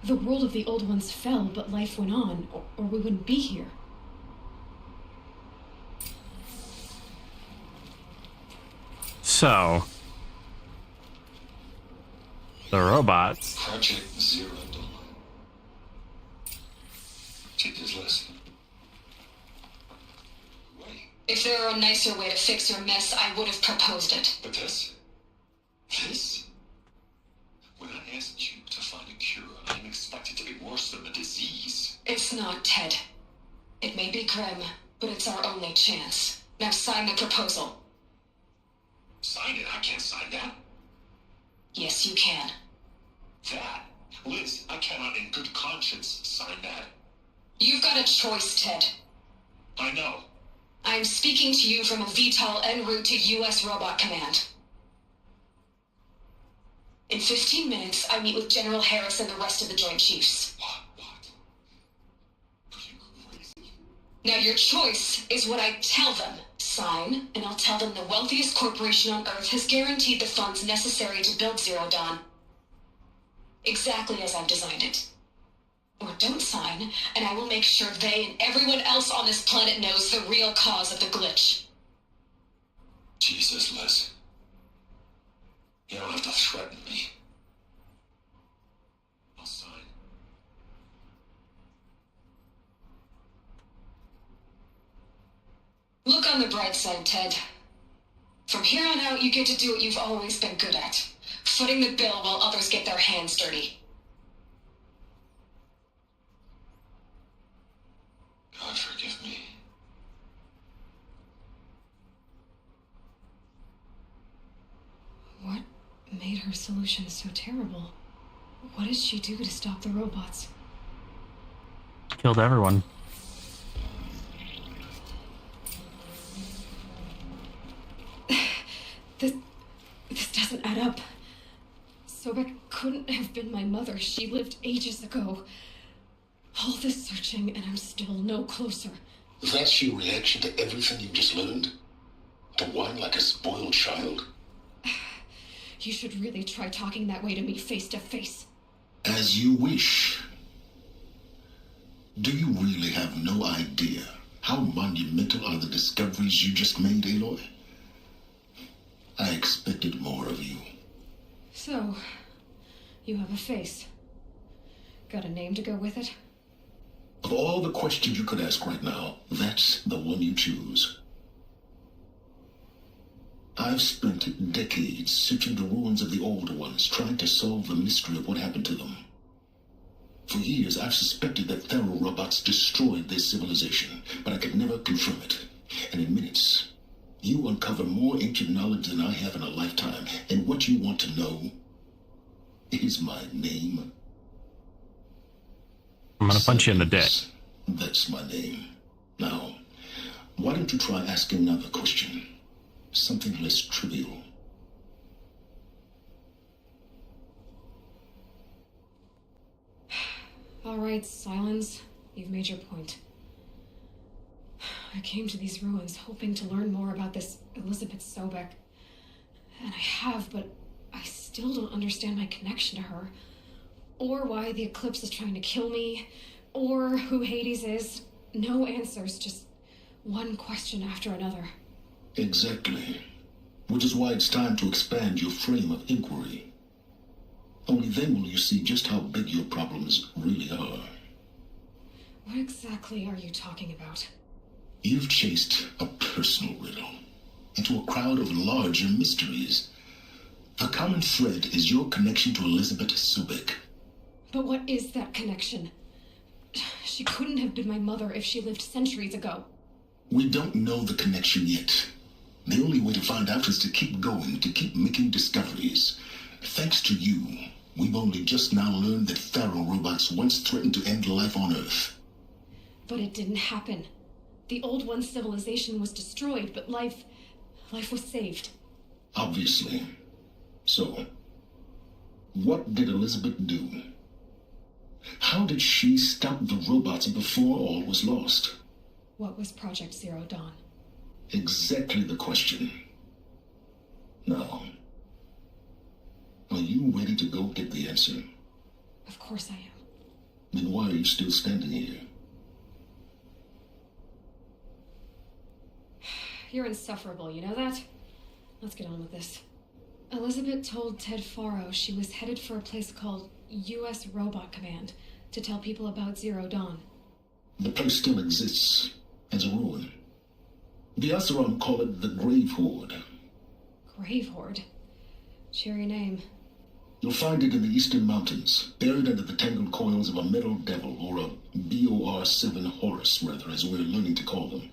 The world of the old ones fell, but life went on, or we wouldn't be here. So, the robots. Project Zero Dawn. Take this lesson. If there were a nicer way to fix your mess, I would have proposed it. But this? When I asked you to find a cure, I didn't expect it to be worse than the disease. It's not, Ted. It may be grim, but it's our only chance. Now sign the proposal. Sign it? I can't sign that. Yes, you can. That? Liz, I cannot in good conscience sign that. You've got a choice, Ted. I know. I'm speaking to you from a VTOL en route to U.S. Robot Command. In 15 minutes, I meet with General Harris and the rest of the Joint Chiefs. What? Are you crazy? Now your choice is what I tell them. Sign, and I'll tell them the wealthiest corporation on Earth has guaranteed the funds necessary to build Zero Dawn. Exactly as I've designed it. Or don't sign, and I will make sure they and everyone else on this planet knows the real cause of the glitch. Jesus, Liz. You don't have to threaten me. I'll sign. Look on the bright side, Ted. From here on out, you get to do what you've always been good at. Footing the bill while others get their hands dirty. God forgive me. What made her solution so terrible? What did she do to stop the robots? Killed everyone. This doesn't add up. Sobek couldn't have been my mother. She lived ages ago. All this searching, and I'm still no closer. That's your reaction to everything you've just learned? To whine like a spoiled child? You should really try talking that way to me face to face. As you wish. Do you really have no idea how monumental are the discoveries you just made, Aloy? I expected more of you. So, you have a face. Got a name to go with it? Of all the questions you could ask right now, that's the one you choose. I've spent decades searching the ruins of the older ones, trying to solve the mystery of what happened to them. For years, I've suspected that Thero robots destroyed their civilization, but I could never confirm it. And in minutes, you uncover more ancient knowledge than I have in a lifetime. And what you want to know is my name. I'm gonna punch you in the dick. That's my name. Now, why don't you try asking another question? Something less trivial. All right, Silence. You've made your point. I came to these ruins hoping to learn more about this Elizabeth Sobek. And I have, but I still don't understand my connection to her. Or why the Eclipse is trying to kill me. Or who Hades is. No answers, just one question after another. Exactly. Which is why it's time to expand your frame of inquiry. Only then will you see just how big your problems really are. What exactly are you talking about? You've chased a personal riddle into a crowd of larger mysteries. The common thread is your connection to Elizabeth Sobek. But what is that connection? She couldn't have been my mother if she lived centuries ago. We don't know the connection yet. The only way to find out is to keep going, to keep making discoveries. Thanks to you, we've only just now learned that Thero robots once threatened to end life on Earth. But it didn't happen. The Old One civilization was destroyed, but life was saved. Obviously. So, what did Elizabeth do? How did she stop the robots before all was lost? What was Project Zero Dawn? Exactly the question. Now, are you ready to go get the answer? Of course I am. Then why are you still standing here? You're insufferable, you know that? Let's get on with this. Elizabeth told Ted Faro she was headed for a place called U.S. Robot Command to tell people about Zero Dawn. The place still exists as a ruin. The Asaron call it the Grave Horde. Grave Horde? Cheery name. You'll find it in the Eastern Mountains, buried under the tangled coils of a Metal Devil, or a BOR-7 Horus, rather, as we're learning to call them.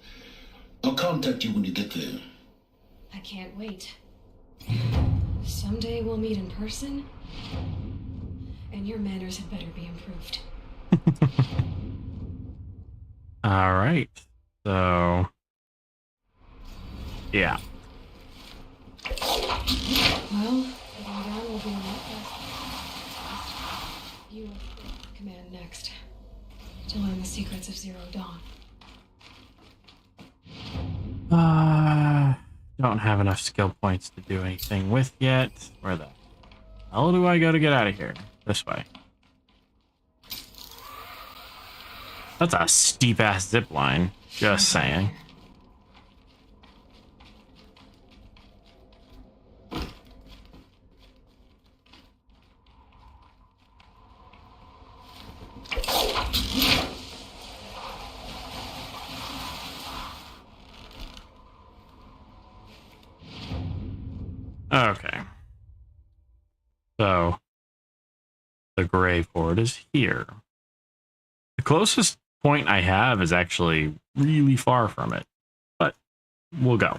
I'll contact you when you get there. I can't wait. Someday we'll meet in person, and your manners had better be improved. All right. So, yeah. Well, the down will be a lot faster. You will command next to learn the secrets of Zero Dawn. Don't have enough skill points to do anything with yet. Where the hell do I go to get out of here? This way. That's a steep ass zip line. Just saying. Okay. So, the Grave Horde is here. The closest point I have is actually really far from it, but we'll go.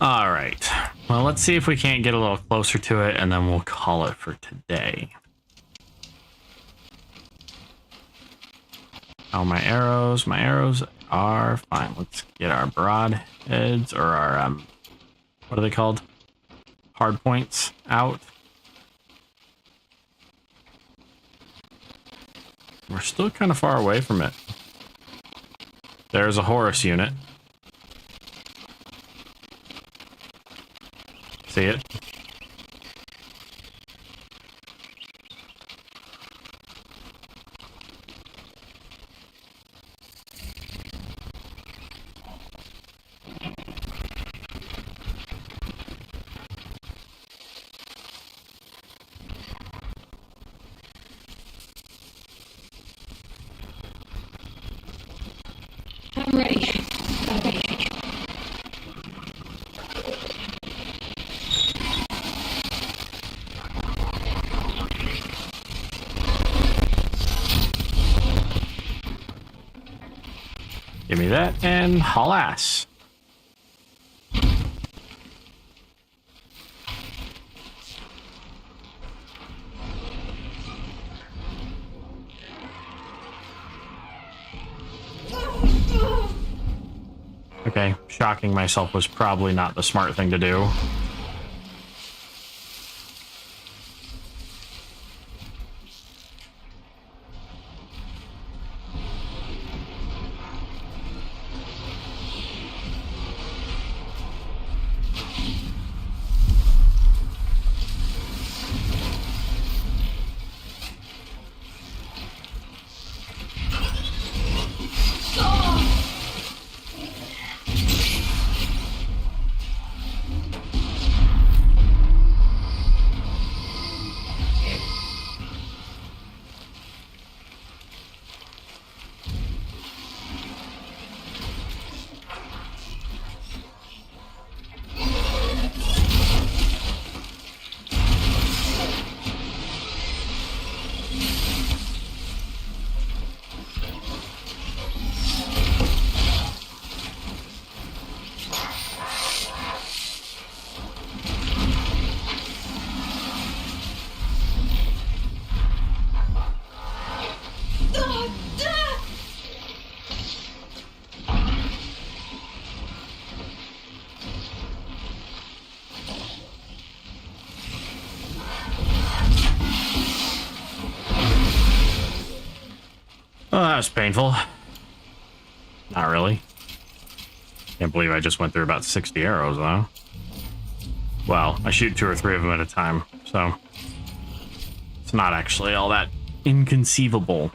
All right. Well, let's see if we can't get a little closer to it, and then we'll call it for today. Oh, my arrows are fine. Let's get our broadheads, or our, what are they called? Hard points out. We're still kind of far away from it. There's a Horus unit. See it? I'm ready. Give me that and haul ass. Okay, shocking myself was probably not the smart thing to do. Oh, that was painful. Not really. Can't believe I just went through about 60 arrows, though. Well, I shoot 2 or 3 of them at a time, so it's not actually all that inconceivable.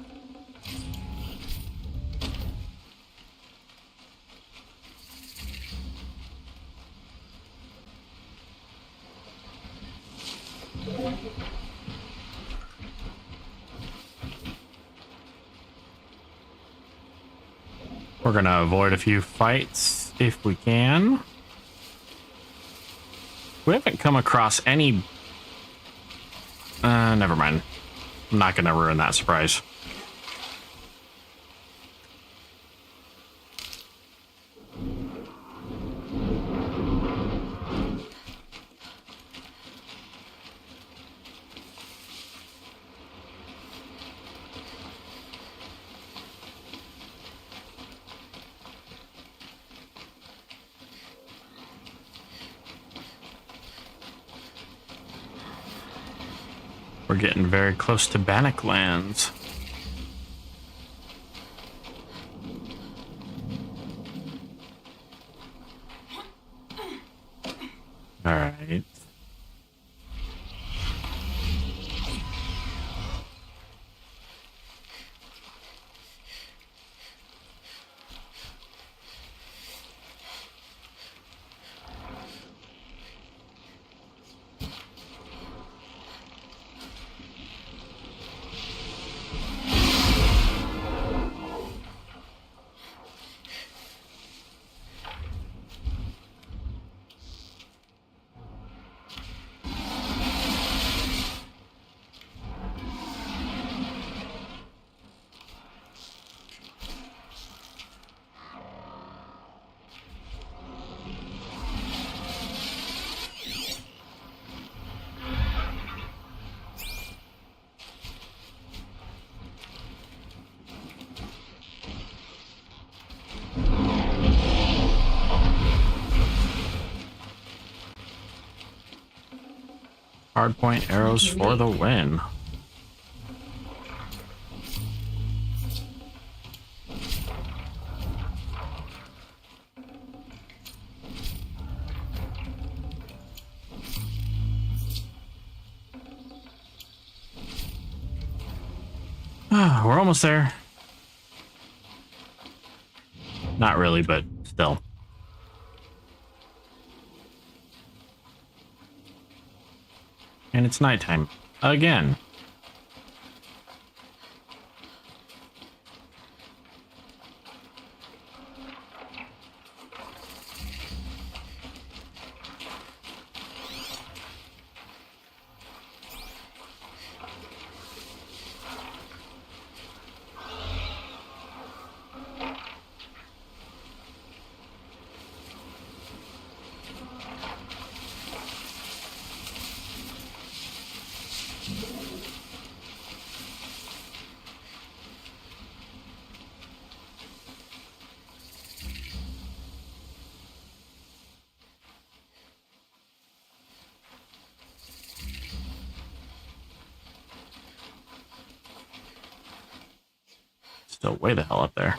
We're gonna avoid a few fights if we can. We haven't come across any... never mind. I'm not gonna ruin that surprise. We're getting very close to Bannock lands. All right. Hardpoint arrows for the win. We're almost there. Not really, but still. And it's nighttime again. Still way the hell up there.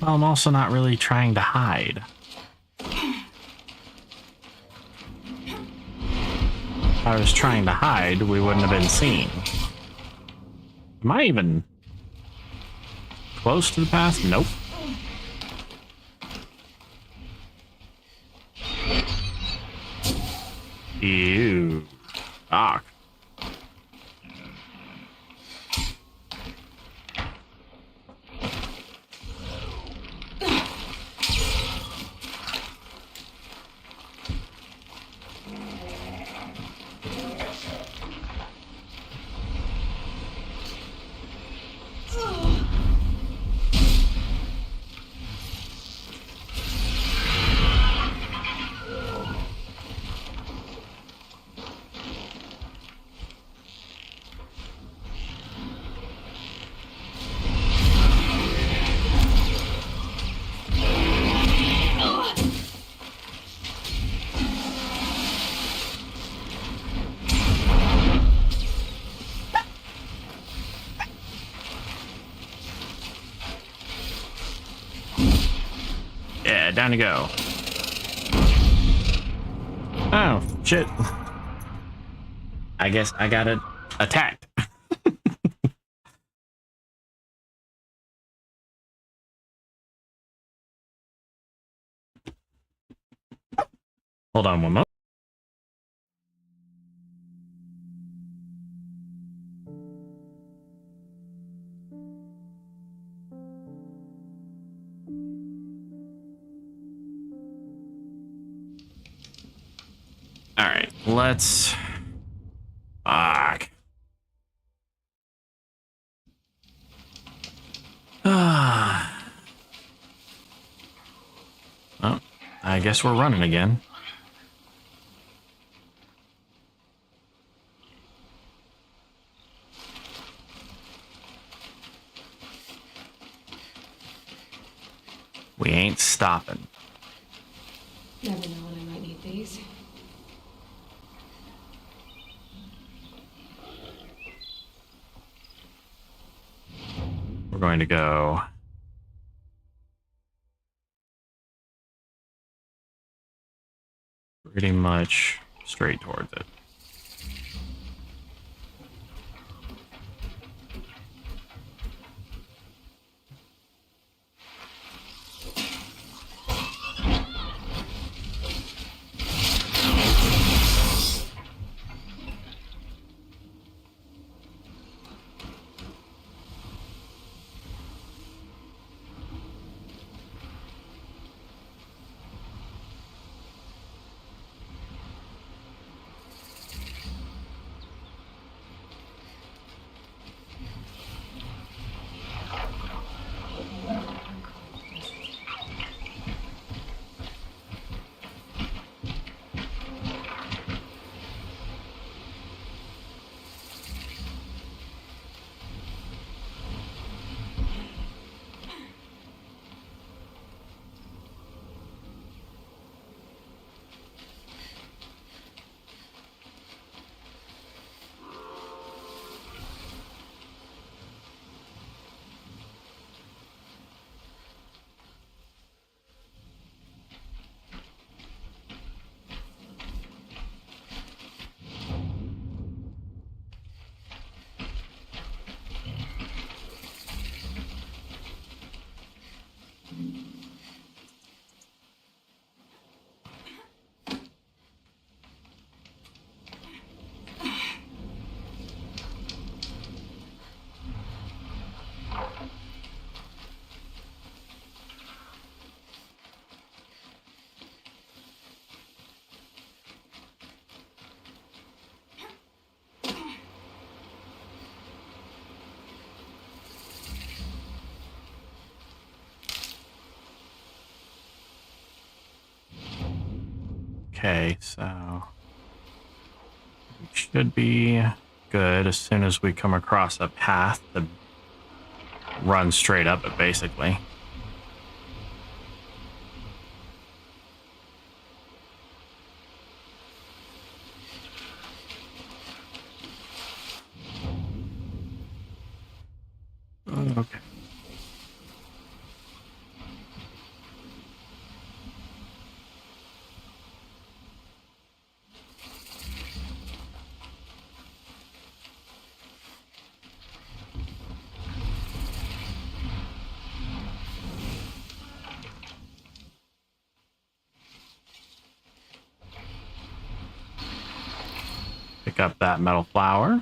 Well, I'm also not really trying to hide. If I was trying to hide, we wouldn't have been seen. Am I even close to the path? Nope. Ew. Fuck. Down to go. Oh, shit. I guess I got attacked. Hold on one moment. Alright, let's... Fuck. Oh, I guess we're running again. We ain't stopping. Never know when I might need these. We're going to go... pretty much straight towards it. Okay, so we should be good as soon as we come across a path to run straight up it, basically. Okay. Pick up that metal flower.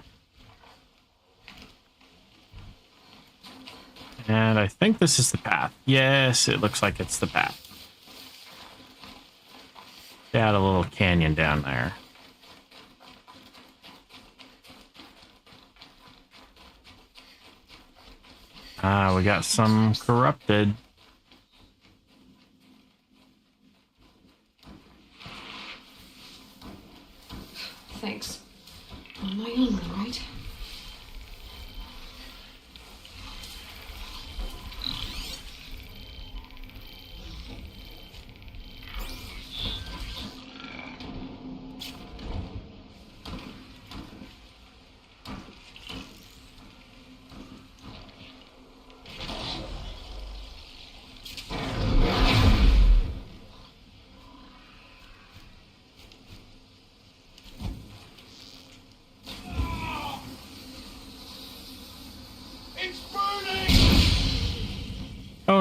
And I think this is the path. Yes, it looks like it's the path. Got a little canyon down there. We got some corrupted. Thanks. On my own, all right?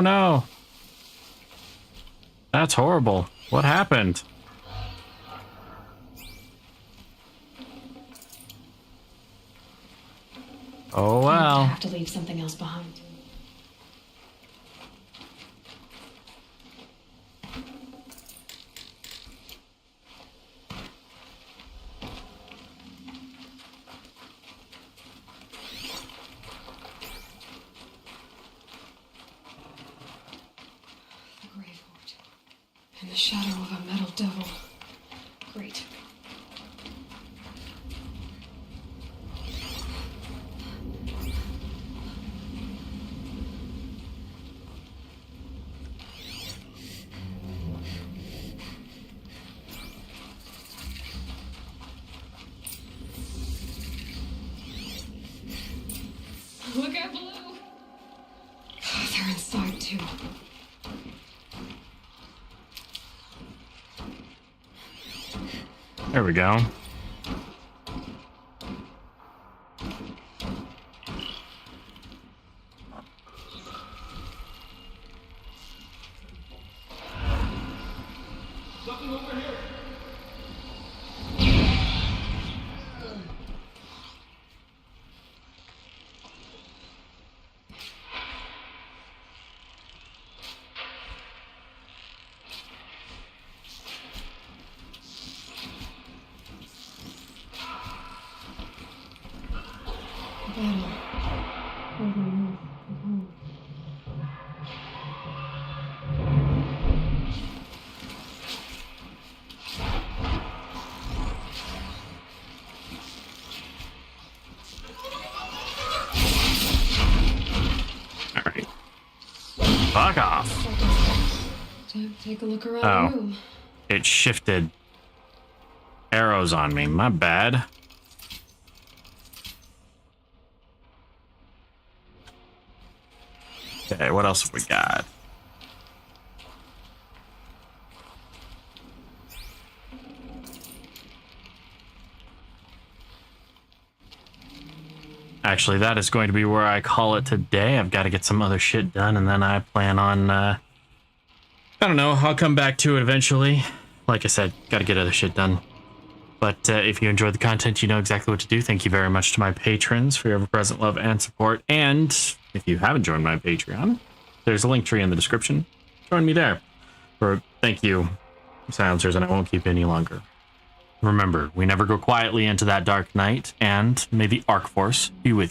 Oh no. That's horrible. What happened? Oh well. I have to leave something else behind. In the shadow of a metal devil. Great. Look out below! Oh, they're inside too. There we go. Something over here. Alright. Fuck off. Take a look around the room. It shifted arrows on me. My bad. Okay, what else have we got? Actually, that is going to be where I call it today. I've got to get some other shit done, and then I plan on, I don't know, I'll come back to it eventually. Like I said, got to get other shit done. But if you enjoyed the content, you know exactly what to do. Thank you very much to my patrons for your ever-present love and support. And if you haven't joined my Patreon, there's a link tree in the description. Join me there. Or thank you, silencers, and I won't keep you any longer. Remember, we never go quietly into that dark night, and may the Arc Force be with you.